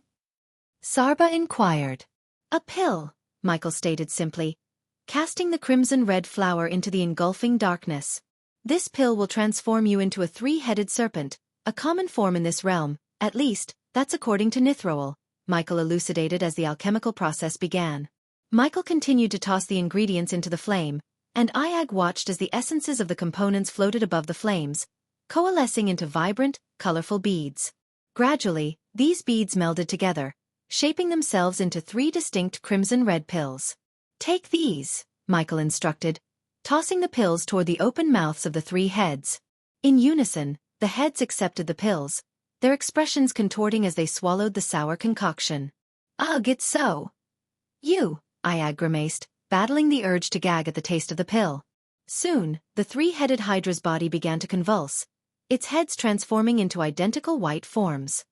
Sarba inquired. A pill, Michael stated simply, casting the crimson-red flower into the engulfing darkness. This pill will transform you into a three-headed serpent, a common form in this realm, at least, that's according to Nithroel, Michael elucidated as the alchemical process began. Michael continued to toss the ingredients into the flame, and Iag watched as the essences of the components floated above the flames, coalescing into vibrant, colorful beads. Gradually, these beads melded together, shaping themselves into 3 distinct crimson-red pills. "Take these," Michael instructed, tossing the pills toward the open mouths of the 3 heads. In unison, the heads accepted the pills, their expressions contorting as they swallowed the sour concoction. "Ugh, it's so." "You," Iag grimaced, battling the urge to gag at the taste of the pill. Soon, the 3-headed Hydra's body began to convulse, its heads transforming into identical white forms.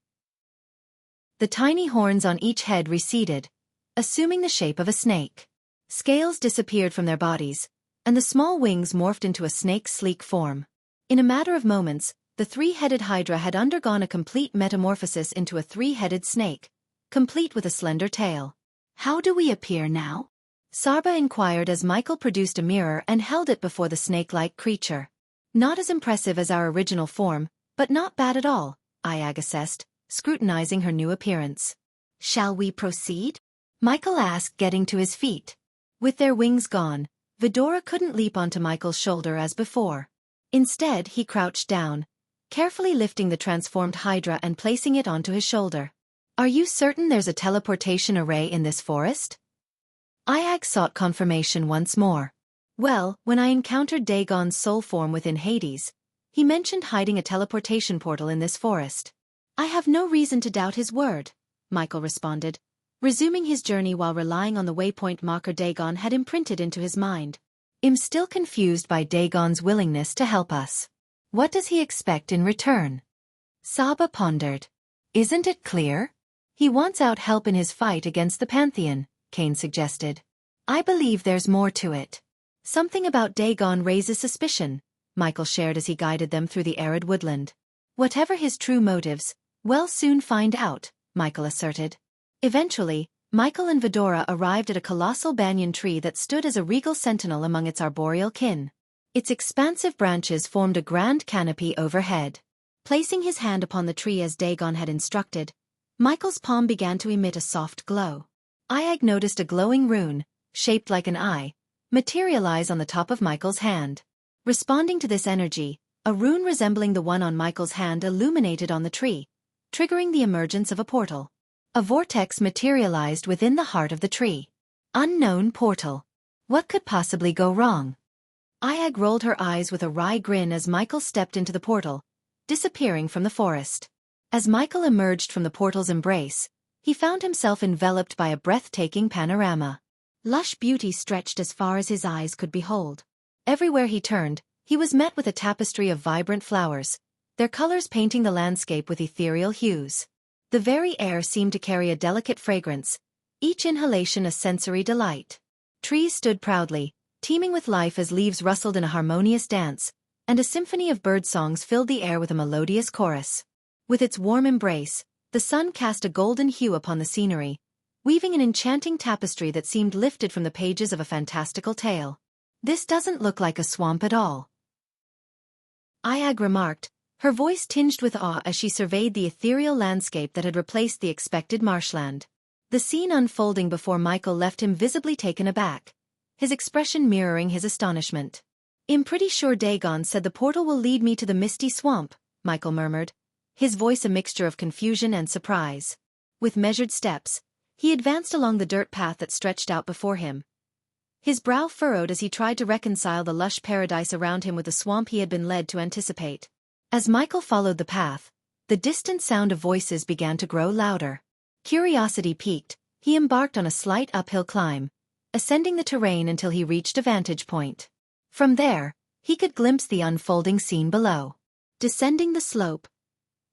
The tiny horns on each head receded, assuming the shape of a snake. Scales disappeared from their bodies, and the small wings morphed into a snake's sleek form. In a matter of moments, the 3-headed Hydra had undergone a complete metamorphosis into a 3-headed snake, complete with a slender tail. "How do we appear now?" Sarba inquired as Michael produced a mirror and held it before the snake-like creature. "Not as impressive as our original form, but not bad at all," Iag assessed, scrutinizing her new appearance. "Shall we proceed?" Michael asked, getting to his feet. With their wings gone, Vidora couldn't leap onto Michael's shoulder as before. Instead, he crouched down, carefully lifting the transformed Hydra and placing it onto his shoulder. "Are you certain there's a teleportation array in this forest?" Iag sought confirmation once more. "Well, when I encountered Dagon's soul form within Hades, he mentioned hiding a teleportation portal in this forest." "I have no reason to doubt his word," Michael responded, resuming his journey while relying on the waypoint marker Dagon had imprinted into his mind. "I'm still confused by Dagon's willingness to help us. What does he expect in return?" Saba pondered. "Isn't it clear? He wants out help in his fight against the Pantheon," Kane suggested. "I believe there's more to it. Something about Dagon raises suspicion," Michael shared as he guided them through the arid woodland. "Whatever his true motives, we'll soon find out," Michael asserted. Eventually, Michael and Vidora arrived at a colossal banyan tree that stood as a regal sentinel among its arboreal kin. Its expansive branches formed a grand canopy overhead. Placing his hand upon the tree as Dagon had instructed, Michael's palm began to emit a soft glow. Iag noticed a glowing rune, shaped like an eye, materialize on the top of Michael's hand. Responding to this energy, a rune resembling the one on Michael's hand illuminated on the tree, triggering the emergence of a portal. A vortex materialized within the heart of the tree. Unknown portal. What could possibly go wrong? Iag rolled her eyes with a wry grin as Michael stepped into the portal, disappearing from the forest. As Michael emerged from the portal's embrace, he found himself enveloped by a breathtaking panorama. Lush beauty stretched as far as his eyes could behold. Everywhere he turned, he was met with a tapestry of vibrant flowers, their colors painting the landscape with ethereal hues. The very air seemed to carry a delicate fragrance, each inhalation a sensory delight. Trees stood proudly, teeming with life as leaves rustled in a harmonious dance, and a symphony of birdsongs filled the air with a melodious chorus. With its warm embrace, the sun cast a golden hue upon the scenery, weaving an enchanting tapestry that seemed lifted from the pages of a fantastical tale. "This doesn't look like a swamp at all," Iag remarked, her voice tinged with awe as she surveyed the ethereal landscape that had replaced the expected marshland. The scene unfolding before Michael left him visibly taken aback, his expression mirroring his astonishment. "I'm pretty sure Dagon said the portal will lead me to the misty swamp," Michael murmured, his voice a mixture of confusion and surprise. With measured steps, he advanced along the dirt path that stretched out before him. His brow furrowed as he tried to reconcile the lush paradise around him with the swamp he had been led to anticipate. As Michael followed the path, the distant sound of voices began to grow louder. Curiosity piqued, he embarked on a slight uphill climb, ascending the terrain until he reached a vantage point. From there, he could glimpse the unfolding scene below. Descending the slope,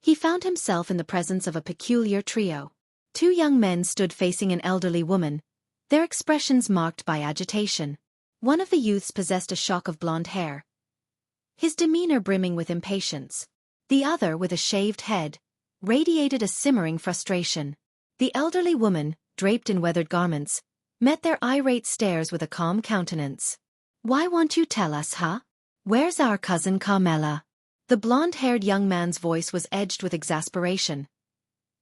he found himself in the presence of a peculiar trio. 2 young men stood facing an elderly woman, their expressions marked by agitation. One of the youths possessed a shock of blonde hair, his demeanor brimming with impatience. The other, with a shaved head, radiated a simmering frustration. The elderly woman, draped in weathered garments, met their irate stares with a calm countenance. "Why won't you tell us, huh? Where's our cousin Carmela?" The blonde-haired young man's voice was edged with exasperation,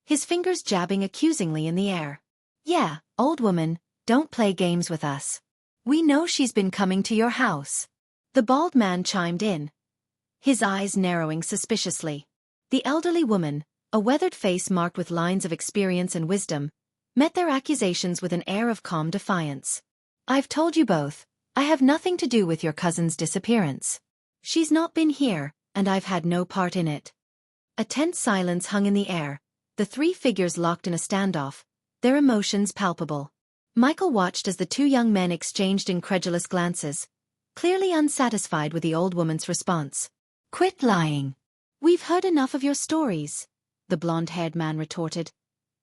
his fingers jabbing accusingly in the air. Yeah, old woman, don't play games with us. We know she's been coming to your house. The bald man chimed in, his eyes narrowing suspiciously. The elderly woman, a weathered face marked with lines of experience and wisdom, met their accusations with an air of calm defiance. I've told you both, I have nothing to do with your cousin's disappearance. She's not been here, and I've had no part in it. A tense silence hung in the air, the three figures locked in a standoff, their emotions palpable. Michael watched as the two young men exchanged incredulous glances, clearly unsatisfied with the old woman's response. Quit lying. We've heard enough of your stories, the blonde-haired man retorted,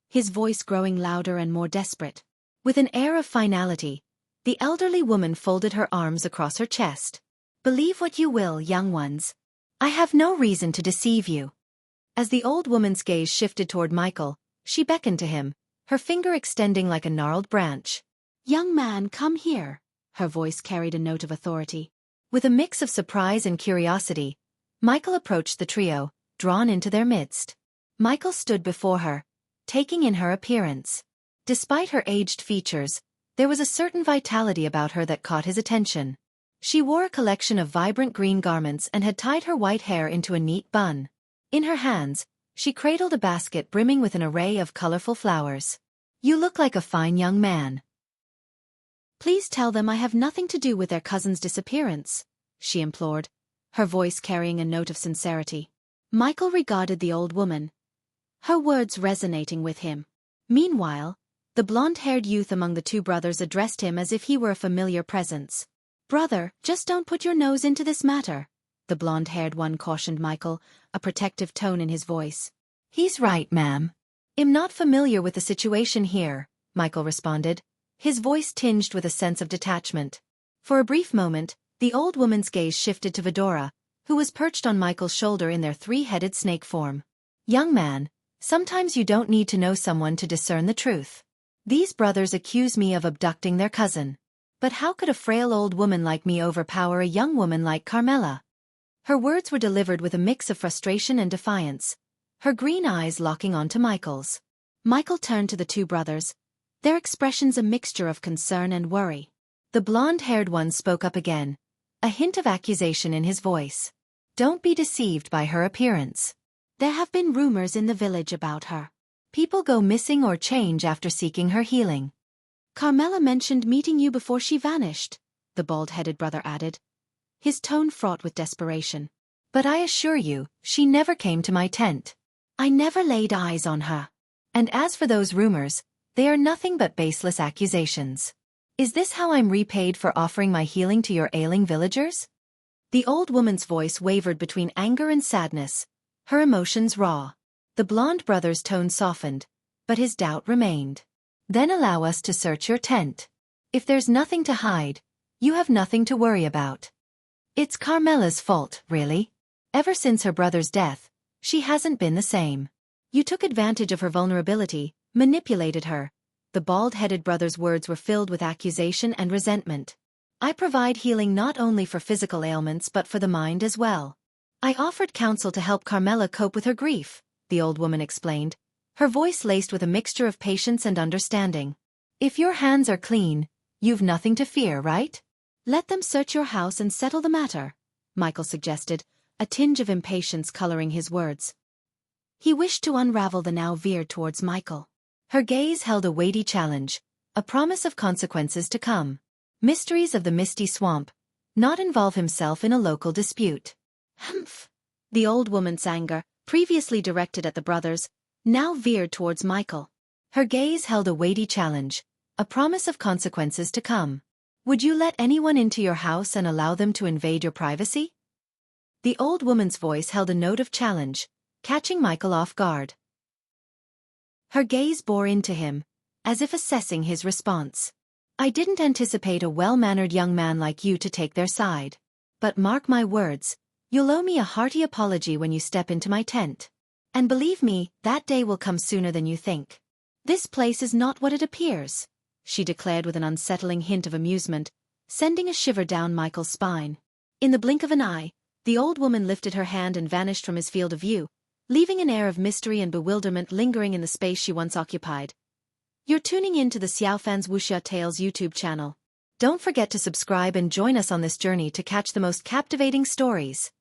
his voice growing louder and more desperate. With an air of finality, the elderly woman folded her arms across her chest. Believe what you will, young ones. I have no reason to deceive you. As the old woman's gaze shifted toward Michael, she beckoned to him, her finger extending like a gnarled branch. Young man, come here. Her voice carried a note of authority. With a mix of surprise and curiosity, Michael approached the trio, drawn into their midst. Michael stood before her, taking in her appearance. Despite her aged features, there was a certain vitality about her that caught his attention. She wore a collection of vibrant green garments and had tied her white hair into a neat bun. In her hands, she cradled a basket brimming with an array of colorful flowers. You look like a fine young man. Please tell them I have nothing to do with their cousin's disappearance, she implored, her voice carrying a note of sincerity. Michael regarded the old woman, her words resonating with him. Meanwhile, the blonde-haired youth among the two brothers addressed him as if he were a familiar presence. Brother, just don't put your nose into this matter, the blonde-haired one cautioned Michael, a protective tone in his voice. He's right, ma'am. I'm not familiar with the situation here, Michael responded, his voice tinged with a sense of detachment. For a brief moment, the old woman's gaze shifted to Vidora, who was perched on Michael's shoulder in their three-headed snake form. Young man, sometimes you don't need to know someone to discern the truth. These brothers accuse me of abducting their cousin. But how could a frail old woman like me overpower a young woman like Carmela? Her words were delivered with a mix of frustration and defiance, her green eyes locking onto Michael's. Michael turned to the two brothers, their expressions a mixture of concern and worry. The blonde-haired one spoke up again, a hint of accusation in his voice. Don't be deceived by her appearance. There have been rumors in the village about her. People go missing or change after seeking her healing. Carmela mentioned meeting you before she vanished, the bald-headed brother added, his tone fraught with desperation. But I assure you, she never came to my tent. I never laid eyes on her. And as for those rumors, they are nothing but baseless accusations. Is this how I'm repaid for offering my healing to your ailing villagers? The old woman's voice wavered between anger and sadness, her emotions raw. The blonde brother's tone softened, but his doubt remained. Then allow us to search your tent. If there's nothing to hide, you have nothing to worry about. It's Carmela's fault, really. Ever since her brother's death, she hasn't been the same. You took advantage of her vulnerability, manipulated her. The bald-headed brother's words were filled with accusation and resentment. I provide healing not only for physical ailments but for the mind as well. I offered counsel to help Carmela cope with her grief, the old woman explained, her voice laced with a mixture of patience and understanding. If your hands are clean, you've nothing to fear, right? Let them search your house and settle the matter, Michael suggested, a tinge of impatience coloring his words. He wished to unravel the now veered towards Michael. Her gaze held a weighty challenge, a promise of consequences to come. Mysteries of the misty swamp, not involve himself in a local dispute. Humph! The old woman's anger, previously directed at the brothers, now veered towards Michael. Her gaze held a weighty challenge, a promise of consequences to come. Would you let anyone into your house and allow them to invade your privacy? The old woman's voice held a note of challenge, catching Michael off guard. Her gaze bore into him, as if assessing his response. I didn't anticipate a well-mannered young man like you to take their side. But mark my words, you'll owe me a hearty apology when you step into my tent. And believe me, that day will come sooner than you think. This place is not what it appears, she declared with an unsettling hint of amusement, sending a shiver down Michael's spine. In the blink of an eye, The old woman lifted her hand and vanished from his field of view, leaving an air of mystery and bewilderment lingering in the space she once occupied. You're tuning in to the Xiaofan's Wuxia Tales YouTube channel. Don't forget to subscribe and join us on this journey to catch the most captivating stories.